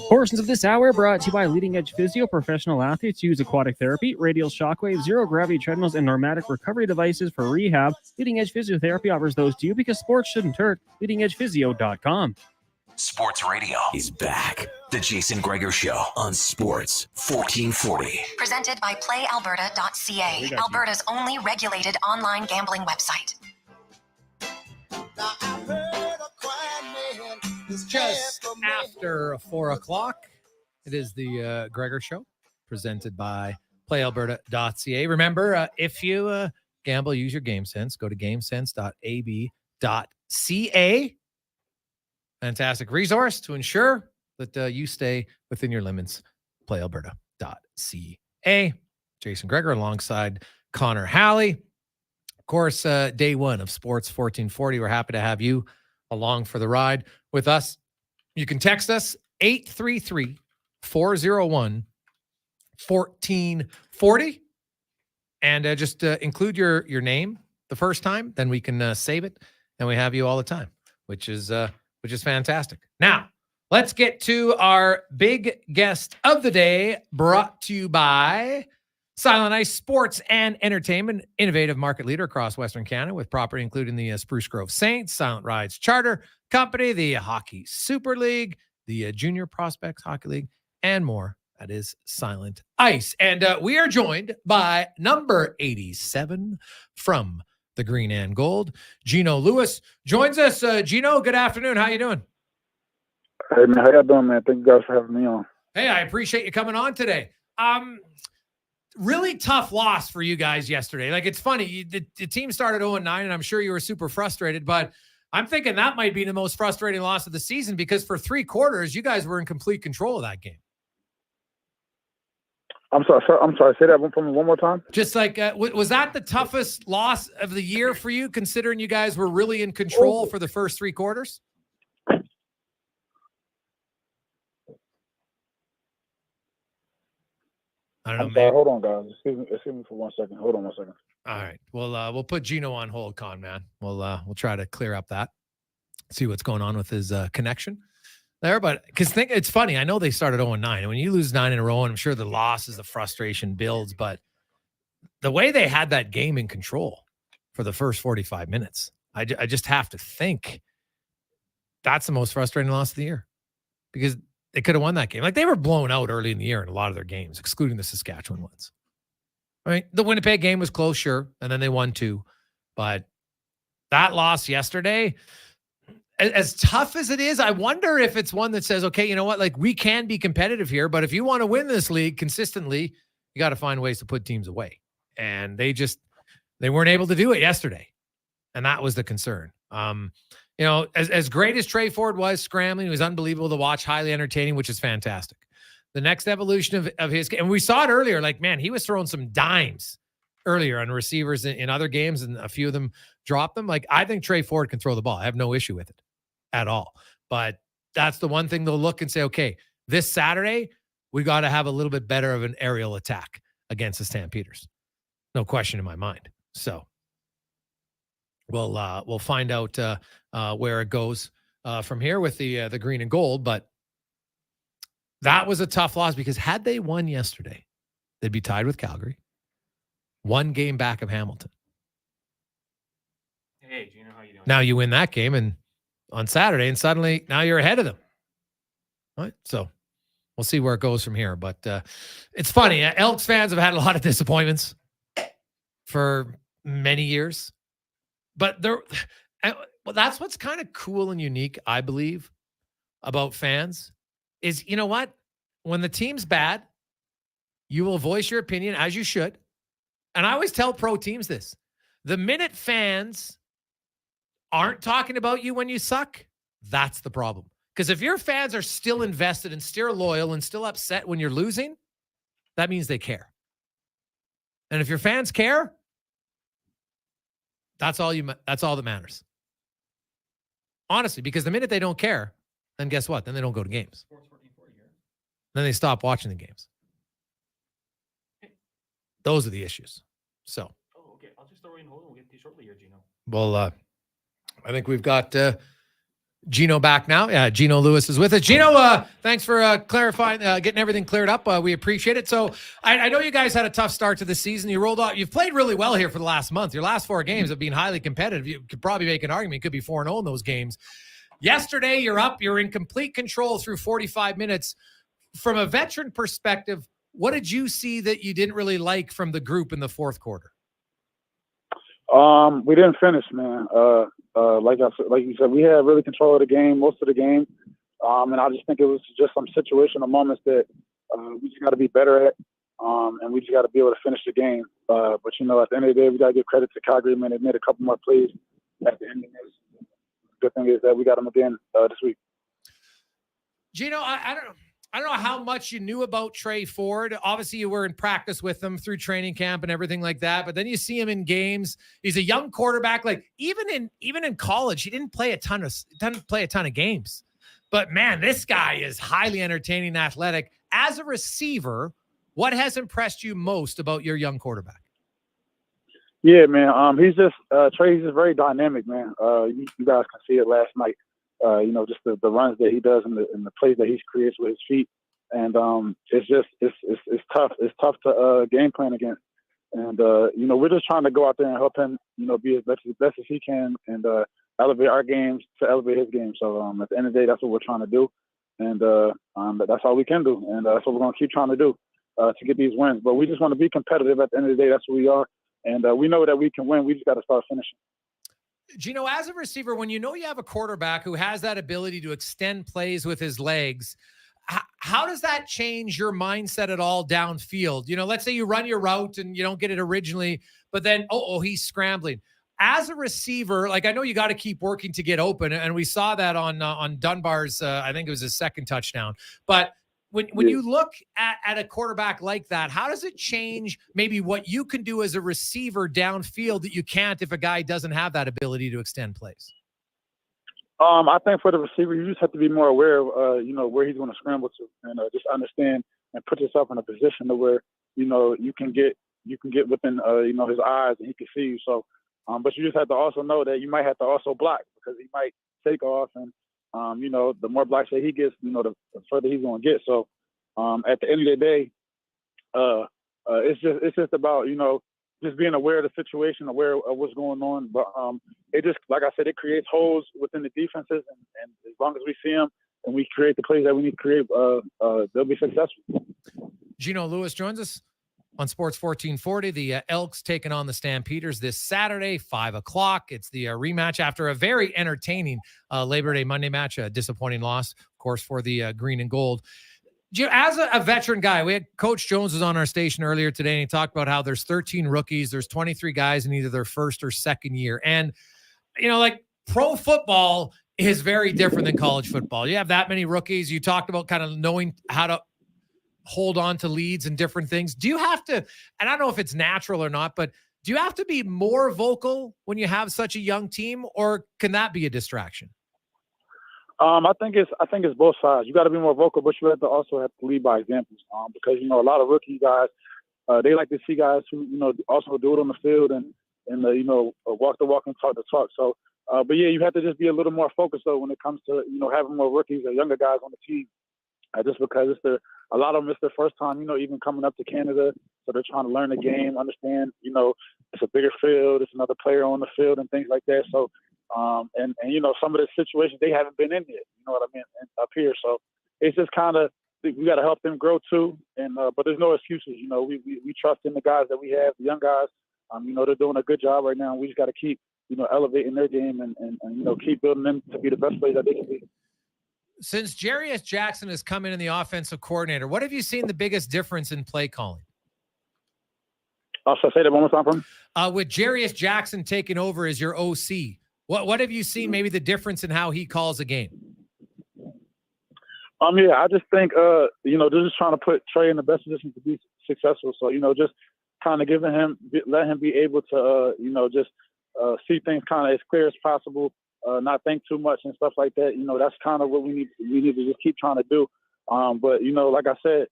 Portions of this hour brought to you by Leading Edge Physio. Professional athletes use aquatic therapy, radial shockwave, zero gravity treadmills, and pneumatic recovery devices for rehab. Leading Edge Physiotherapy offers those to you because sports shouldn't hurt. LeadingEdgePhysio.com. Sports Radio is back. The Jason Gregor Show on Sports 1440. Presented by PlayAlberta.ca, Alberta's only regulated online gambling website. Just after 4 o'clock, it is the Gregor Show, presented by PlayAlberta.ca. Remember, if you gamble, use your GameSense. Go to gamesense.ab.ca. Fantastic resource to ensure that you stay within your limits. PlayAlberta.ca. Jason Gregor alongside Connor Halley. Of course, day one of Sports 1440. We're happy to have you along for the ride with us. You can text us 833-401-1440 and just include your name the first time. Then we can save it and we have you all the time, which is fantastic. Now, let's get to our big guest of the day, brought to you by Silent Ice Sports and Entertainment, innovative market leader across Western Canada with property including the Spruce Grove Saints, Silent Rides Charter Company, the Hockey Super League, the Junior Prospects Hockey League, and more. That is Silent Ice. And we are joined by number 87 from the Green and Gold, Gino Lewis joins us. Gino, good afternoon. How you doing? Hey, man. How you doing, man? Thank you guys for having me on. Hey, I appreciate you coming on today. Really tough loss for you guys yesterday. Like, it's funny. The team started 0-9, and I'm sure you were super frustrated, but I'm thinking that might be the most frustrating loss of the season because for 3 quarters, you guys were in complete control of that game. I'm sorry. Say that one more time. Just like, was that the toughest loss of the year for you, considering you guys were really in control for the first 3 quarters? I don't know. Sorry, hold on, guys. Excuse me for 1 second. Hold on 1 second. All right. We'll put Gino on hold, Con, man. We'll try to clear up that, see what's going on with his connection there. But because it's funny, I know they started 0-9, and when you lose 9 in a row, and I'm sure the losses, the frustration builds, but the way they had that game in control for the first 45 minutes, I just have to think that's the most frustrating loss of the year because they could have won that game. Like, they were blown out early in the year in a lot of their games, excluding the Saskatchewan ones. I mean, the Winnipeg game was close, sure, and then they won 2. But that loss yesterday, as tough as it is, I wonder if it's one that says, okay, you know what? Like, we can be competitive here, but if you want to win this league consistently, you got to find ways to put teams away. And they weren't able to do it yesterday. And that was the concern. You know, as great as Trey Ford was scrambling, he was unbelievable to watch, highly entertaining, which is fantastic. The next evolution of his game, and we saw it earlier, like, man, he was throwing some dimes earlier on receivers in other games, and a few of them dropped them. Like, I think Trey Ford can throw the ball. I have no issue with it at all. But that's the one thing they'll look and say, okay, this Saturday, we got to have a little bit better of an aerial attack against the Stampeders. No question in my mind. So we'll find out where it goes from here with the Green and Gold. But that was a tough loss because had they won yesterday, they'd be tied with Calgary, 1 game back of Hamilton. Hey, Gino, how you doing? Now you win that game and on Saturday, and suddenly now you're ahead of them. All right, so we'll see where it goes from here. But it's funny. Elks fans have had a lot of disappointments for many years. But that's what's kind of cool and unique, I believe, about fans is, you know what? When the team's bad, you will voice your opinion, as you should. And I always tell pro teams this. The minute fans aren't talking about you when you suck, that's the problem. Because if your fans are still invested and still loyal and still upset when you're losing, that means they care. And if your fans care, that's all that matters. Honestly, because the minute they don't care, then guess what? Then they don't go to games. Then they stop watching the games. Those are the issues. So. Oh, okay. I'll just throw you in hold and we'll get to you shortly here, Gino. Well, I think we've got Gino back now. Yeah, Gino Lewis is with us. Gino, thanks for clarifying, getting everything cleared up. We appreciate it. So I know you guys had a tough start to the season. You rolled off. You've played really well here for the last month. Your last 4 games have been highly competitive. You could probably make an argument. You could be 4-0 in those games. Yesterday, you're up. You're in complete control through 45 minutes. From a veteran perspective, what did you see that you didn't really like from the group in the fourth quarter? We didn't finish, man. Like you said, we had really control of the game, most of the game. And I just think it was just some situational moments that we just got to be better at. And we just got to be able to finish the game. But, at the end of the day, we got to give credit to Calgary, man. They made a couple more plays at the end of this. Good thing is that we got them again this week. Gino, I don't know how much you knew about Trey Ford. Obviously, you were in practice with him through training camp and everything like that. But then you see him in games. He's a young quarterback. Like even in college, he didn't play a ton of games. But man, this guy is highly entertaining, and athletic. As a receiver, what has impressed you most about your young quarterback? Yeah, man. He's just Trey's just very dynamic, man. You guys can see it last night. Just the runs that he does and the plays that he creates with his feet, and it's tough. It's tough to game plan against, and we're just trying to go out there and help him, be as best as he can, and elevate our games to elevate his game. So at the end of the day, that's what we're trying to do, and that's all we can do, and that's what we're going to keep trying to do to get these wins. But we just want to be competitive. At the end of the day, that's who we are, and we know that we can win. We just got to start finishing. Gino, as a receiver, when you know you have a quarterback who has that ability to extend plays with his legs, how does that change your mindset at all downfield? Let's say you run your route and you don't get it originally, but then, he's scrambling. As a receiver, like I know you got to keep working to get open, and we saw that on Dunbar's, I think it was his second touchdown. But when you look at a quarterback like that, how does it change maybe what you can do as a receiver downfield that you can't if a guy doesn't have that ability to extend plays? I think for the receiver, you just have to be more aware of, where he's going to scramble to, and just understand and put yourself in a position to where, you can get within, his eyes and he can see you. So, but you just have to also know that you might have to also block because he might take off and, the more blocks that he gets, the further he's going to get. So, at the end of the day, it's just about, just being aware of the situation, aware of what's going on. But it just, like I said, it creates holes within the defenses, and as long as we see them and we create the plays that we need to create, they'll be successful. Gino Lewis joins us on Sports 1440. The Elks taking on the Stampeders this Saturday, 5:00. It's the rematch after a very entertaining Labor Day Monday match. A disappointing loss, of course, for the green and gold. As a veteran guy, we had Coach Jones was on our station earlier today, and he talked about how there's 13 rookies. There's 23 guys in either their first or second year. And, like pro football is very different than college football. You have that many rookies. You talked about kind of knowing how to hold on to leads and different things. Do you have to, and I don't know if it's natural or not, but do you have to be more vocal when you have such a young team, or can that be a distraction? I think it's both sides. You got to be more vocal, but you have to also have to lead by examples. Because a lot of rookie guys, they like to see guys who also do it on the field and walk the walk and talk the talk. So, but yeah, you have to just be a little more focused though when it comes to having more rookies or younger guys on the team. Just because a lot of them, it's their first time, even coming up to Canada, so they're trying to learn the game, understand, it's a bigger field, it's another player on the field and things like that. So, and some of the situations they haven't been in yet, you know what I mean, up here. So it's just kind of, we got to help them grow too. And, but there's no excuses, we trust in the guys that we have, the young guys, they're doing a good job right now. We just got to keep, elevating their game and keep building them to be the best players that they can be. Since Jarius Jackson has come in the offensive coordinator, what have you seen the biggest difference in play calling? I'll say that one more time for me. With Jarius Jackson taking over as your OC, what have you seen maybe the difference in how he calls a game? Yeah, I just think, they're just trying to put Trey in the best position to be successful. So, just kind of let him be able to, see things kind of as clear as possible. Not think too much and stuff like that. That's kind of what we need to just keep trying to do. But, like I said,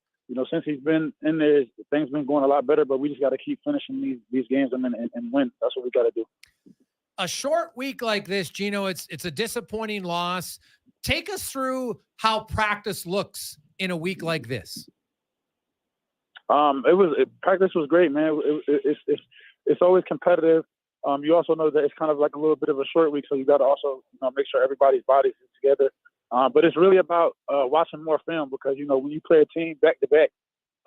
since he's been in there, things been going a lot better, but we just got to keep finishing these games and win. That's what we got to do. a short week like this, Gino, it's a disappointing loss. Take us through how practice looks in a week like this. Practice was great, man. It's always competitive. You also know that it's kind of like a little bit of a short week, so you got to also make sure everybody's bodies is together. But it's really about watching more film because when you play a team back to back,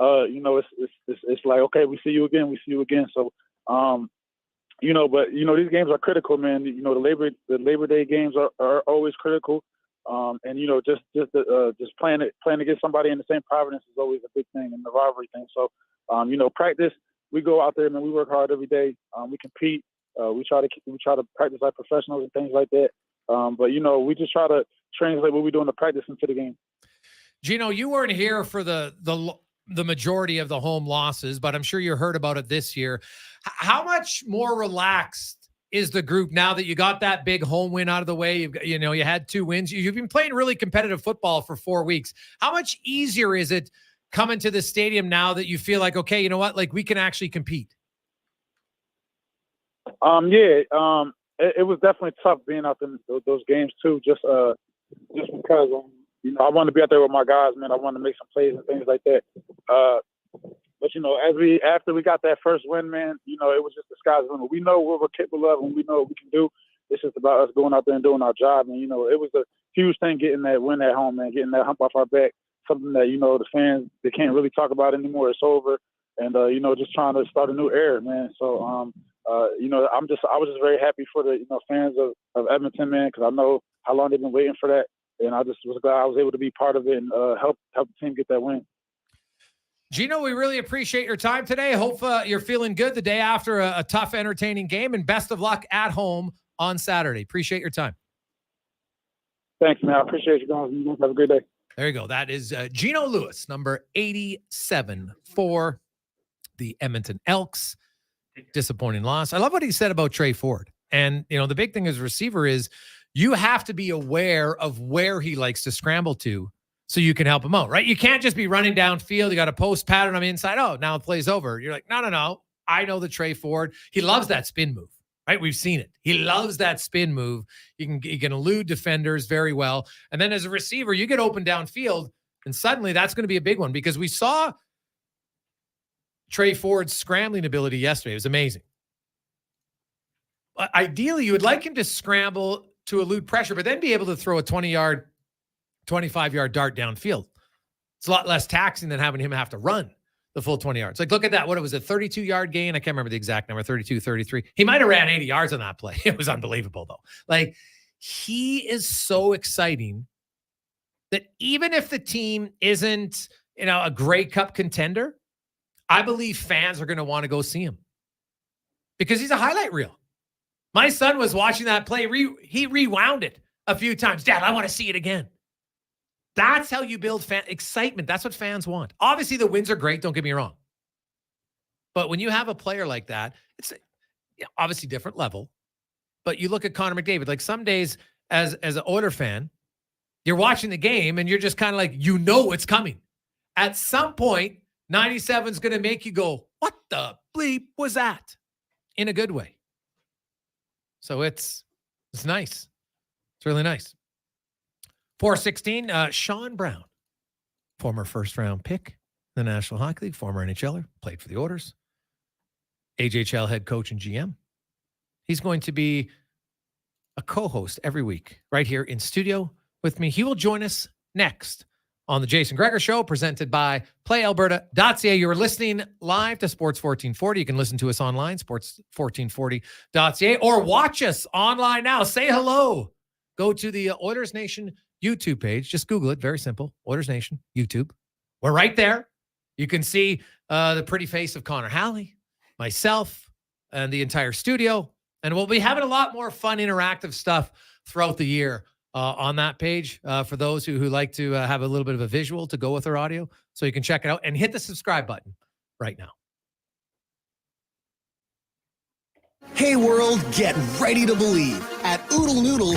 it's like, okay, we see you again. So but these games are critical, man. The Labor Day games are always critical. And just playing against somebody in the same Providence is always a big thing in the rivalry thing. So practice, we go out there, man. We work hard every day. We compete. We try to practice like professionals and things like that. But we just try to translate what we do in the practice into the game. Gino, you weren't here for the majority of the home losses, but I'm sure you heard about it this year. How much more relaxed is the group now that you got that big home win out of the way? You had 2 wins. You've been playing really competitive football for 4 weeks. How much easier is it coming to the stadium now that you feel like, okay, you know what, like we can actually compete? It was definitely tough being out in those games too, just because I wanted to be out there with my guys, man. I wanted to make some plays and things like that. But after we got that first win, man, it was just the sky's the limit. We know what we're capable of and we know what we can do. It's just about us going out there and doing our job. And it was a huge thing getting that win at home, man, getting that hump off our back. Something that the fans, they can't really talk about anymore. It's over, and just trying to start a new era, man. So I was just very happy for the fans of Edmonton, man, because I know how long they've been waiting for that, and I just was glad I was able to be part of it and help the team get that win. Gino, we really appreciate your time today. Hope you're feeling good the day after a tough, entertaining game, and best of luck at home on Saturday. Appreciate your time. Thanks, man. I appreciate you guys. You guys have a good day. There you go. That is Gino Lewis, number 87 for the Edmonton Elks. Disappointing loss. I love what he said about Trey Ford. And, the big thing as a receiver is you have to be aware of where he likes to scramble to so you can help him out, right? You can't just be running downfield. You got a post pattern on the inside. Oh, now the play's over. You're like, no. I know the Trey Ford. He loves that spin move, right? We've seen it. He loves that spin move. He can elude defenders very well. And then as a receiver, you get open downfield, and suddenly that's going to be a big one because we saw Trey Ford's scrambling ability yesterday. It was amazing. Ideally, you would like him to scramble to elude pressure, but then be able to throw a 20-yard, 25-yard dart downfield. It's a lot less taxing than having him have to run the full 20 yards. Like, look at that. What, it was a 32-yard gain? I can't remember the exact number, 32, 33. He might have ran 80 yards on that play. It was unbelievable, though. Like, he is so exciting that even if the team isn't, a Grey Cup contender, I believe fans are going to want to go see him because he's a highlight reel. My son was watching that play. He rewound it a few times. Dad, I want to see it again. That's how you build fan excitement. That's what fans want. Obviously, the wins are great. Don't get me wrong. But when you have a player like that, it's obviously different level. But you look at Connor McDavid, like some days as an Oiler fan, you're watching the game and you're just kind of like, it's coming. At some point, 97 is going to make you go, what the bleep was that? In a good way. So it's nice. It's really nice. 416, Sean Brown, former first-round pick in the National Hockey League, former NHLer, played for the Oilers, AJHL head coach and GM. He's going to be a co-host every week right here in studio with me. He will join us next on the Jason Gregor Show, presented by PlayAlberta.ca. You're listening live to Sports 1440. You can listen to us online, sports1440.ca, or watch us online now. Say hello. Go to the Oilers Nation YouTube page. Just Google it. Very simple. Oilers Nation, YouTube. We're right there. You can see the pretty face of Connor Halley, myself, and the entire studio. And we'll be having a lot more fun, interactive stuff throughout the year on that page for those who like to have a little bit of a visual to go with their audio. So you can check it out and hit the subscribe button right now. Hey world, get ready to believe. At Oodle Noodle,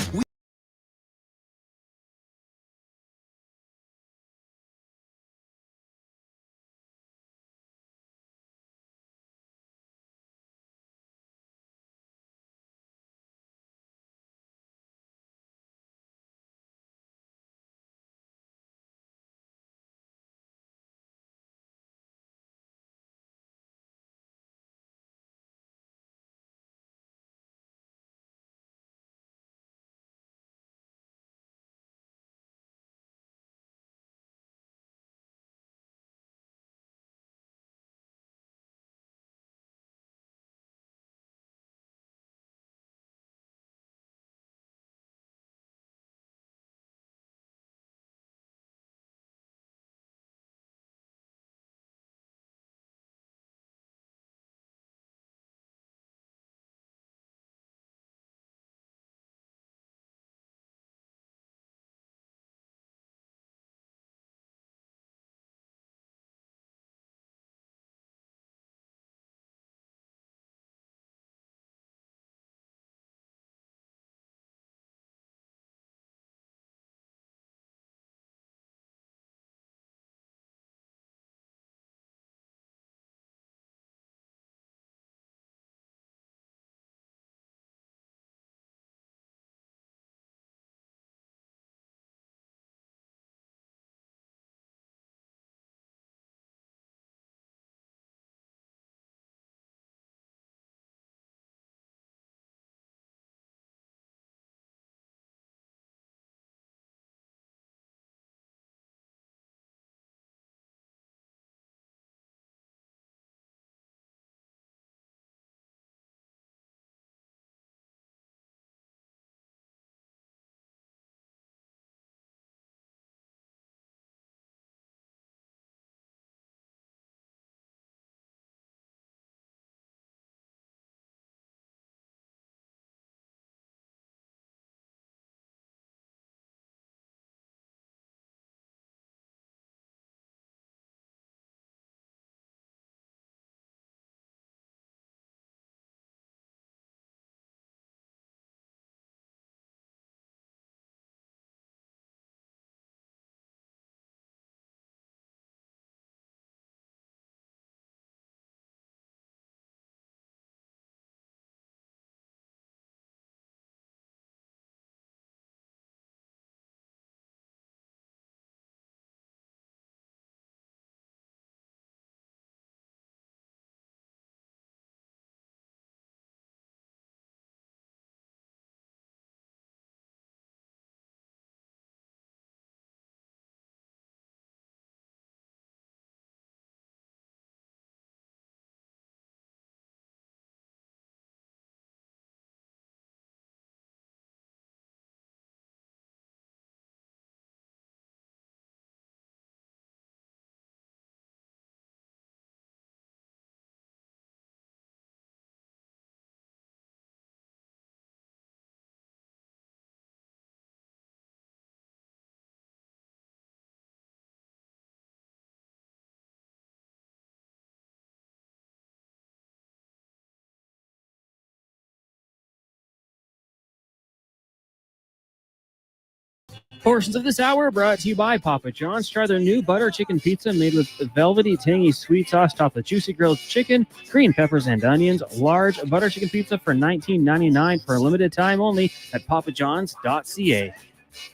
Portions of this hour brought to you by Papa John's. Try their new butter chicken pizza made with velvety, tangy sweet sauce topped with juicy grilled chicken, green peppers, and onions. Large butter chicken pizza for $19.99 for a limited time only at papajohns.ca.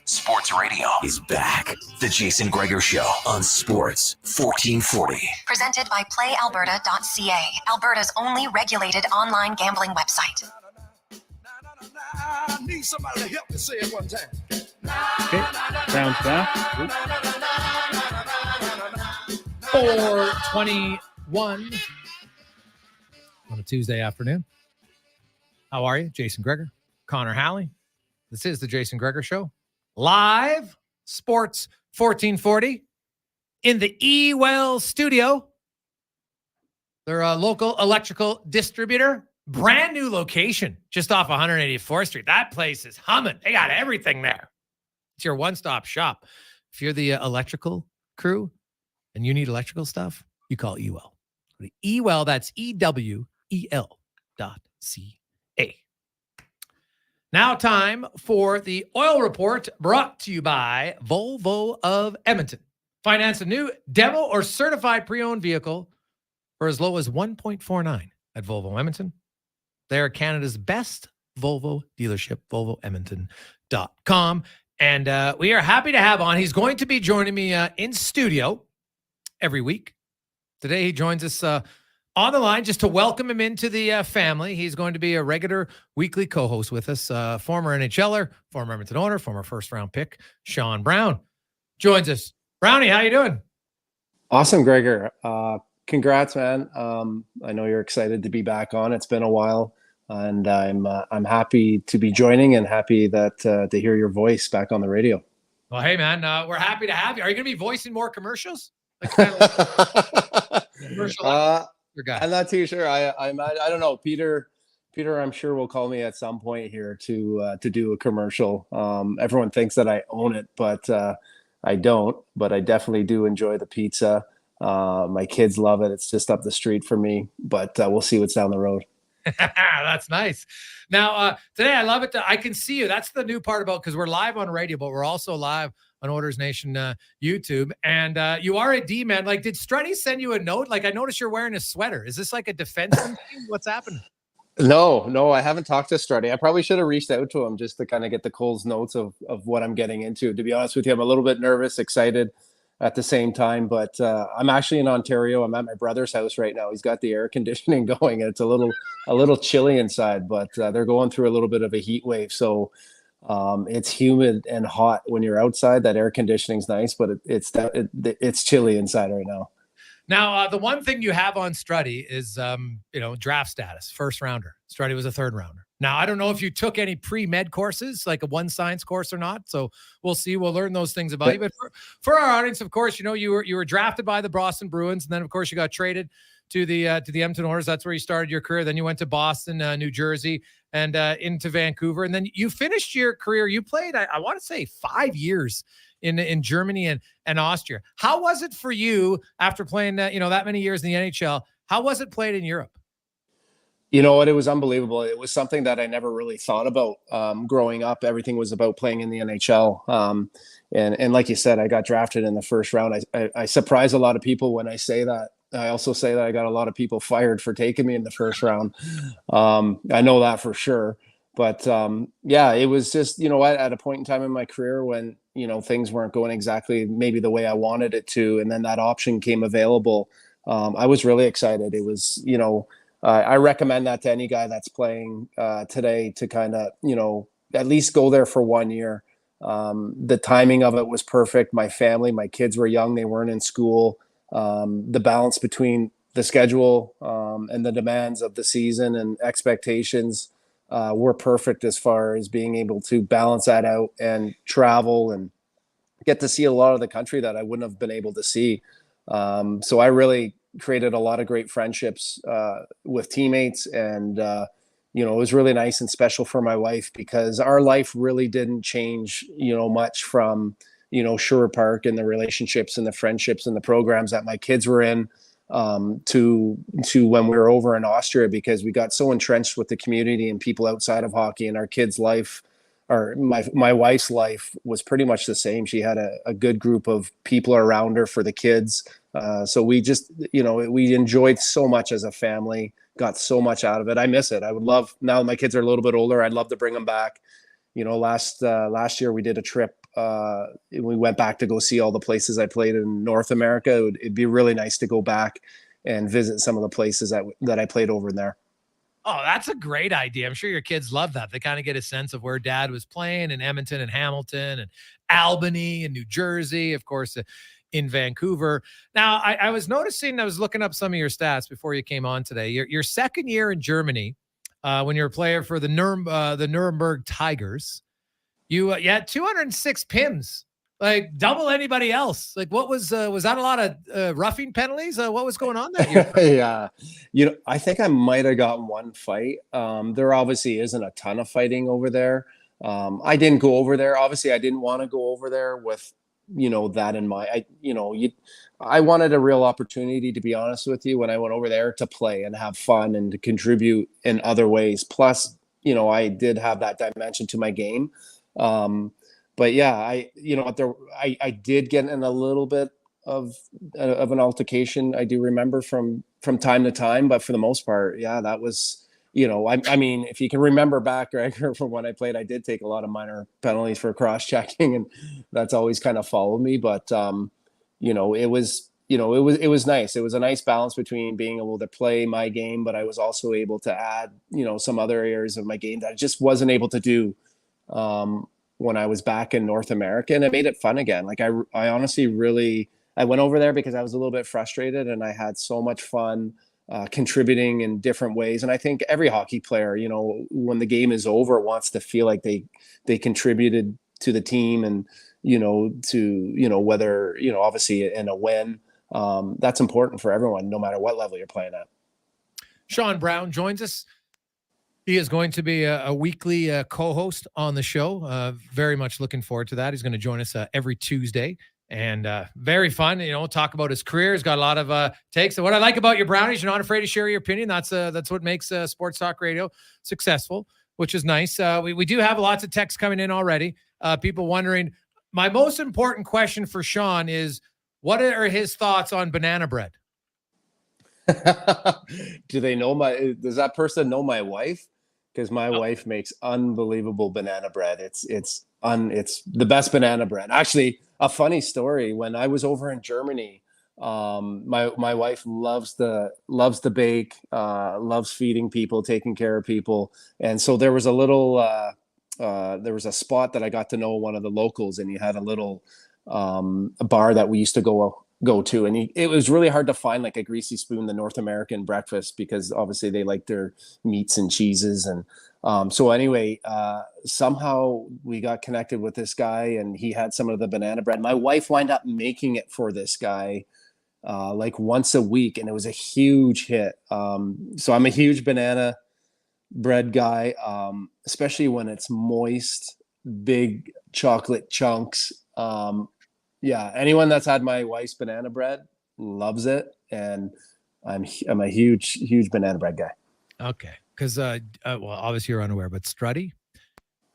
Sports Radio is back. The Jason Gregor Show on Sports 1440. Presented by PlayAlberta.ca, Alberta's only regulated online gambling website. I need somebody to help me say it one time. Okay, sounds back. 4:21 on a Tuesday afternoon. How are you? Jason Gregor, Connor Halley. This is the Jason Gregor Show. Live Sports 1440 in the E-Well studio. They're a local electrical distributor. Brand new location just off 184th Street. That place is humming. They got everything there. It's your one-stop shop. If you're the electrical crew and you need electrical stuff, you call E-Well. Go to E-Well, that's EWEL.ca. Now time for the oil report brought to you by Volvo of Edmonton. Finance a new demo or certified pre-owned vehicle for as low as 1.49 at Volvo Edmonton. They're Canada's best Volvo dealership, volvoedmonton.com. And we are happy to have on. He's going to be joining me in studio every week. Today he joins us on the line just to welcome him into the family. He's going to be a regular weekly co-host with us. Former NHLer, former Edmonton owner, former first-round pick, Sean Brown joins us. Brownie, how you doing? Awesome, Gregor. Congrats, man. I know you're excited to be back on. It's been a while, and I'm happy to be joining and happy that to hear your voice back on the radio. Well, hey, man, we're happy to have you. Are you going to be voicing more commercials? Commercial guy. I'm not too sure. I don't know. Peter, I'm sure will call me at some point here to do a commercial. Everyone thinks that I own it, but I don't. But I definitely do enjoy the pizza. My kids love it. It's just up the street for me, but we'll see what's down the road. That's nice. Now, today I love it. I can see you. That's the new part about, because we're live on radio, but we're also live on Orders Nation YouTube. And you are a D-man. Like, did Strutty send you a note? Like, I noticed you're wearing a sweater. Is this like a defenseman thing? What's happening? No, I haven't talked to Strutty. I probably should have reached out to him just to kind of get the Cole's notes of what I'm getting into. To be honest with you, I'm a little bit nervous, excited at the same time, but I'm actually in Ontario. I'm at my brother's house right now. He's got the air conditioning going, and it's a little chilly inside, but they're going through a little bit of a heat wave. So it's humid and hot when you're outside. That air conditioning's nice, but it's chilly inside right now. Now, the one thing you have on Strutty is, draft status, first rounder. Strutty was a third rounder. Now, I don't know if you took any pre-med courses, like a one science course or not. So we'll see. We'll learn those things about you. But for our audience, of course, you were drafted by the Boston Bruins. And then, of course, you got traded to the Edmonton Oilers. That's where you started your career. Then you went to Boston, New Jersey, and into Vancouver. And then you finished your career. You played, I want to say, 5 years in Germany and Austria. How was it for you after playing that many years in the NHL? How was it played in Europe? You know what? It was unbelievable. It was something that I never really thought about growing up. Everything was about playing in the NHL. And like you said, I got drafted in the first round. I surprise a lot of people when I say that. I also say that I got a lot of people fired for taking me in the first round. I know that for sure. But it was just, at a point in time in my career when, things weren't going exactly maybe the way I wanted it to. And then that option came available. I was really excited. It was, I recommend that to any guy that's playing today to kind of, at least go there for 1 year. The timing of it was perfect. My family, my kids were young. They weren't in school. The balance between the schedule and the demands of the season and expectations were perfect as far as being able to balance that out and travel and get to see a lot of the country that I wouldn't have been able to see. So I really created a lot of great friendships with teammates, and it was really nice and special for my wife because our life really didn't change much from Sherwood Park and the relationships and the friendships and the programs that my kids were in to when we were over in Austria, because we got so entrenched with the community and people outside of hockey, and our kids' or my wife's life was pretty much the same. She had a good group of people around her for the kids. So we just, we enjoyed so much as a family, got so much out of it. I miss it. I would love, now that my kids are a little bit older, I'd love to bring them back. Last year we did a trip. We went back to go see all the places I played in North America. It'd be really nice to go back and visit some of the places that I played over there. Oh, that's a great idea. I'm sure your kids love that. They kind of get a sense of where dad was playing in Edmonton and Hamilton and Albany and New Jersey, of course, in Vancouver. Now, I was noticing, I was looking up some of your stats before you came on today. Your second year in Germany, when you were a player for the Nuremberg Tigers, you had 206 PIMs, like double anybody else. Like, what was that a lot of roughing penalties? What was going on that year? Yeah. I think I might have gotten one fight. There obviously isn't a ton of fighting over there. I didn't go over there. Obviously, I didn't want to go over there with, that in mind. I wanted a real opportunity, to be honest with you, when I went over there, to play and have fun and to contribute in other ways. Plus, I did have that dimension to my game. But yeah, I did get in a little bit of an altercation. I do remember from time to time, but for the most part, yeah, that was, I mean, if you can remember back, Gregor, from when I played, I did take a lot of minor penalties for cross checking, and that's always kind of followed me. But it was nice. It was a nice balance between being able to play my game, but I was also able to add, some other areas of my game that I just wasn't able to do when I was back in North America, and it made it fun again. Like I honestly I went over there because I was a little bit frustrated, and I had so much fun contributing in different ways. And I think every hockey player, when the game is over, wants to feel like they contributed to the team, and whether obviously in a win, that's important for everyone, no matter what level you're playing at. Sean Brown joins us. He is going to be a weekly co-host on the show. Very much looking forward to that. He's going to join us every Tuesday, and very fun. Talk about his career. He's got a lot of takes. And what I like about you, Brownies, you're not afraid to share your opinion. That's what makes sports talk radio successful, which is nice. We do have lots of texts coming in already. People wondering. My most important question for Sean is, what are his thoughts on banana bread? Does that person know my wife? Because my wife makes unbelievable banana bread. It's the best banana bread. Actually, a funny story. When I was over in Germany, my wife loves to bake, loves feeding people, taking care of people, and so there was a spot that I got to know one of the locals, and he had a little a bar that we used to go to, and it was really hard to find like a greasy spoon, the North American breakfast, because obviously they like their meats and cheeses. And so anyway, somehow we got connected with this guy, and he had some of the banana bread. My wife wound up making it for this guy like once a week, and it was a huge hit. So I'm a huge banana bread guy, especially when it's moist, big chocolate chunks. Yeah, anyone that's had my wife's banana bread loves it, and I'm a huge banana bread guy. Okay, because well, obviously you're unaware, but Strutty,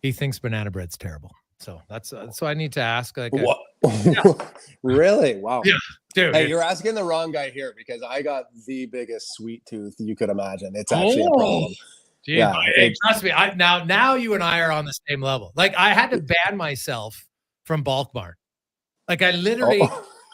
he thinks banana bread's terrible. So that's so I need to ask. Like, what? Really? Wow. Yeah, dude. Hey, you're asking the wrong guy here, because I got the biggest sweet tooth you could imagine. It's actually a problem. Geez, yeah, trust me. Now you and I are on the same level. Like, I had to ban myself from Bulk Barn. Like, I literally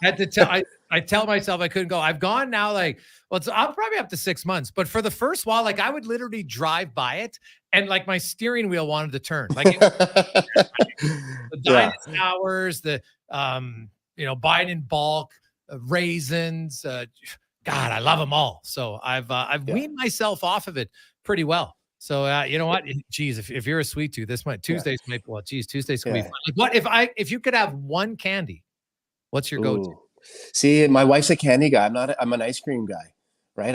had to tell. I tell myself I couldn't go. I've gone now, like, well, I'm probably up to 6 months. But for the first while, like, I would literally drive by it, and like my steering wheel wanted to turn. Like, the Dynasty hours, the buying in bulk, raisins. God, I love them all. So I've weaned myself off of it pretty well. So you know what? Geez, if you're a sweet tooth, Tuesdays might. Well, geez, Tuesdays can be fun. Like, what if you could have one candy? What's your go-to? See, my wife's a candy guy. I'm an ice cream guy, right?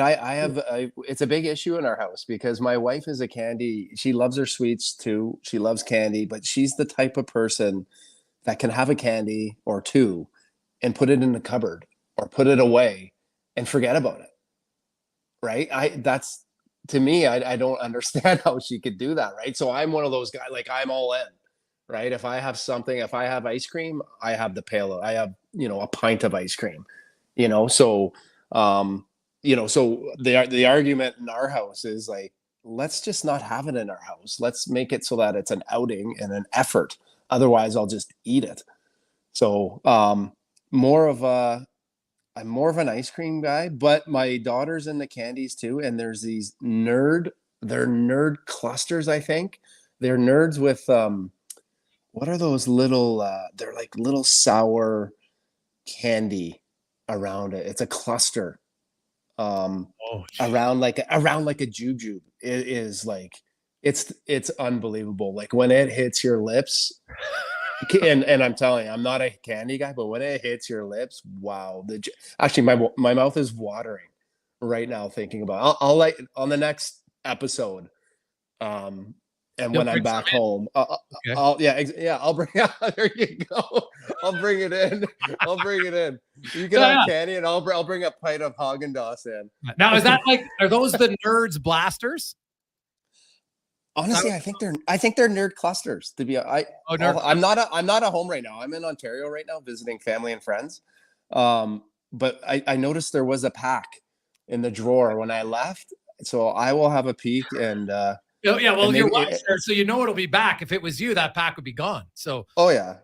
It's a big issue in our house, because my wife is a candy. She loves her sweets too. She loves candy, but she's the type of person that can have a candy or two and put it in the cupboard or put it away and forget about it. Right? To me, I don't understand how she could do that. Right? So I'm one of those guys, like, I'm all in. right? If I have ice cream, I have the pail. I have, a pint of ice cream, So, so the argument in our house is like, let's just not have it in our house. Let's make it so that it's an outing and an effort. Otherwise, I'll just eat it. So, I'm more of an ice cream guy, but my daughter's into candies too. And there's these they're nerd clusters, I think. They're nerds with, what are those little, they're like little sour candy around it. It's a cluster, around like a jujube. It is like, it's unbelievable. Like when it hits your lips, and I'm telling you, I'm not a candy guy, but when it hits your lips, wow. Actually, my mouth is watering right now thinking about it. I'll like on the next episode, and when I'm back home, I'll bring there you go. I'll bring it in. You can have candy, and I'll bring a pint of Haagen-Dazs in. Now, is that are those the Nerds blasters? Honestly, I think they're nerd clusters. I'm not at home right now. I'm in Ontario right now visiting family and friends. But I noticed there was a pack in the drawer when I left, so I will have a peek and. Well, your wife's there, so it'll be back. If it was you, that pack would be gone. So. Oh yeah.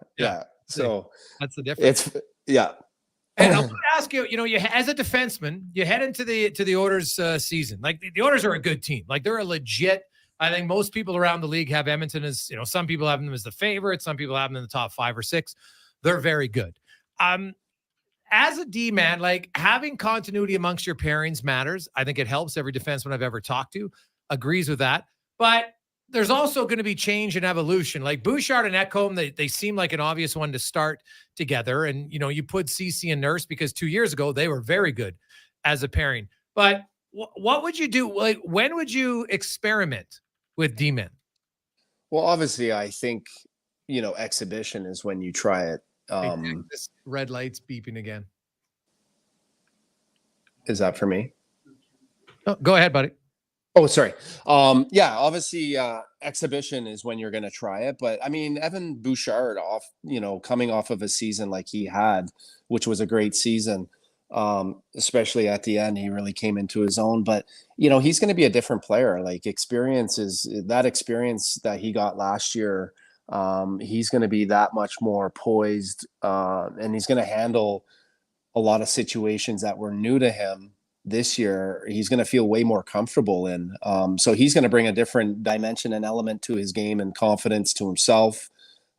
So that's the difference. And I want to ask you, you as a defenseman, you head into the Oilers season. Like the Oilers are a good team. Like they're a legit. I think most people around the league have Edmonton as, some people have them as the favorite. Some people have them in the top 5 or 6. They're very good. As a D man, like having continuity amongst your pairings matters. I think it helps. Every defenseman I've ever talked to agrees with that. But there's also going to be change and evolution. Like Bouchard and Ekholm, they seem like an obvious one to start together. And, you put CC and Nurse because 2 years ago, they were very good as a pairing. But what would you do? Like, when would you experiment with D-men? Well, obviously, I think, exhibition is when you try it. This red light's beeping again. Is that for me? Oh, go ahead, buddy. Oh, sorry. Obviously, exhibition is when you're going to try it. But I mean, Evan Bouchard coming off of a season like he had, which was a great season, especially at the end, he really came into his own. But, he's going to be a different player. Like experience that he got last year. He's going to be that much more poised, and he's going to handle a lot of situations that were new to him. This year, he's going to feel way more comfortable in. So he's going to bring a different dimension and element to his game and confidence to himself.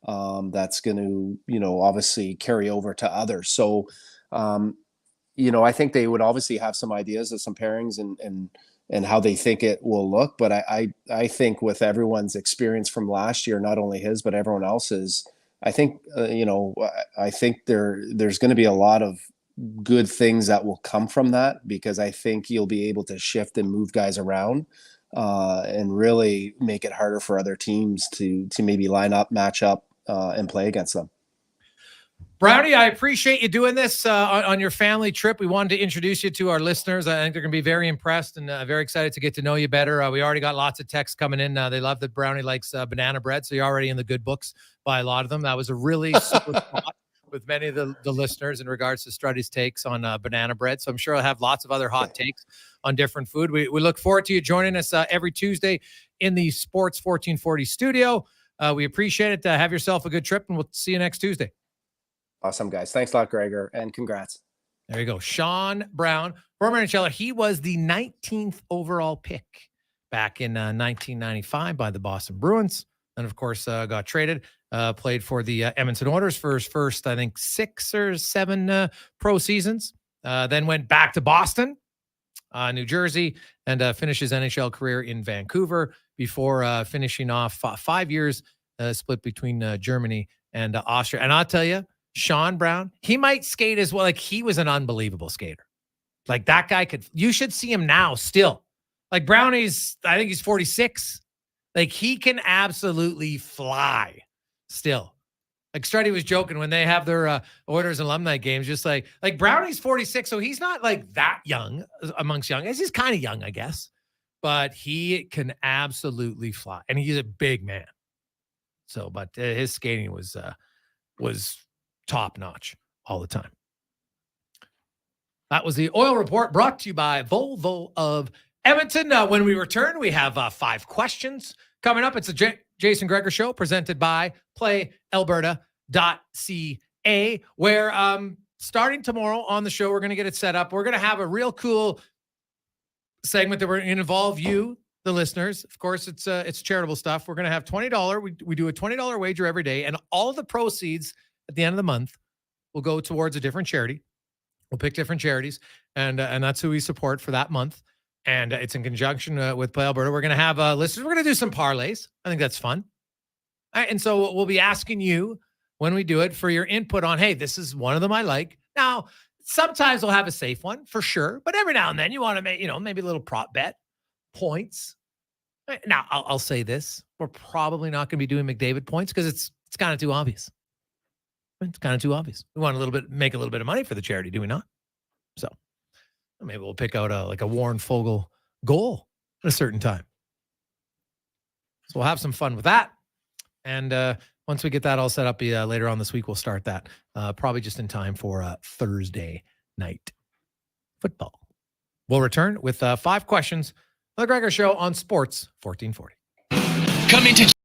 That's going to, obviously carry over to others. So, I think they would obviously have some ideas of some pairings and how they think it will look. But I think with everyone's experience from last year, not only his, but everyone else's, I think, I think there's going to be a lot of good things that will come from that, because I think you'll be able to shift and move guys around and really make it harder for other teams to maybe line up, match up, and play against them. Brownie, I appreciate you doing this on your family trip. We wanted to introduce you to our listeners. I think they're going to be very impressed and very excited to get to know you better. We already got lots of texts coming in. They love that Brownie likes banana bread, so you're already in the good books by a lot of them. That was a really super spot with many of the listeners in regards to Struddy's takes on banana bread. So I'm sure I'll have lots of other hot takes on different food. We look forward to you joining us every Tuesday in the Sports 1440 studio. We appreciate it. Have yourself a good trip, and we'll see you next Tuesday. Awesome, guys. Thanks a lot, Gregor, and congrats. There you go. Sean Brown, former NHLer. He was the 19th overall pick back in 1995 by the Boston Bruins. And, of course, got traded. Played for the Edmonton Oilers for his first, I think, 6 or 7 pro seasons. Then went back to Boston, New Jersey, and finished his NHL career in Vancouver before finishing off 5 years split between Germany and Austria. And I'll tell you, Sean Brown, he might skate as well. Like, he was an unbelievable skater. Like, that guy you should see him now still. Like, Brownie's, I think he's 46. Like, he can absolutely fly still. Like, Struddy was joking when they have their Oilers alumni games, just like Brownie's 46, so he's not like that young amongst young guys. He's kind of young, I guess, but he can absolutely fly, and he's a big man. So, but his skating was top notch all the time. That was the Oil Report brought to you by Volvo of Edmonton. When we return, we have 5 questions coming up. It's a Jason Gregor Show presented by PlayAlberta.ca, where starting tomorrow on the show, we're going to get it set up. We're going to have a real cool segment that we're going to involve you, the listeners. Of course, it's charitable stuff. We're going to have $20. We do a $20 wager every day, and all of the proceeds at the end of the month will go towards a different charity. We'll pick different charities, and that's who we support for that month. And it's in conjunction with Play Alberta. We're going to have listeners. We're going to do some parlays. I think that's fun. All right, and so we'll be asking you when we do it for your input on, hey, this is one of them I like. Now, sometimes we'll have a safe one for sure, but every now and then you want to make, maybe a little prop bet, points. Now, I'll say this. We're probably not going to be doing McDavid points because it's kind of too obvious. It's kind of too obvious. We want make a little bit of money for the charity, do we not? So maybe we'll pick out a Warren Fogle goal at a certain time. So we'll have some fun with that. And once we get that all set up later on this week, we'll start that probably just in time for Thursday night football. We'll return with 5 questions on the Gregor Show on Sports 1440. Coming to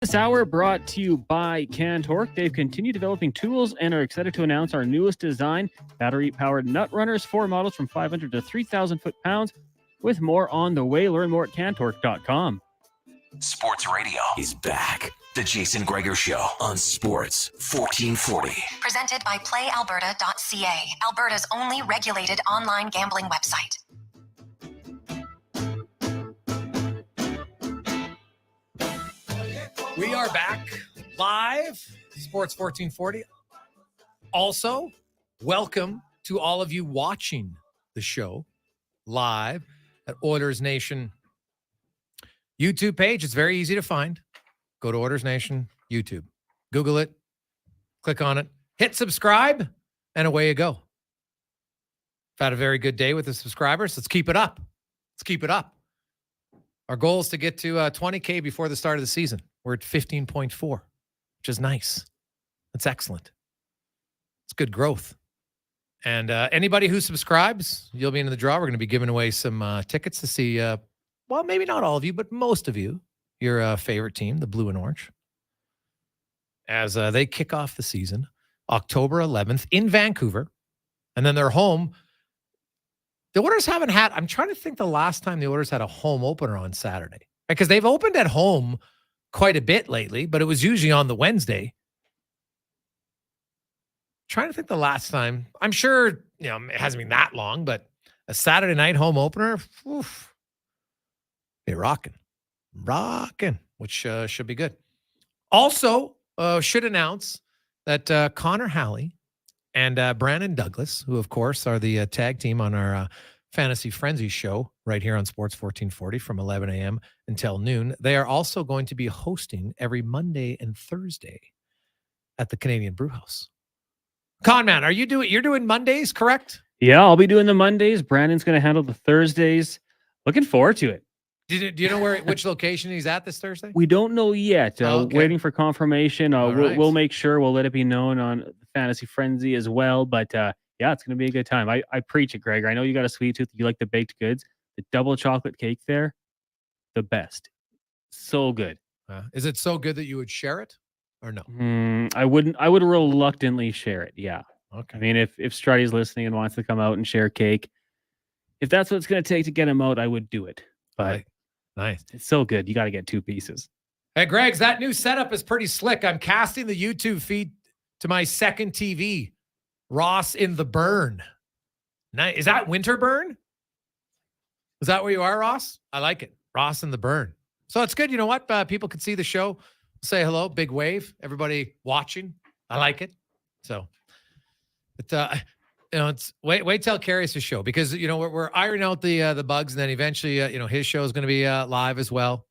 This hour brought to you by Cantork. They've continued developing tools and are excited to announce our newest design, battery-powered nut runners, 4 models from 500 to 3,000 foot-pounds, with more on the way. Learn more at cantork.com. Sports Radio is back. The Jason Gregor Show on Sports 1440. Presented by PlayAlberta.ca, Alberta's only regulated online gambling website. We are back live, Sports 1440. Also, welcome to all of you watching the show live at Oilers Nation YouTube page. It's very easy to find. Go to Oilers Nation YouTube. Google it. Click on it. Hit subscribe, and away you go. I've had a very good day with the subscribers. Let's keep it up. Let's keep it up. Our goal is to get to 20K before the start of the season. We're at 15.4, which is nice. That's excellent. It's good growth. And anybody who subscribes, you'll be in the draw. We're going to be giving away some tickets to see, well, maybe not all of you, but most of you, your favorite team, the Blue and Orange, as they kick off the season October 11th in Vancouver. And then they're home. The Oilers haven't had, I'm trying to think the last time the Oilers had a home opener on Saturday. Because they've opened at home quite a bit lately, but it was usually on the Wednesday. Trying to think the last time. I'm sure, it hasn't been that long, but a Saturday night home opener, oof, be rocking, which should be good. Also, should announce that Connor Halley and Brandon Douglas, who of course are the tag team on our Fantasy Frenzy show right here on Sports 1440 from 11 a.m. until noon. They are also going to be hosting every Monday and Thursday at the Canadian Brewhouse. Conman, you're doing Mondays, correct? Yeah, I'll be doing the Mondays. Brandon's going to handle the Thursdays. Looking forward to it. Do you know which location he's at this Thursday? We don't know yet. Okay. Waiting for confirmation. Right. We'll make sure. We'll let it be known on Fantasy Frenzy as well. But yeah, it's going to be a good time. I preach it, Gregor. I know you got a sweet tooth. You like the baked goods. The double chocolate cake there, the best. So good. Is it so good that you would share it or no? I wouldn't. I would reluctantly share it. Yeah. Okay. I mean, if Struddy's listening and wants to come out and share cake, if that's what it's going to take to get him out, I would do it. But right. Nice. It's so good. You got to get 2 pieces. Hey, Greg's, that new setup is pretty slick. I'm casting the YouTube feed to my second TV, Ross in the Burn. Nice. Is that Winter Burn? Is that where you are, Ross? I like it. Ross in the Burn. So it's good. You know what? People can see the show. Say hello. Big wave. Everybody watching. I like it. So, it's wait till Carrie's show, because we're ironing out the bugs, and then eventually his show is going to be live as well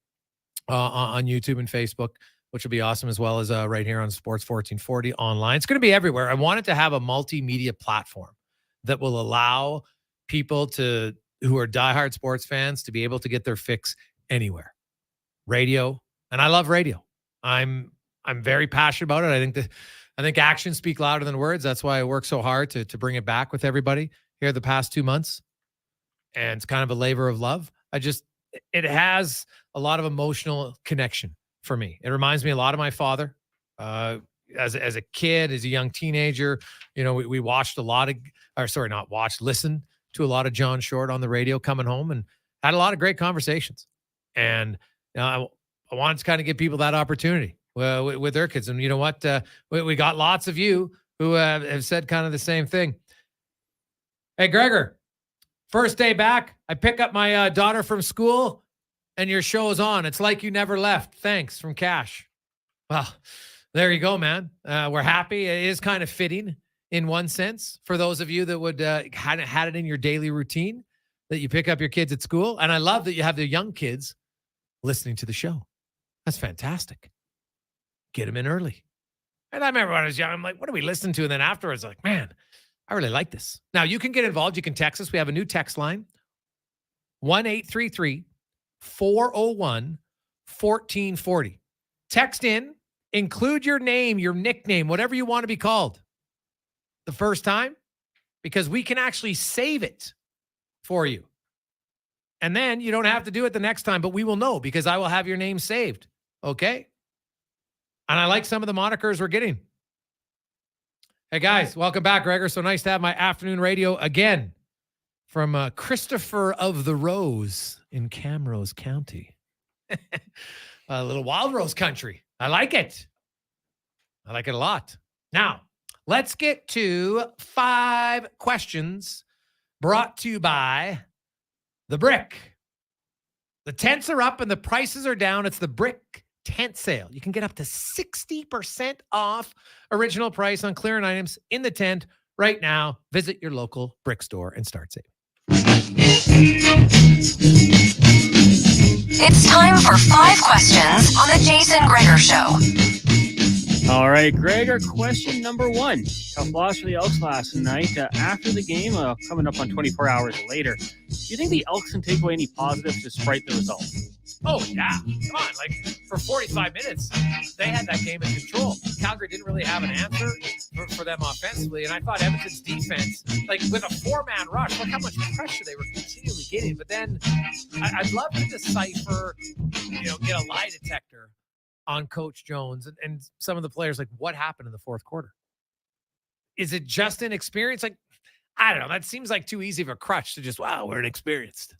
on YouTube and Facebook, which will be awesome, as well as right here on Sports 1440 online. It's going to be everywhere. I wanted to have a multimedia platform that will allow people who are diehard sports fans to be able to get their fix anywhere. Radio, and I love radio. I'm very passionate about it. I think actions speak louder than words. That's why I work so hard to bring it back with everybody here the past 2 months. And it's kind of a labor of love. It has a lot of emotional connection for me. It reminds me a lot of my father. As a kid, as a young teenager, we watched listened to a lot of John Short on the radio coming home, and had a lot of great conversations. And I wanted to kind of give people that opportunity with their kids. And you know what? We got lots of you who have said kind of the same thing. Hey, Gregor, first day back, I pick up my daughter from school, and your show is on. It's like you never left. Thanks, from Cash. Well, there you go, man. We're happy. It is kind of fitting in one sense for those of you that would had it in your daily routine that you pick up your kids at school. And I love that you have the young kids listening to the show. That's fantastic. Get them in early. And I remember when I was young, I'm like, what do we listen to? And then afterwards, like, man, I really like this. Now, you can get involved. You can text us. We have a new text line, 1-833-401-1440. Text in, include your name, your nickname, whatever you want to be called the first time, because we can actually save it for you. And then you don't have to do it the next time, but we will know, because I will have your name saved. Okay? And I like some of the monikers we're getting. Hey, guys, welcome back, Gregor. So nice to have my afternoon radio again from Christopher of the Rose in Camrose County. A little Wild Rose country. I like it. I like it a lot. Now, let's get to 5 questions brought to you by The Brick. The tents are up and the prices are down. It's the Brick tent sale. You can get up to 60% off original price on clearance items in the tent right now. Visit your local Brick store and start saving. It's time for 5 questions on the Jason Gregor Show. All right, Gregor, question number 1. Tough loss for the Elks last night. After the game, coming up on 24 hours later, do you think the Elks can take away any positives despite the result? Oh, yeah. Come on. Like, for 45 minutes, they had that game in control. Calgary didn't really have an answer for them offensively. And I thought Edmonton's defense, like, with a 4-man rush, look how much pressure they were continually getting. But then I'd love to decipher, get a lie detector on Coach Jones and some of the players, like, what happened in the fourth quarter? Is it just inexperience? Like, I don't know. That seems like too easy of a crutch to just, wow, we're inexperienced.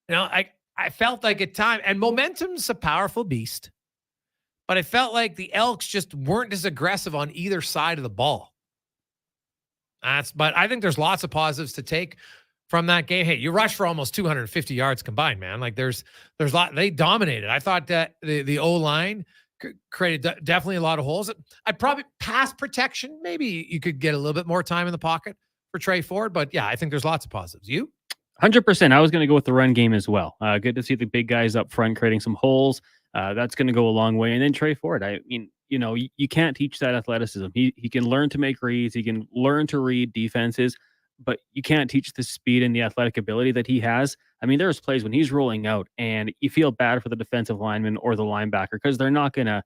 I felt like at time, and momentum's a powerful beast, but I felt like the Elks just weren't as aggressive on either side of the ball. But I think there's lots of positives to take from that game. Hey, you rushed for almost 250 yards combined, man. Like there's a lot. They dominated. I thought that the O-line created definitely a lot of holes. I'd probably pass protection. Maybe you could get a little bit more time in the pocket for Trey Ford, but yeah, I think there's lots of positives. You? 100%. I was going to go with the run game as well. Good to see the big guys up front creating some holes. That's going to go a long way. And then Trey Ford, I mean, you can't teach that athleticism. He can learn to make reads. He can learn to read defenses, but you can't teach the speed and the athletic ability that he has. I mean, there's plays when he's rolling out and you feel bad for the defensive lineman or the linebacker because they're not going to,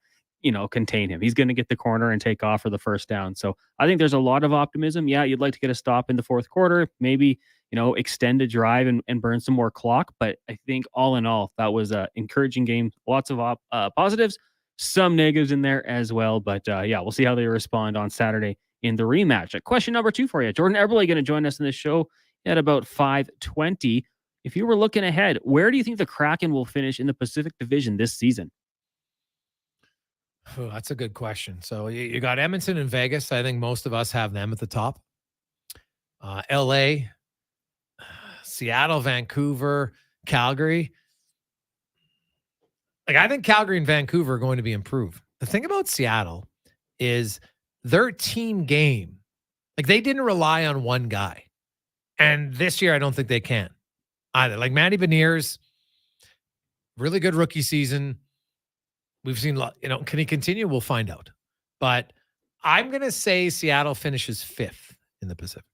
contain him. He's going to get the corner and take off for the first down. So I think there's a lot of optimism. Yeah, you'd like to get a stop in the fourth quarter, maybe, extend a drive and burn some more clock. But I think all in all, that was an encouraging game. Lots of positives, some negatives in there as well. But we'll see how they respond on Saturday in the rematch. Question number 2 for you. Jordan Eberle going to join us in this show at about 5:20. If you were looking ahead, where do you think the Kraken will finish in the Pacific Division this season? Oh, that's a good question. So you got Edmonton and Vegas. I think most of us have them at the top. LA, Seattle, Vancouver, Calgary. Like, I think Calgary and Vancouver are going to be improved. The thing about Seattle is their team game, like, they didn't rely on one guy. And this year, I don't think they can either. Like, Manny Beniers, really good rookie season. We've seen, can he continue? We'll find out. But I'm going to say Seattle finishes 5th in the Pacific.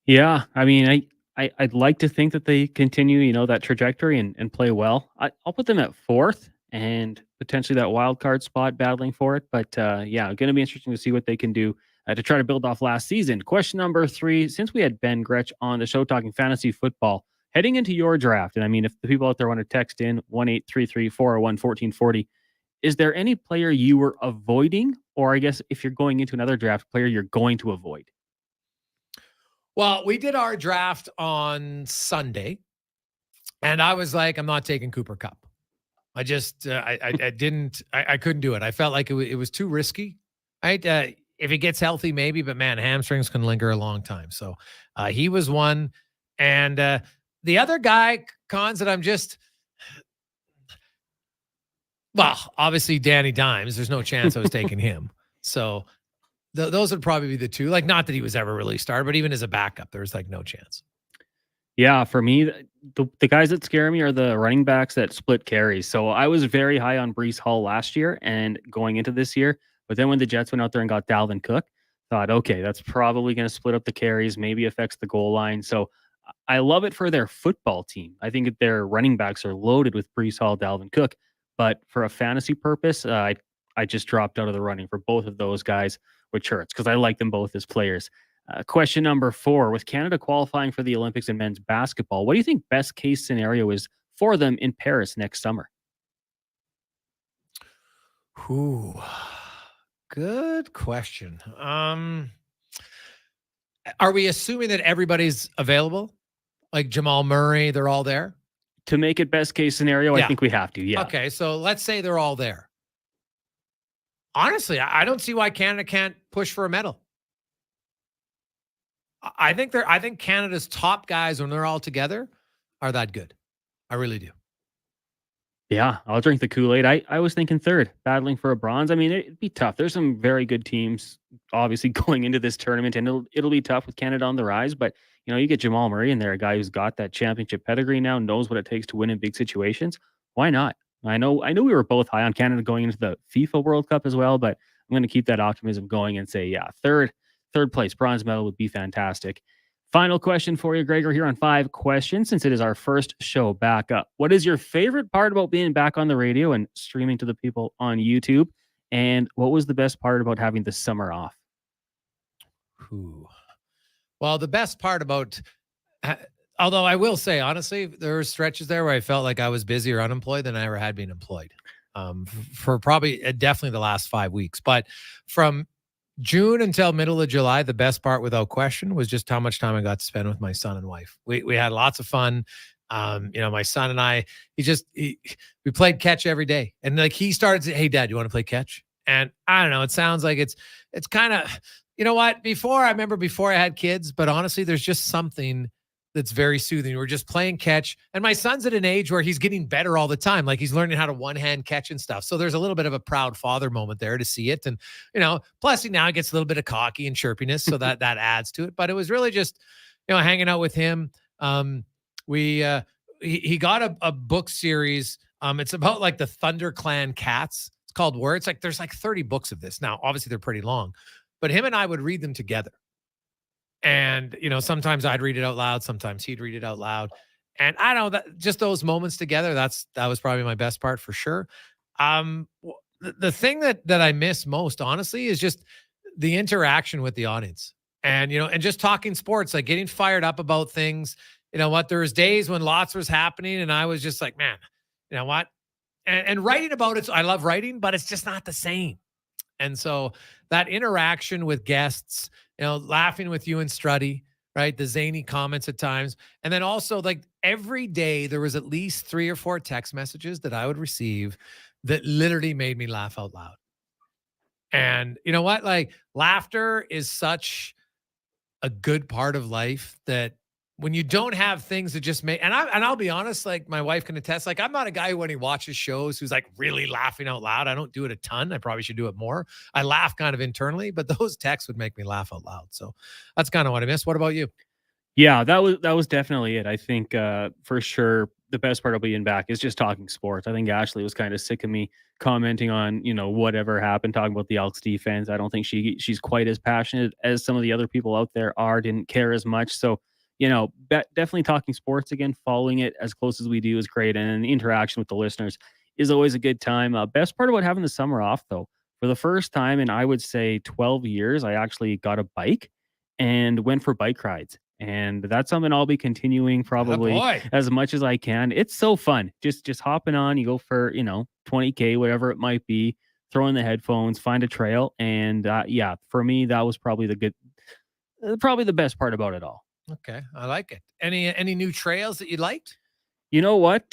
Yeah, I mean, I'd like to think that they continue, that trajectory and play well. I'll put them at 4th and potentially that wild card spot battling for it. But going to be interesting to see what they can do to try to build off last season. Question number 3, since we had Ben Gretsch on the show talking fantasy football, heading into your draft, and I mean, if the people out there want to text in 1-833-401-1440, is there any player you were avoiding? Or I guess if you're going into another draft, player you're going to avoid? Well, we did our draft on Sunday, and I was like, I'm not taking Cooper Kupp. I just, I couldn't do it. I felt like it was too risky, right? If he gets healthy, maybe, but man, hamstrings can linger a long time. So he was one. And the other guy, Cons, that I'm just, well, obviously Danny Dimes. There's no chance I was taking him. So those would probably be the two. Like, not that he was ever really started, but even as a backup, there's like no chance. Yeah, for me, the guys that scare me are the running backs that split carries. So I was very high on Breece Hall last year and going into this year. But then when the Jets went out there and got Dalvin Cook, thought, okay, that's probably going to split up the carries, maybe affects the goal line. So I love it for their football team. I think that their running backs are loaded with Breece Hall, Dalvin Cook. But for a fantasy purpose, I just dropped out of the running for both of those guys, which hurts because I like them both as players. Question number 4, with Canada qualifying for the Olympics in men's basketball, what do you think best case scenario is for them in Paris next summer? Ooh, good question. Are we assuming that everybody's available? Like Jamal Murray, they're all there? To make it best case scenario, I Yeah. think we have to. Yeah. Okay, so let's say they're all there. Honestly, I don't see why Canada can't push for a medal. I think Canada's top guys, when they're all together, are that good. I really do. Yeah, I'll drink the Kool-Aid. I was thinking third, battling for a bronze. I mean, it'd be tough. There's some very good teams, obviously, going into this tournament, and it'll be tough with Canada on the rise. But you get Jamal Murray in there, a guy who's got that championship pedigree now, knows what it takes to win in big situations. Why not? I know we were both high on Canada going into the FIFA World Cup as well, but I'm going to keep that optimism going and say, yeah, third place, bronze medal would be fantastic. Final question for you, Gregor, here on 5 questions, since it is our first show back up. What is your favorite part about being back on the radio and streaming to the people on YouTube? And what was the best part about having the summer off? Ooh. Well, the best part about, although I will say, honestly, there were stretches there where I felt like I was busy or unemployed than I ever had been employed for probably definitely the last 5 weeks. But from June until middle of July, the best part without question was just how much time I got to spend with my son and wife. We had lots of fun. My son and I, we played catch every day. And like he started to, hey dad, you want to play catch? And I don't know, it sounds like it's kind of, you know what, before I had kids, but honestly, there's just something that's very soothing. We're just playing catch. And my son's at an age where he's getting better all the time. Like he's learning how to one-hand catch and stuff. So there's a little bit of a proud father moment there to see it. And, plus he now gets a little bit of cocky and chirpiness. So that adds to it. But it was really just, hanging out with him. He got a book series. It's about like the Thunder Clan cats. It's called Where. It's like, there's like 30 books of this. Now, obviously they're pretty long, but him and I would read them together. And, sometimes I'd read it out loud. Sometimes he'd read it out loud. And I don't know, that just those moments together, that was probably my best part for sure. The thing that I miss most, honestly, is just the interaction with the audience and, and just talking sports, like getting fired up about things. You know what? There was days when lots was happening and I was just like, man, you know what? And writing about it, I love writing, but it's just not the same. And so that interaction with guests, laughing with you and Struddy, right? The zany comments at times. And then also like every day there was at least 3 or 4 text messages that I would receive that literally made me laugh out loud. And you know what? Like laughter is such a good part of life that when you don't have things that just make, and I'll be honest, like my wife can attest, like I'm not a guy who when he watches shows who's like really laughing out loud. I don't do it a ton. I probably should do it more. I laugh kind of internally, but those texts would make me laugh out loud. So that's kind of what I miss. What about you? Yeah, that was definitely it. I think for sure the best part of being back is just talking sports. I think Ashley was kind of sick of me commenting on, whatever happened, talking about the Elks defense. I don't think she's quite as passionate as some of the other people out there are, didn't care as much. So definitely talking sports again, following it as close as we do is great. And the interaction with the listeners is always a good time. Best part about having the summer off, though, for the first time in, I would say, 12 years, I actually got a bike and went for bike rides. And that's something I'll be continuing probably as much as I can. It's so fun. Just hopping on, you go for, 20K, whatever it might be, throw in the headphones, find a trail. And for me, that was probably probably the best part about it all. Okay, I like it. Any new trails that you liked? You know what?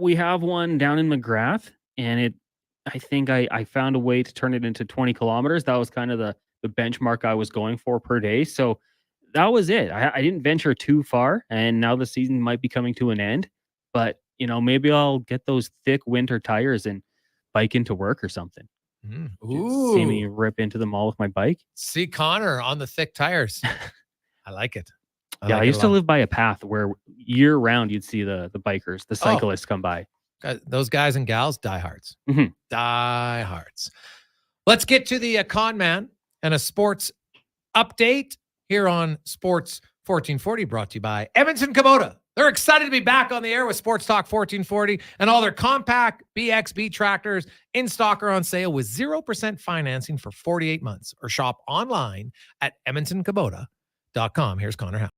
We have one down in McGrath, and I think I found a way to turn it into 20 kilometers. That was kind of the benchmark I was going for per day. So that was it. I didn't venture too far, and now the season might be coming to an end. But maybe I'll get those thick winter tires and bike into work or something. Ooh. See me rip into the mall with my bike. See Connor on the thick tires. I like it. I used to live by a path where year round you'd see the bikers, the cyclists come by. Those guys and gals, diehards. Mm-hmm. Diehards. Let's get to the con man and a sports update here on Sports 1440, brought to you by Edmonton Kubota. They're excited to be back on the air with Sports Talk 1440 and all their compact BXB tractors in stock or on sale with 0% financing for 48 months, or shop online at EdmontonKubota.com. Here's Connor Halley.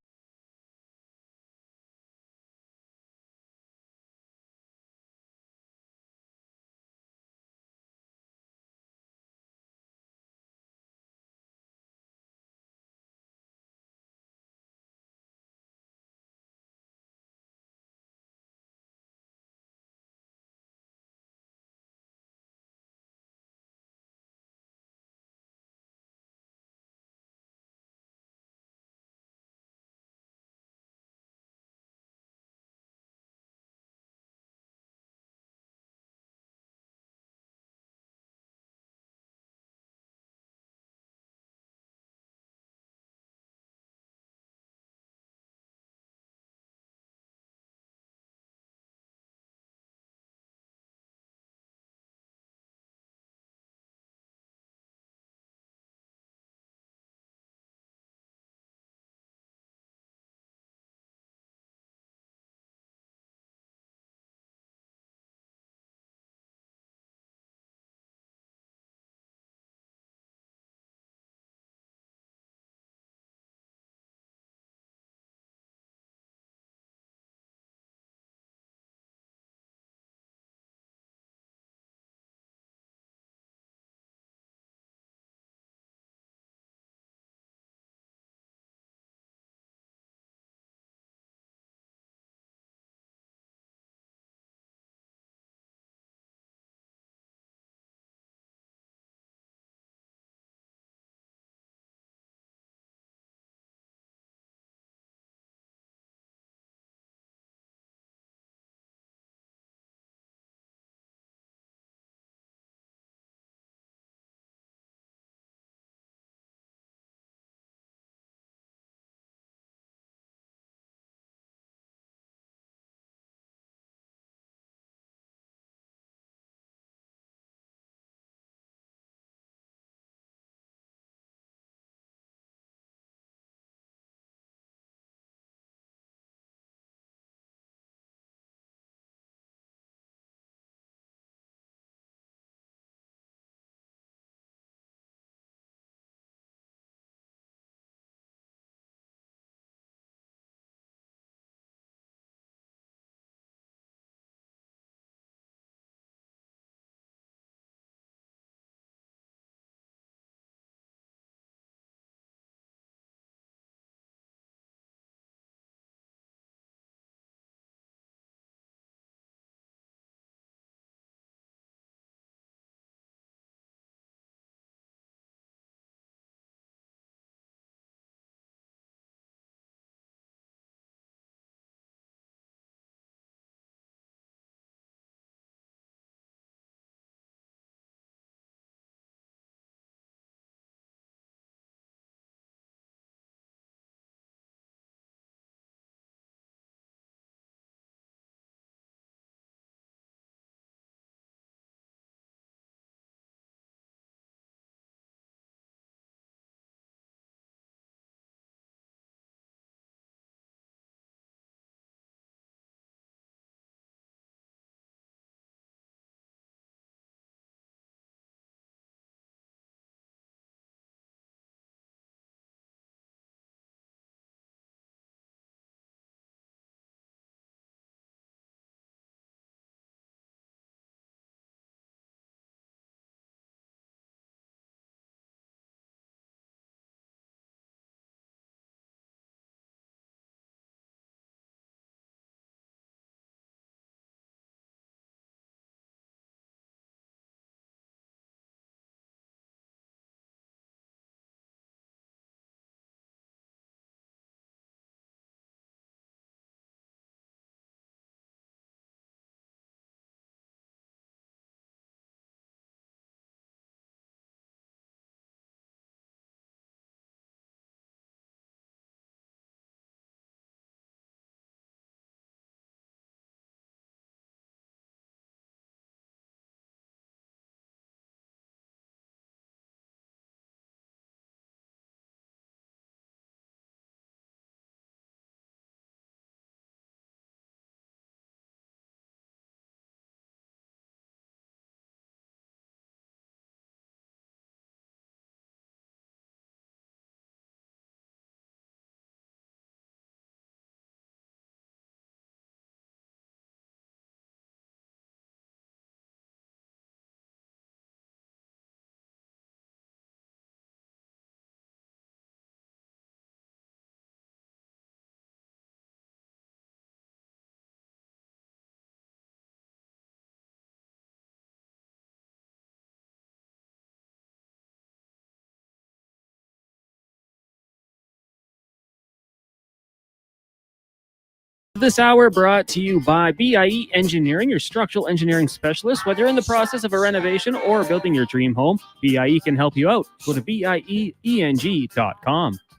This hour brought to you by BIE Engineering, your structural engineering specialist. Whether you're in the process of a renovation or building your dream home, BIE can help you out. Go to BIEENG.com.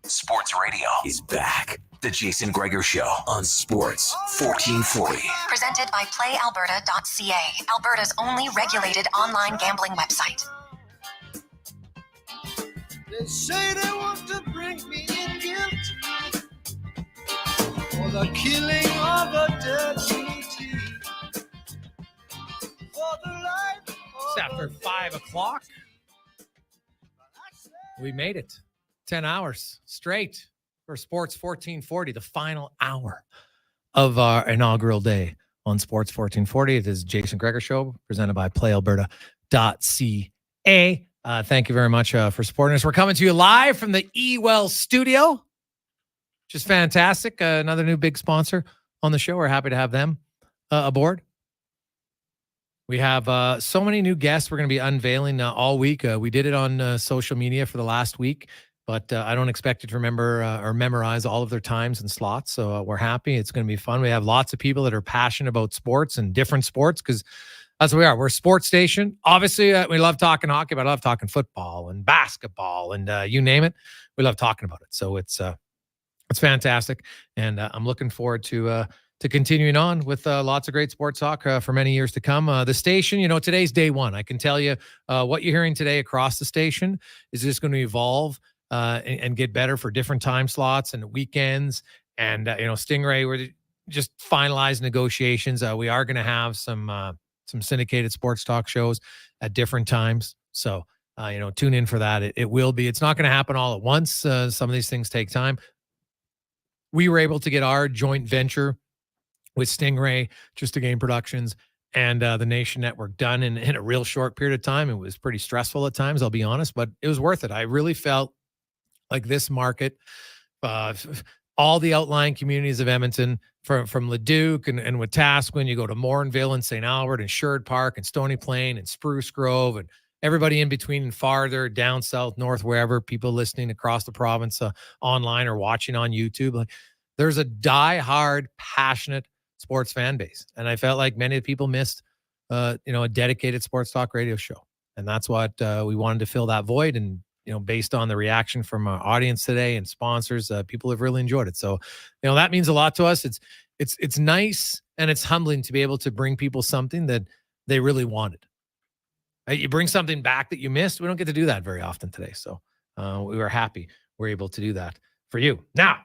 Sports Radio is back. The Jason Gregor Show on Sports 1440. Presented by PlayAlberta.ca, Alberta's only regulated online gambling website. They say they want to bring me in guilty for the killing of a dead ET. It's after 5 o'clock. We made it. 10 hours straight for Sports 1440, the final hour of our inaugural day on Sports 1440. It is Jason Gregor Show, presented by PlayAlberta.ca. Thank you very much for supporting us. We're coming to you live from the eWell studio, which is fantastic. Another new big sponsor on the show. We're happy to have them aboard. We have so many new guests we're going to be unveiling all week. We did it on social media for the last week, but I don't expect you to remember or memorize all of their times and slots. So we're happy. It's going to be fun. We have lots of people that are passionate about sports and different sports, because that's what we are. We're a sports station. Obviously, we love talking hockey, but I love talking football and basketball and you name it. We love talking about it. So it's fantastic. And I'm looking forward to continuing on with lots of great sports talk for many years to come. The station, today's day one. I can tell you what you're hearing today across the station is just going to evolve and get better for different time slots and weekends. And, Stingray, we're just finalized negotiations. We are going to have some syndicated sports talk shows at different times. So, tune in for that. It's not going to happen all at once. Some of these things take time. We were able to get our joint venture with Stingray, Just a Game Productions, and the Nation Network done in a real short period of time. It was pretty stressful at times, I'll be honest, but it was worth it. I really felt like this market, all the outlying communities of Edmonton, from Leduc and Wetaskiwin, you go to Morinville and St. Albert and Sherwood Park and Stony Plain and Spruce Grove and everybody in between and farther, down south, north, wherever, people listening across the province online or watching on YouTube. Like, there's a die-hard, passionate sports fan base. And I felt like many of the people missed, a dedicated sports talk radio show. And that's what we wanted to fill that void. And, based on the reaction from our audience today and sponsors, people have really enjoyed it. So, that means a lot to us. It's nice and it's humbling to be able to bring people something that they really wanted. You bring something back that you missed. We don't get to do that very often today. So we were happy we're able to do that for you. Now,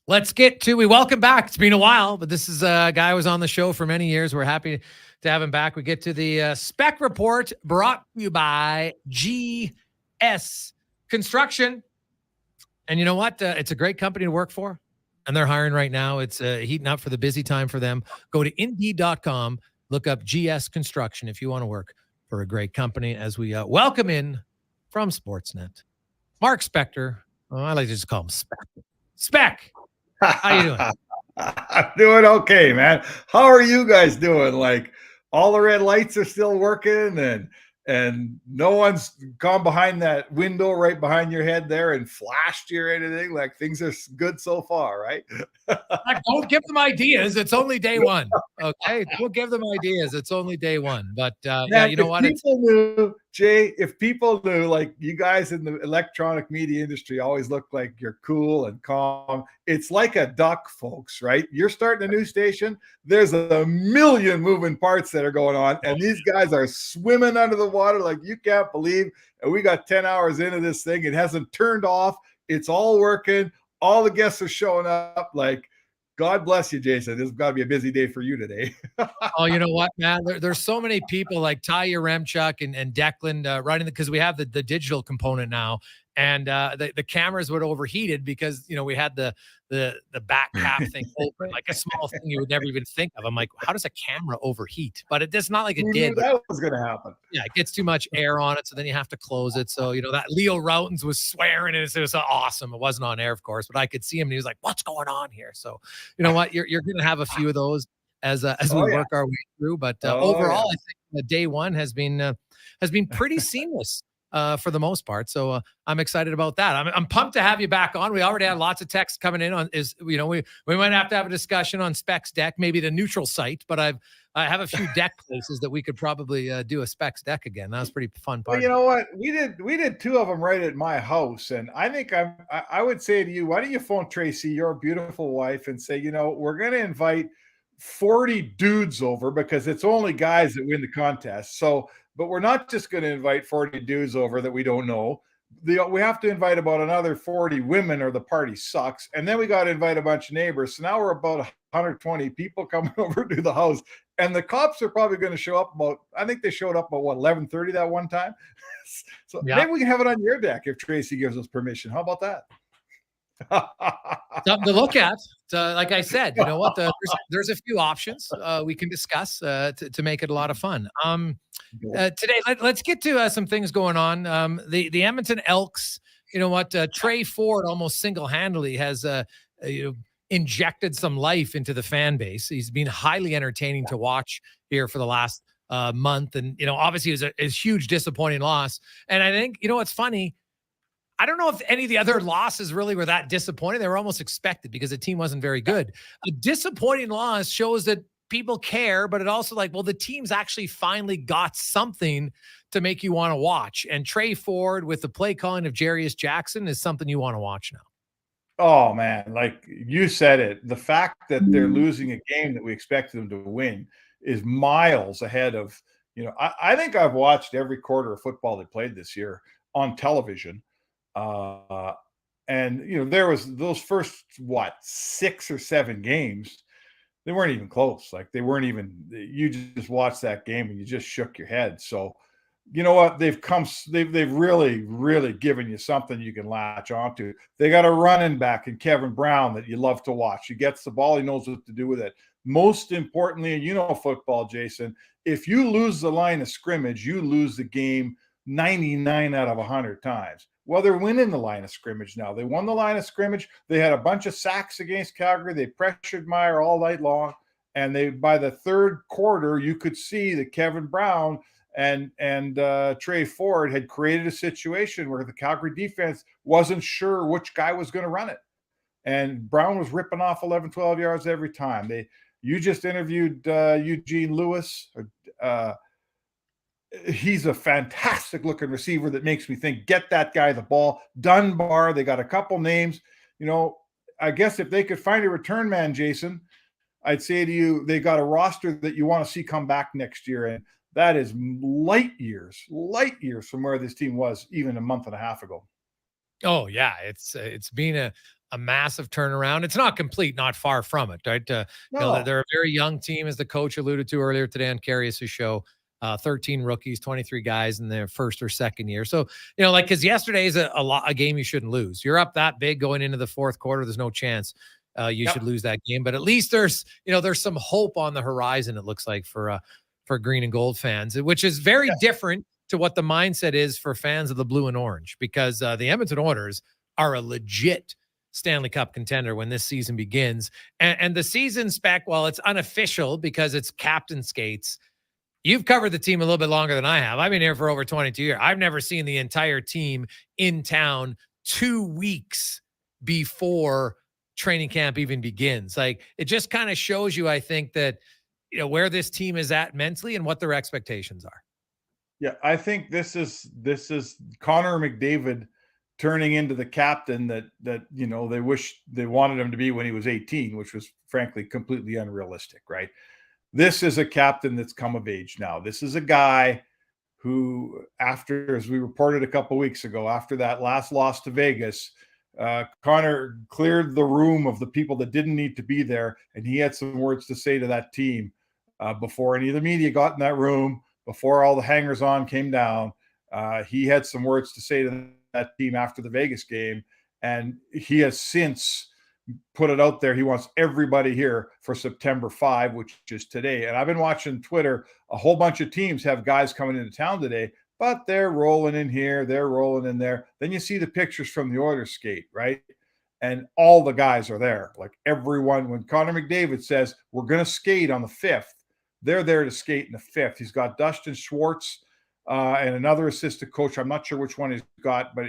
we welcome back. It's been a while, but this is a guy who was on the show for many years. We're happy to have him back. We get to the Spec Report, brought to you by GS Construction. And you know what? It's a great company to work for, and they're hiring right now. It's heating up for the busy time for them. Go to Indeed.com, look up GS Construction if you want to work for a great company, as we welcome in from Sportsnet, Mark Spector. I like to just call him Spec. Spec, how you doing? I'm doing okay, man. How are you guys doing? Like, all the red lights are still working, and no one's gone behind that window right behind your head there and flashed you or anything. Like, things are good so far, right? Don't give them ideas. It's only day one. Okay, don't give them ideas. It's only day one. But yeah, you know what? If people knew, like, you guys in the electronic media industry always look like you're cool and calm. It's like a duck, folks, right? You're starting a new station. There's a million moving parts that are going on, and these guys are swimming under the water like you can't believe. And we got 10 hours into this thing. It hasn't turned off. It's all working. All the guests are showing up. Like, God bless you, Jason. This has got to be a busy day for you today. Oh, you know what, man? There's so many people like Ty Yaremchuk and Declan running because we have the digital component now, and the cameras would overheated because we had the back cap thing open, like a small thing you would never even think of. I'm like, how does a camera overheat? But it's not like it did. That was going to happen. Yeah, it gets too much air on it, so then you have to close it. So that Leo Routens was swearing, and it was awesome. It wasn't on air, of course, but I could see him, and he was like, "What's going on here?" So you know what, you're going to have a few of those as we work our way through. But overall, I think the day one has been pretty seamless. for the most part. So I'm excited about that. I'm pumped to have you back on. We already had lots of texts coming in on we might have to have a discussion on Specs Deck, maybe the neutral site, but I have a few deck places that we could probably do a Specs Deck again. That was pretty fun. Well, you know what? We did 2 of them right at my house, and I think I would say to you, why don't you phone Tracy, your beautiful wife, and say, we're going to invite 40 dudes over because it's only guys that win the contest. So, but we're not just going to invite 40 dudes over that we don't know. We have to invite about another 40 women or the party sucks. And then we got to invite a bunch of neighbors. So now we're about 120 people coming over to the house. And the cops are probably going to show up I think they showed up about 11:30 that one time. So maybe we can have it on your deck if Tracy gives us permission. How about that? Something to look at. Like I said, you know what? There's a few options we can discuss to make it a lot of fun. Today, let's get to some things going on. The Edmonton Elks, you know what? Trey Ford almost single-handedly has injected some life into the fan base. He's been highly entertaining to watch here for the last month. And, obviously it was a huge disappointing loss. And I think, what's funny, I don't know if any of the other losses really were that disappointing. They were almost expected because the team wasn't very good. A disappointing loss shows that people care, but it also the team's actually finally got something to make you want to watch. And Trey Ford with the play calling of Jarius Jackson is something you want to watch now. Oh, man, like you said it. The fact that they're losing a game that we expected them to win is miles ahead of, I think I've watched every quarter of football they played this year on television. And there was those first 6 or 7 games, they weren't even close. Like they weren't even, you just watched that game and you just shook your head. So you know what? They've really, really given you something you can latch onto. They got a running back in Kevin Brown that you love to watch. He gets the ball, he knows what to do with it. Most importantly, football, Jason, if you lose the line of scrimmage, you lose the game 99 out of 100 times. Well, they're winning the line of scrimmage now. They won the line of scrimmage. They had a bunch of sacks against Calgary. They pressured Meyer all night long. And by the third quarter, you could see that Kevin Brown and Trey Ford had created a situation where the Calgary defense wasn't sure which guy was going to run it. And Brown was ripping off 11, 12 yards every time. You just interviewed Eugene Lewis. He's a fantastic looking receiver that makes me think, get that guy the ball. Dunbar, they got a couple names. I guess if they could find a return man, Jason, I'd say to you, they got a roster that you want to see come back next year. And that is light years from where this team was even a month and a half ago. Oh yeah. It's been a massive turnaround. It's not complete, not far from it, right? No. They're a very young team, as the coach alluded to earlier today on Carius' show. 13 rookies, 23 guys in their first or second year. So, because yesterday is a game you shouldn't lose. You're up that big going into the fourth quarter. There's no chance you should lose that game. But at least there's some hope on the horizon, it looks like, for green and gold fans, which is very different to what the mindset is for fans of the blue and orange, because the Edmonton Oilers are a legit Stanley Cup contender when this season begins. And the season spec, while it's unofficial because it's captain skates, you've covered the team a little bit longer than I have. I've been here for over 22 years. I've never seen the entire team in town 2 weeks before training camp even begins. Like, it just kind of shows you, I think, that, where this team is at mentally and what their expectations are. Yeah, I think this is Connor McDavid turning into the captain that they wish they wanted him to be when he was 18, which was frankly completely unrealistic, right? This is a captain that's come of age now. This is a guy who, after, as we reported a couple of weeks ago, after that last loss to Vegas, Connor cleared the room of the people that didn't need to be there, and he had some words to say to that team before any of the media got in that room, before all the hangers-on came down. He had some words to say to that team after the Vegas game, and he has since put it out there. He wants everybody here for September 5, which is today. And I've been watching Twitter. A whole bunch of teams have guys coming into town today, but they're rolling in here, they're rolling in there. Then you see the pictures from the Oilers skate, right? And all the guys are there. Like everyone, when Connor McDavid says, we're going to skate on the 5th, they're there to skate in the 5th. He's got Dustin Schwartz and another assistant coach. I'm not sure which one he's got, but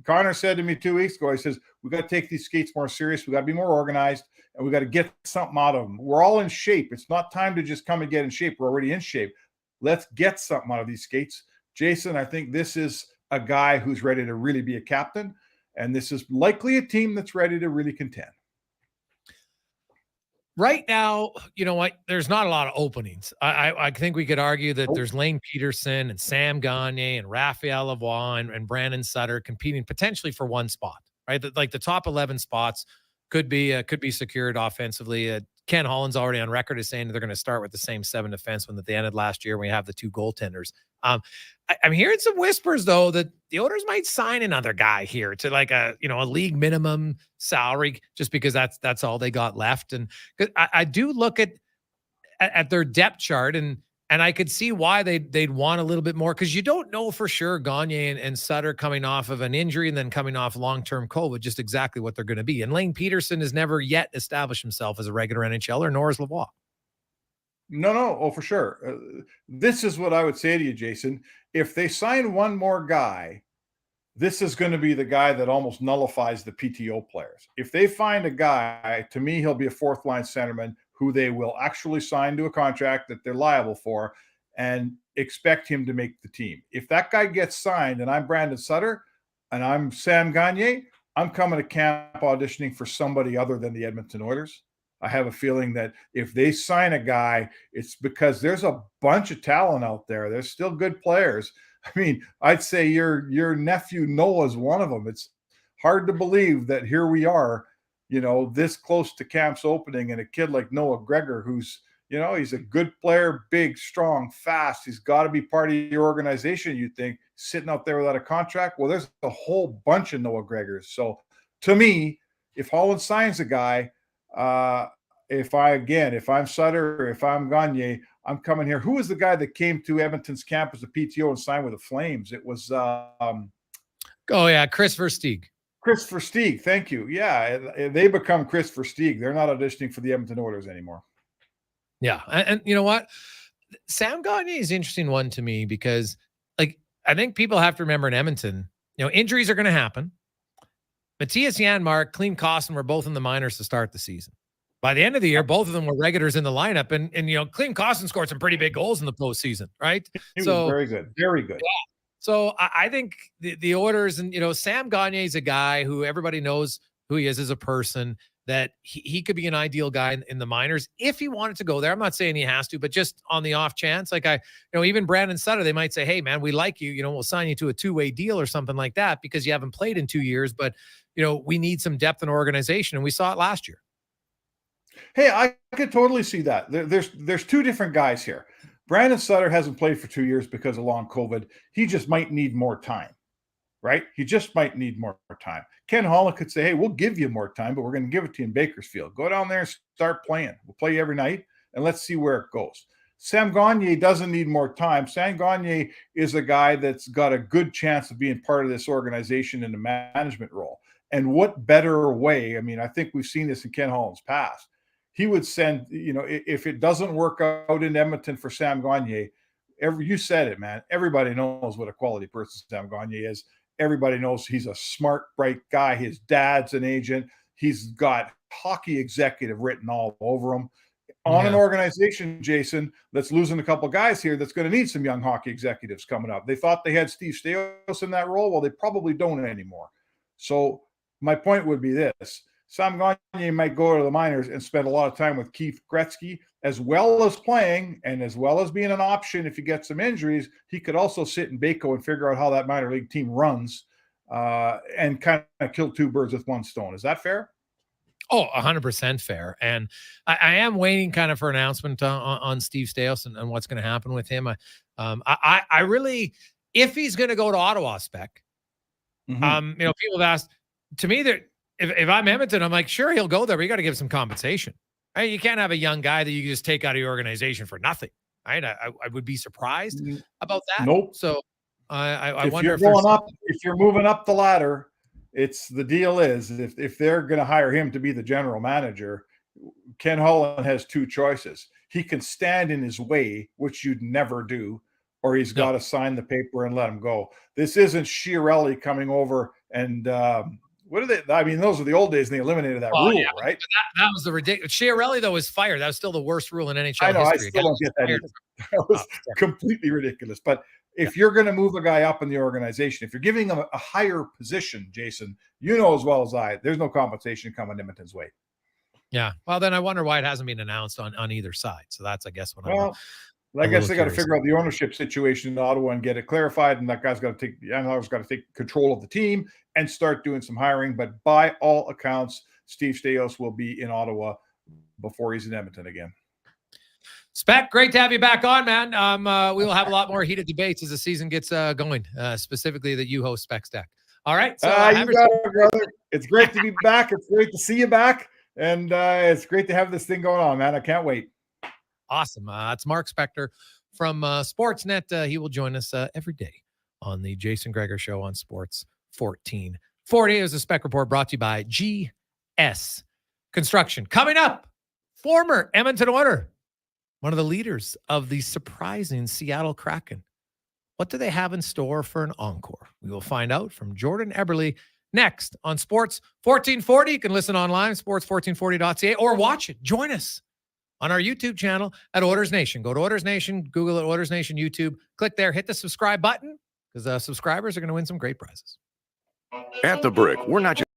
Connor said to me 2 weeks ago, he says, we got to take these skates more serious. We got to be more organized, and we got to get something out of them. We're all in shape. It's not time to just come and get in shape. We're already in shape. Let's get something out of these skates. Jason, I think this is a guy who's ready to really be a captain, and this is likely a team that's ready to really contend. Right now, you know what? There's not a lot of openings. I think we could argue that there's Lane Peterson and Sam Gagne and Raphael Lavoie and Brandon Sutter competing potentially for one spot, right? Like the top 11 spots could be secured offensively. Ken Holland's already on record as saying they're going to start with the same 7 defensemen that they ended last year. We have the 2 goaltenders. I'm hearing some whispers though that the Oilers might sign another guy here to like a league minimum salary just because that's all they got left. And I do look at their depth chart and I could see why they'd want a little bit more, because you don't know for sure Gagne and Sutter coming off of an injury and then coming off long-term COVID, just exactly what they're going to be. And Lane Peterson has never yet established himself as a regular NHLer, nor is Lavoie. No. Oh, for sure. This is what I would say to you, Jason. If they sign one more guy, this is going to be the guy that almost nullifies the PTO players. If they find a guy, to me, he'll be a fourth line centerman who they will actually sign to a contract that they're liable for and expect him to make the team. If that guy gets signed and I'm Brandon Sutter and I'm Sam Gagne, I'm coming to camp auditioning for somebody other than the Edmonton Oilers. I have a feeling that if they sign a guy, it's because there's a bunch of talent out there. There's still good players. I mean, I'd say your nephew Noah's one of them. It's hard to believe that here we are, this close to camp's opening, and a kid like Noah Gregor, who's, he's a good player, big, strong, fast. He's got to be part of your organization, you'd think, sitting out there without a contract. Well, there's a whole bunch of Noah Gregors. So to me, if Holland signs a guy, if I'm Sutter, if I'm Gagne, I'm coming here. Who was the guy that came to Edmonton's camp as a PTO and signed with the Flames? It was Chris Versteeg. Chris Versteeg, thank you. Yeah, they become Chris Versteeg. They're not auditioning for the Edmonton Oilers anymore. Yeah, and you know what? Sam Gagne is an interesting one to me because, I think people have to remember in Edmonton, injuries are going to happen. Matthias Janmark, Clem Costin were both in the minors to start the season. By the end of the year, both of them were regulars in the lineup, and Clem Costin scored some pretty big goals in the postseason, right? He was very good, very good. Yeah. So I think the Oilers and Sam Gagne is a guy who everybody knows who he is as a person, that he could be an ideal guy in the minors if he wanted to go there. I'm not saying he has to, but just on the off chance, even Brandon Sutter, they might say, hey man, we like you, we'll sign you to a 2-way deal or something like that because you haven't played in 2 years, but we need some depth and organization. And we saw it last year. Hey, I could totally see that. There's 2 different guys here. Brandon Sutter hasn't played for 2 years because of long COVID. He just might need more time, right? He just might need more time. Ken Holland could say, hey, we'll give you more time, but we're going to give it to you in Bakersfield. Go down there and start playing. We'll play you every night, and let's see where it goes. Sam Gagne doesn't need more time. Sam Gagne is a guy that's got a good chance of being part of this organization in the management role. And what better way? I mean, I think we've seen this in Ken Holland's past. He would send, if it doesn't work out in Edmonton for Sam Gagne, you said it, man. Everybody knows what a quality person Sam Gagne is. Everybody knows he's a smart, bright guy. His dad's an agent. He's got hockey executive written all over him. On an organization, Jason, that's losing a couple guys here that's going to need some young hockey executives coming up. They thought they had Steve Staios in that role. Well, they probably don't anymore. So my point would be this. Sam Gagne might go to the minors and spend a lot of time with Keith Gretzky, as well as playing and as well as being an option if you get some injuries. He could also sit in Baco and figure out how that minor league team runs and kind of kill 2 birds with 1 stone. Is that fair? Oh, 100% fair. And I am waiting kind of for an announcement on Steve Staios and what's going to happen with him. I really, if he's going to go to Ottawa spec, people have asked, to me, that if I'm Edmonton, I'm like, sure, he'll go there, but you got to give some compensation. Right? You can't have a young guy that you just take out of your organization for nothing. Right? I would be surprised about that. Nope. So I wonder if you're moving up the ladder, the deal is if they're going to hire him to be the general manager, Ken Holland has 2 choices. He can stand in his way, which you'd never do, or he's got to sign the paper and let him go. This isn't Chiarelli coming over and what are they? I mean, those are the old days, and they eliminated that rule, right? That was the ridiculous. Chiarelli, though, was fired. That was still the worst rule in NHL I know. history. I still don't get that either. That was completely ridiculous. But if you're going to move a guy up in the organization, if you're giving him a higher position, Jason, you know as well as I, there's no compensation coming Edmonton's way. Yeah. Well, then I wonder why it hasn't been announced on either side. So that's, I guess, what I guess they got to figure out the ownership situation in Ottawa and get it clarified. And that guy's got to take control of the team and start doing some hiring. But by all accounts, Steve Staios will be in Ottawa before he's in Edmonton again. Spec, great to have you back on, man. We will have a lot more heated debates as the season gets going, specifically that you host Spec Stack. All right. So, you got it, brother. It's great to be back. It's great to see you back. And it's great to have this thing going on, man. I can't wait. Awesome. It's Mark Spector from Sportsnet. He will join us every day on the Jason Gregor Show on Sports 1440. It was a Spec Report brought to you by GS Construction. Coming up, former Edmonton Oilers, one of the leaders of the surprising Seattle Kraken. What do they have in store for an encore? We will find out from Jordan Eberle next on Sports 1440. You can listen online, sports1440.ca, or watch it. Join us on our YouTube channel at Oilers Nation. Go to Oilers Nation, Google it, Oilers Nation YouTube. Click there, hit the subscribe button, because subscribers are going to win some great prizes. At the Brick, we're not just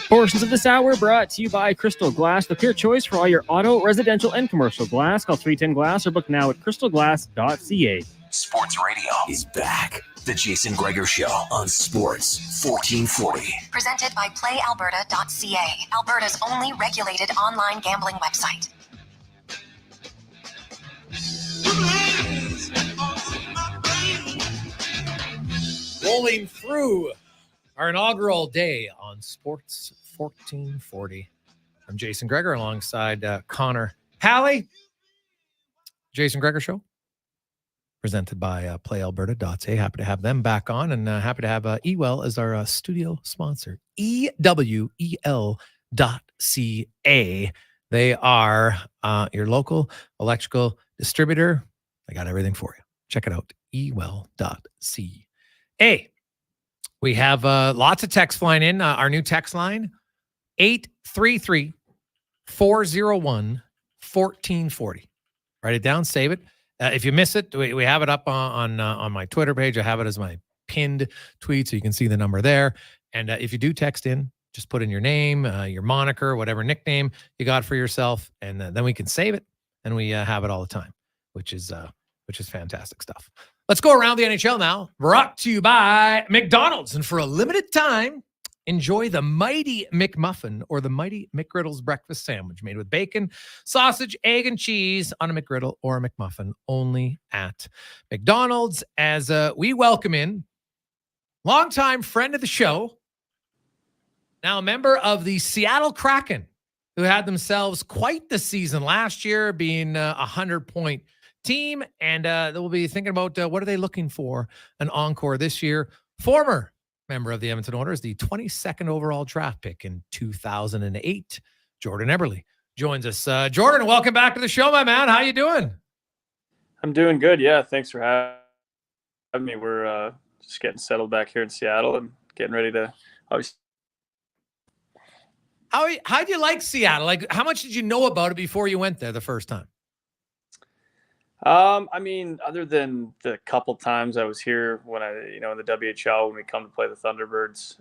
Portions of this hour brought to you by Crystal Glass, the pure choice for all your auto, residential, and commercial glass. Call 310 Glass or book now at crystalglass.ca. Sports Radio is back. The Jason Gregor Show on Sports 1440. Presented by PlayAlberta.ca, Alberta's only regulated online gambling website. Rolling through our inaugural day on Sports 1440. I'm Jason Gregor alongside Connor Halley. Jason Gregor Show, presented by PlayAlberta.ca. Happy to have them back on, and happy to have Ewell as our studio sponsor. EWEL.ca. They are your local electrical distributor. They got everything for you. Check it out, ewell.ca. We have lots of text flying in. Our new text line, 833-401-1440. Write it down, save it. If you miss it, we have it up on my Twitter page. I have it as my pinned tweet, so you can see the number there. And if you do text in, just put in your name, your moniker, whatever nickname you got for yourself, and then we can save it, and we have it all the time, which is fantastic stuff. Let's go around the NHL now. Brought to you by McDonald's, and for a limited time, enjoy the Mighty McMuffin or the Mighty McGriddles breakfast sandwich made with bacon, sausage, egg, and cheese on a McGriddle or a McMuffin, only at McDonald's. As we welcome in longtime friend of the show, now a member of the Seattle Kraken, who had themselves quite the season last year, being a 100-point team, and we'll be thinking about what are they looking for an encore this year. Former member of the Edmonton Oilers, the 22nd overall draft pick in 2008, Jordan Eberle joins us. Jordan, welcome back to the show, my man. How you doing? I'm doing good. Yeah, thanks for having me. We're just getting settled back here in Seattle and getting ready to obviously. How'd you like Seattle? Like, how much did you know about it before you went there the first time? I mean, other than the couple times I was here when in the WHL, when we come to play the Thunderbirds,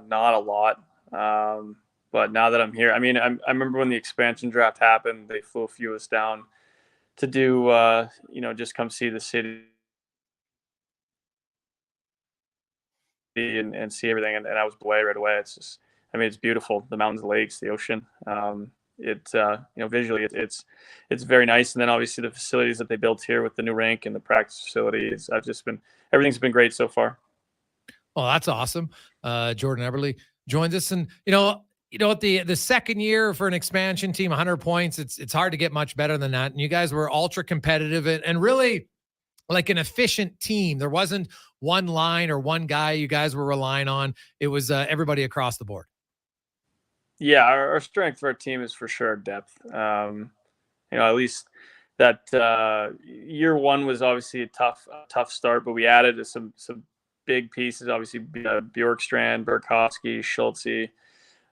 not a lot. But now that I'm here, I mean, I remember when the expansion draft happened, they flew a few of us down to do, just come see the city and see everything. And I was right away. It's just, I mean, it's beautiful. The mountains, the lakes, the ocean. Visually it's very nice. And then obviously the facilities that they built here with the new rink and the practice facilities, everything's been great so far. Well, that's awesome. Jordan Eberle joins us, and the second year for an expansion team, 100 points, it's hard to get much better than that. And you guys were ultra competitive and really like an efficient team. There wasn't one line or one guy you guys were relying on. It was everybody across the board. Yeah, our strength for our team is for sure depth. At least that year one was obviously a tough start, but we added some big pieces. Obviously, Bjorkstrand, Burakovsky, Schultze,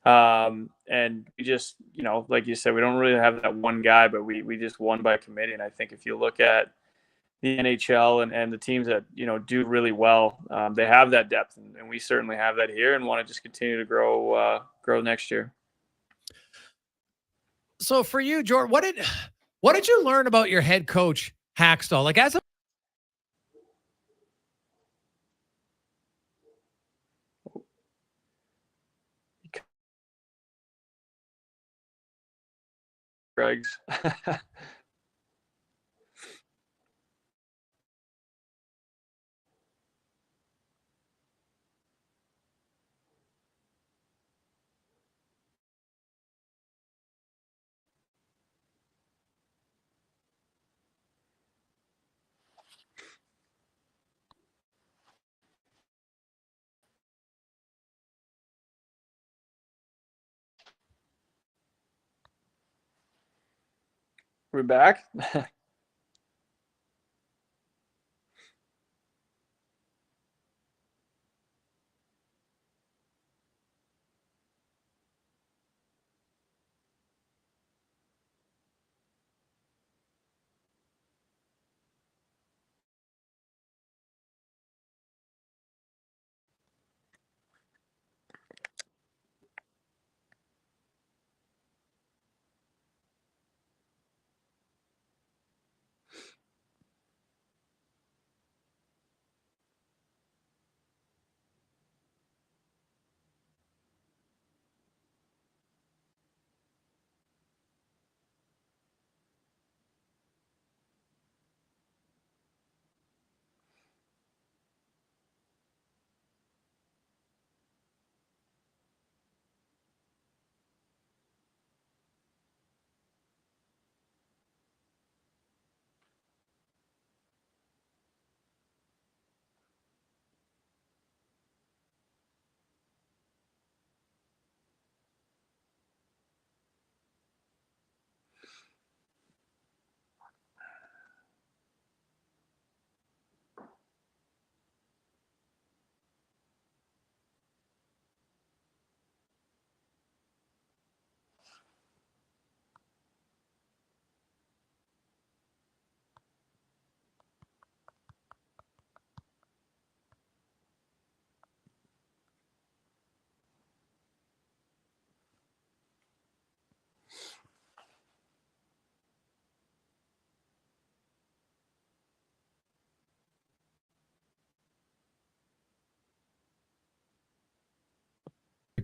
and we just, like you said, we don't really have that one guy, but we just won by committee. And I think if you look at the NHL and the teams that do really well, they have that depth, and we certainly have that here, and want to just continue to grow next year. So for you, Jordan, what did you learn about your head coach Hackstall? Like as a Greg's. We're back.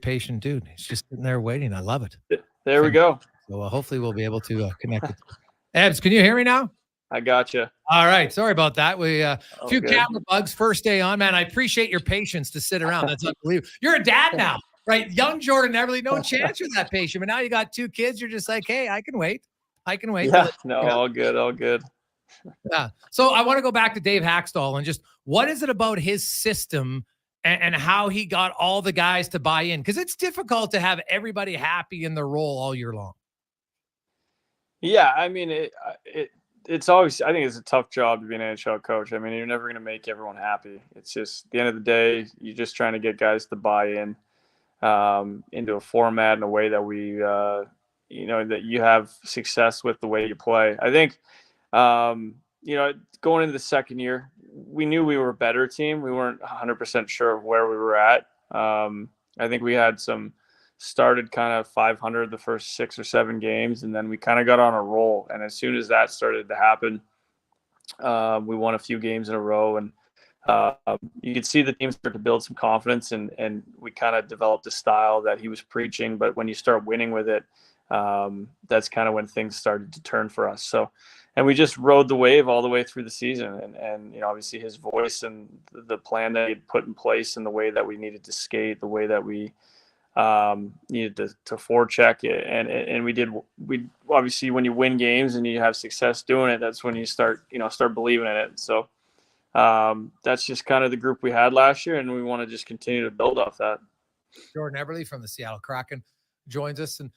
patient dude. He's just sitting there waiting. I love it. There we go. So hopefully we'll be able to connect it. Ebs, can you hear me now? I got you. All right. Sorry about that. We a few good. camera bugs first day on, man. I appreciate your patience to sit around. That's unbelievable. You're a dad now, right? Young Jordan Everly, no chance you're that patient. But now you got 2 kids. You're just like, hey, I can wait. I can wait. Yeah, no, all good, all good. Yeah. So I want to go back to Dave Haxtell and just what is it about his system and how he got all the guys to buy in? Because it's difficult to have everybody happy in their role all year long. Yeah, I mean, it's always, I think it's a tough job to be an NHL coach. I mean, you're never going to make everyone happy. It's just, at the end of the day, you're just trying to get guys to buy in into a format and a way that we, that you have success with the way you play. I think, going into the second year, we knew we were a better team. We weren't 100% sure of where we were at. I think we had started kind of 500 the first 6 or 7 games, and then we kind of got on a roll. And as soon as that started to happen, we won a few games in a row, and you could see the team start to build some confidence, and we kind of developed a style that he was preaching. But when you start winning with it, that's kind of when things started to turn for us. So, and we just rode the wave all the way through the season, and obviously his voice and the plan that he'd put in place and the way that we needed to skate, the way that we needed to forecheck it, and we obviously, when you win games and you have success doing it, that's when you start believing in it. So that's just kind of the group we had last year, and we want to just continue to build off that. Jordan Everly from the Seattle Kraken joins us. And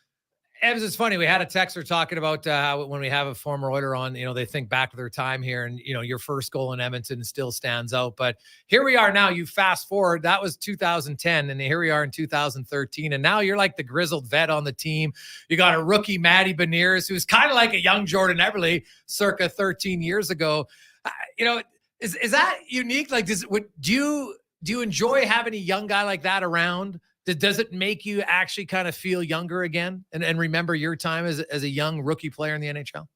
Evans, it's funny. We had a texter talking about how when we have a former Oiler on, they think back to their time here, and your first goal in Edmonton still stands out. But here we are now. You fast forward, that was 2010, and here we are in 2013, and now you're like the grizzled vet on the team. You got a rookie, Matty Beniers, who's kind of like a young Jordan Everly, circa 13 years ago. Is that unique? Like, do you enjoy having a young guy like that around? Does it make you actually kind of feel younger again and remember your time as a young rookie player in the NHL?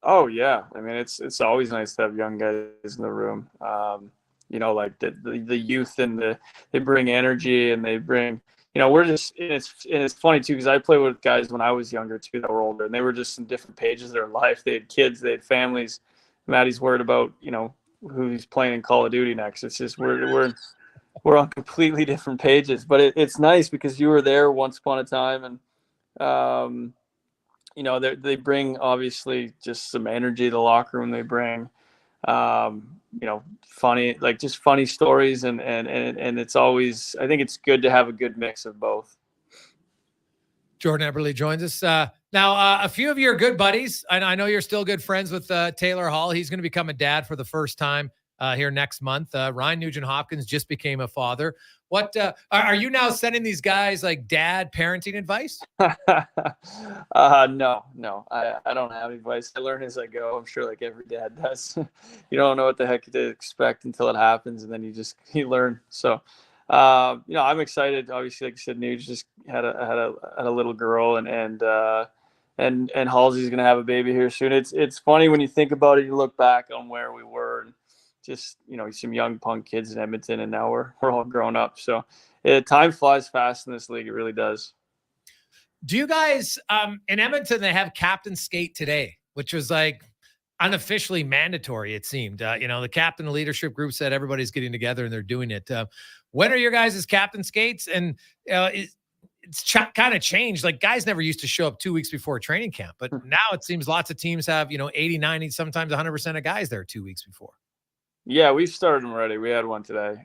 Oh, yeah. I mean, it's always nice to have young guys in the room. Like the youth, and they bring energy, and they bring, we're just, and it's funny too, because I played with guys when I was younger too that were older, and they were just in different pages of their life. They had kids, they had families. Maddie's worried about, who he's playing in Call of Duty next. It's just, we're on completely different pages, but it's nice because you were there once upon a time, and they bring obviously just some energy to the locker room. They bring funny stories, and it's always, I think it's good to have a good mix of both. Jordan Everly joins us now. A few of your good buddies. I know you're still good friends with Taylor Hall. He's going to become a dad for the first time here next month. Ryan Nugent-Hopkins just became a father. What are you now sending these guys like dad parenting advice? No, I don't have advice. I learn as I go. I'm sure like every dad does. You don't know what the heck to expect until it happens, and then you learn. So, I'm excited. Obviously, like you said, Nuge just had a little girl, and Halsey's gonna have a baby here soon. It's funny when you think about it. You look back on where we were, and just some young punk kids in Edmonton, and now we're all grown up. So time flies fast in this league. It really does. Do you guys in Edmonton, they have captain skate today, which was like unofficially mandatory, it seemed. The captain leadership group said everybody's getting together and they're doing it. When are your guys' captain skates? And it's kind of changed. Like, guys never used to show up 2 weeks before training camp, but now it seems lots of teams have 80, 90, sometimes 100% of guys there 2 weeks before. Yeah, we've started them already. We had one today.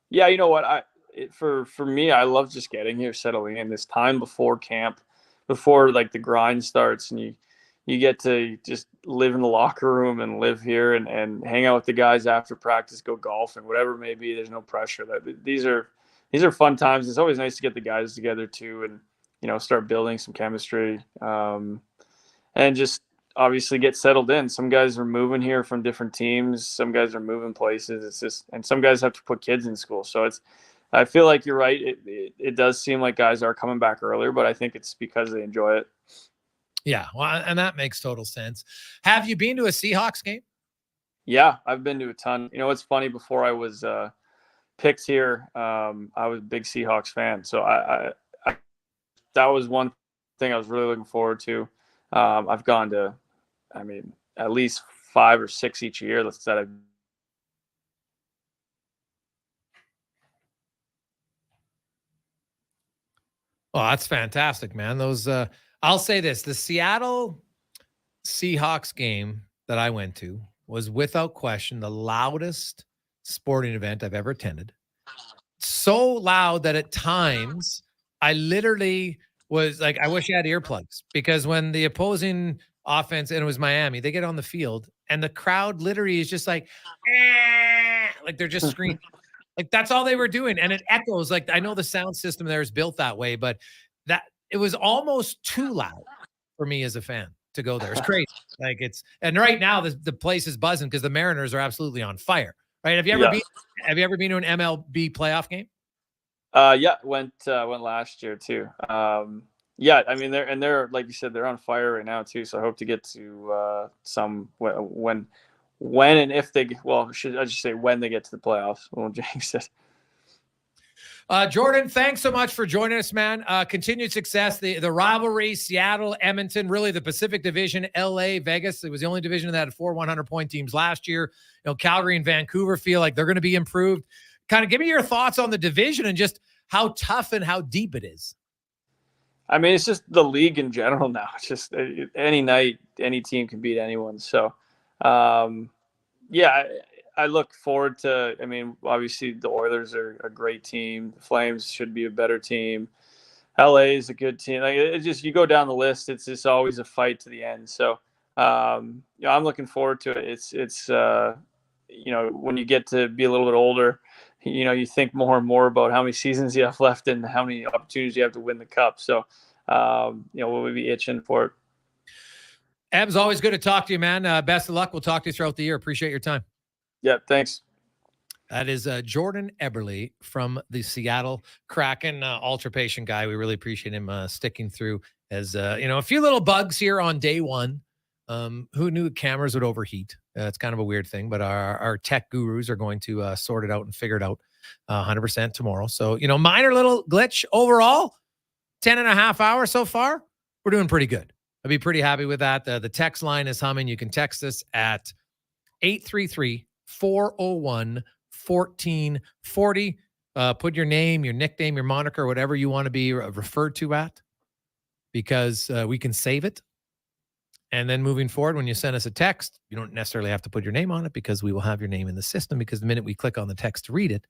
You know what? For me, I love just getting here, settling in this time before camp, before like the grind starts, and you get to just live in the locker room and live here and hang out with the guys after practice, go golfing, whatever it may be. There's no pressure. These are fun times. It's always nice to get the guys together too, and start building some chemistry, and just obviously get settled in. Some guys are moving here from different teams. Some guys are moving places. And some guys have to put kids in school. So I feel like you're right. It does seem like guys are coming back earlier, but I think it's because they enjoy it. Yeah. Well, and that makes total sense. Have you been to a Seahawks game? Yeah, I've been to a ton. It's funny, before I was picked here, I was a big Seahawks fan, so I that was one thing I was really looking forward to. I've gone to, I mean, at least 5 or 6 each year that I've. Oh, that's fantastic, man. Those I'll say this, the Seattle Seahawks game that I went to was without question the loudest sporting event I've ever attended. So loud that at times I literally was like, I wish I had earplugs, because when the opposing offense, and it was Miami, they get on the field and the crowd literally is just like they're just screaming. Like that's all they were doing. And it echoes. Like I know the sound system there is built that way, but that it was almost too loud for me as a fan to go there. It's crazy. Like and right now the place is buzzing because the Mariners are absolutely on fire. Right. Have you ever been to an MLB playoff game? Yeah, went last year too. Yeah, I mean they're like you said, they're on fire right now too. So I hope to get to some when and if they, well, I should say when they get to the playoffs. Well, jinx it. Jordan, thanks so much for joining us, man. Continued success. The rivalry, Seattle, Edmonton, really the Pacific Division, LA, Vegas. It was the only division that had 4 100-point teams last year. You know, Calgary and Vancouver feel like they're going to be improved. Kind of give me your thoughts on the division and just how tough and how deep it is. I mean, it's just the league in general now. It's just any night, any team can beat anyone. So, yeah, I look forward to, I mean, obviously the Oilers are a great team. The Flames should be a better team. LA is a good team. Like it just, you go down the list, it's just always a fight to the end. So, I'm looking forward to it. It's when you get to be a little bit older, you think more and more about how many seasons you have left and how many opportunities you have to win the cup. So, we'll be itching for it. Eb's, always good to talk to you, man. Best of luck. We'll talk to you throughout the year. Appreciate your time. Yeah, thanks. That is Jordan Eberle from the Seattle Kraken, Ultrapation guy. We really appreciate him sticking through as, a few little bugs here on day one. Who knew cameras would overheat? It's kind of a weird thing, but our tech gurus are going to sort it out and figure it out 100% tomorrow. So, minor little glitch overall, 10 and a half hours so far. We're doing pretty good. I'd be pretty happy with that. The text line is humming. You can text us at 833-401-1440. Put your name, your nickname, your moniker, whatever you want to be referred to at, because we can save it. And then moving forward, when you send us a text, you don't necessarily have to put your name on it, because we will have your name in the system, because the minute we click on the text to read it,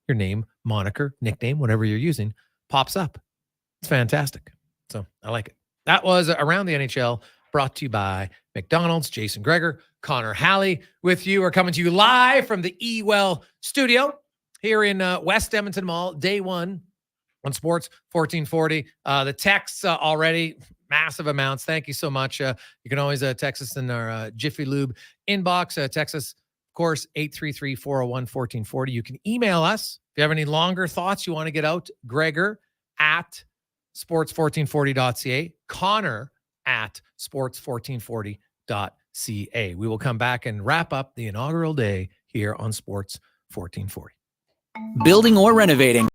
your name, moniker, nickname, whatever you're using, pops up. It's fantastic. So I like it. That was Around the NHL, brought to you by McDonald's. Jason Gregor, Connor Halley with you. Are coming to you live from the eWell studio here in West Edmonton Mall, day one on Sports 1440. The texts already, massive amounts. Thank you so much. You can always text us in our Jiffy Lube inbox. Text us, of course, 833-401-1440. You can email us if you have any longer thoughts you want to get out. Gregor at sports1440.ca. Connor at sports1440.ca. We will come back and wrap up the inaugural day here on Sports 1440. Building or renovating.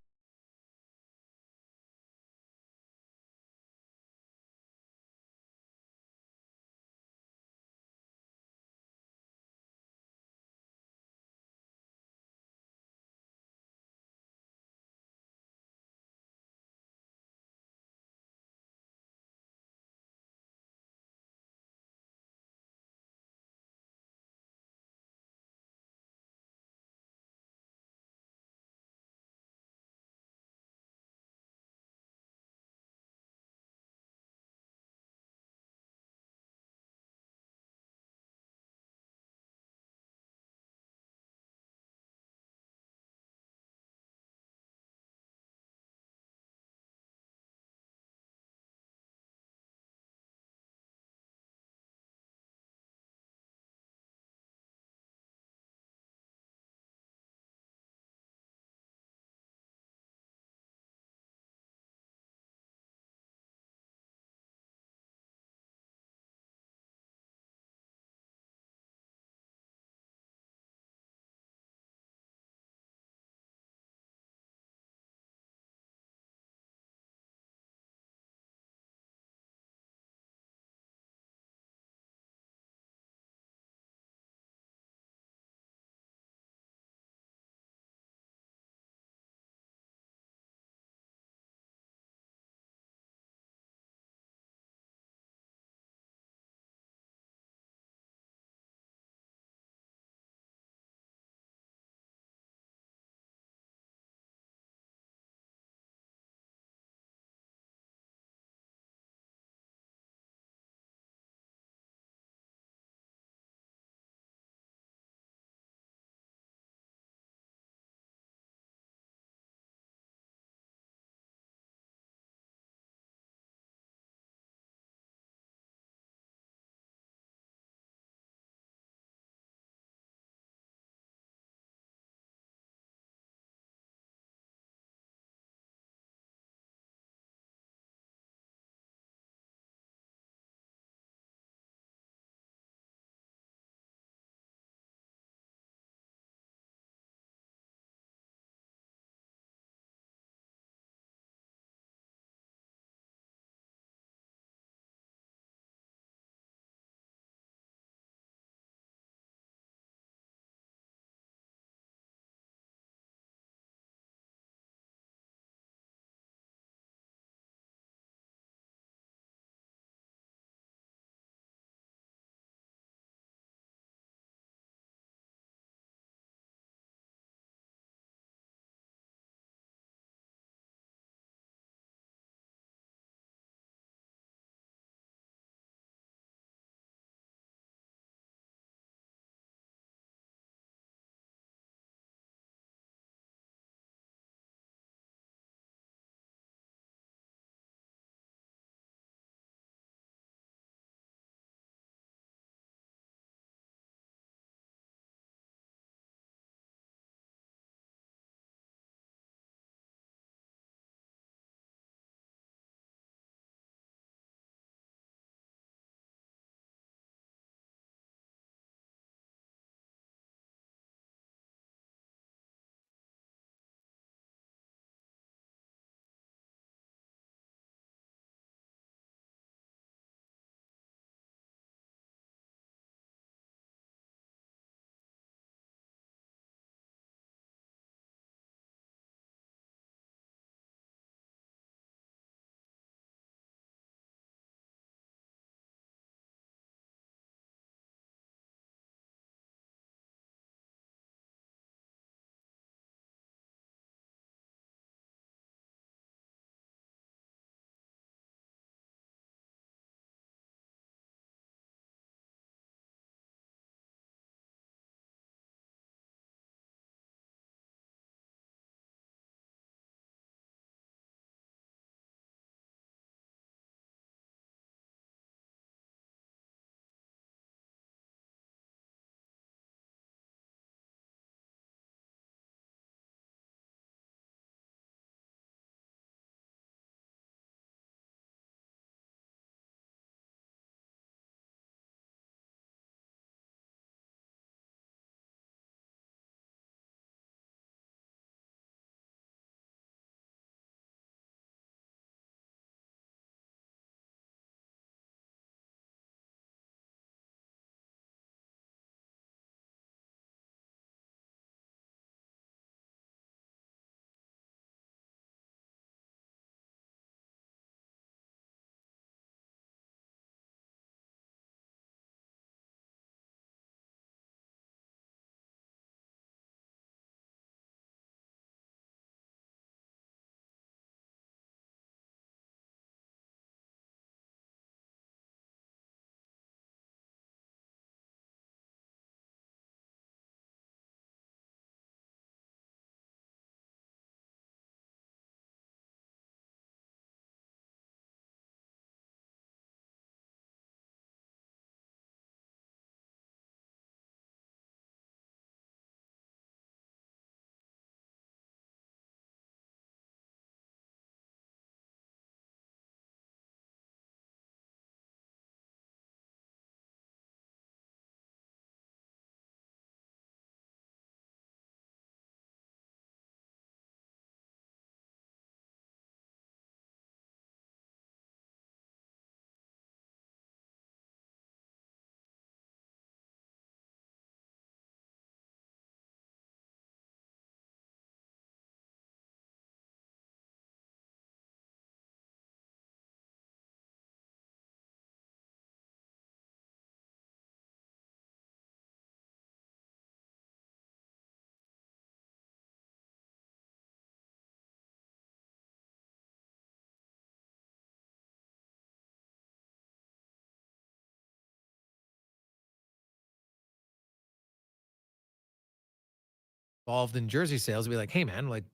involved in jersey sales will be like, hey, man, like,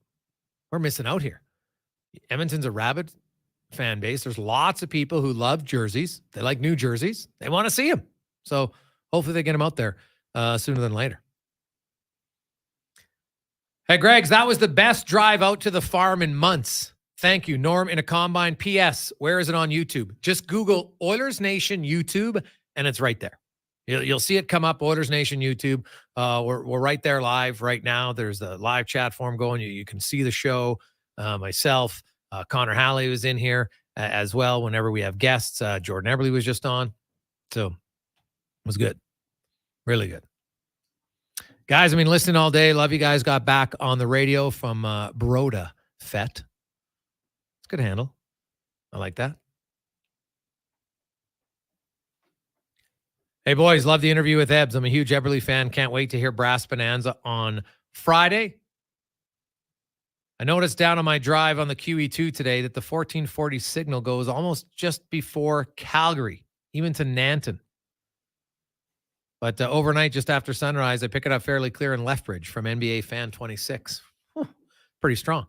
we're missing out here. Edmonton's a rabid fan base. There's lots of people who love jerseys. They like new jerseys. They want to see them. So hopefully they get them out there sooner than later. Hey, Greg's, that was the best drive out to the farm in months. Thank you, Norm in a combine. P.S. Where is it on YouTube? Just Google Oilers Nation YouTube, and it's right there. You'll see it come up, Oilers Nation YouTube. We're right there live right now. There's the live chat form going. You can see the show. Myself, Connor Halley was in here as well whenever we have guests. Jordan Eberle was just on. So it was good. Really good. Guys, I've been listening all day. Love you guys. Got back on the radio from Broda Fett. It's a good handle. I like that. Hey, boys, love the interview with Ebbs. I'm a huge Eberle fan. Can't wait to hear Brass Bonanza on Friday. I noticed down on my drive on the QE2 today that the 1440 signal goes almost just before Calgary, even to Nanton. But overnight, just after sunrise, I pick it up fairly clear in Lethbridge from NBA Fan 26. Pretty strong.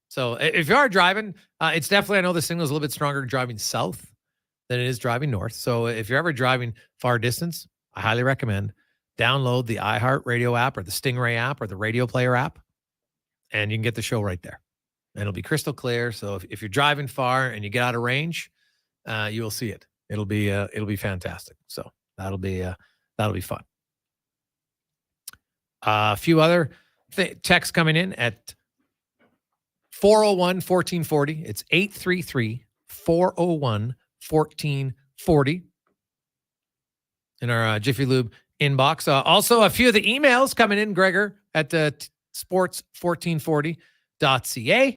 So if you are driving, it's definitely, I know the signal is a little bit stronger driving south than it is driving north. So if you're ever driving far distance, I highly recommend download the iHeartRadio app or the Stingray app or the Radio Player app, and you can get the show right there. And it'll be crystal clear. So if you're driving far and you get out of range, you will see it. It'll be fantastic. So that'll be fun. A few other texts coming in at 401-1440. It's 833-401-1440 in our Jiffy Lube inbox. Also, a few of the emails coming in, Gregor, at sports1440.ca.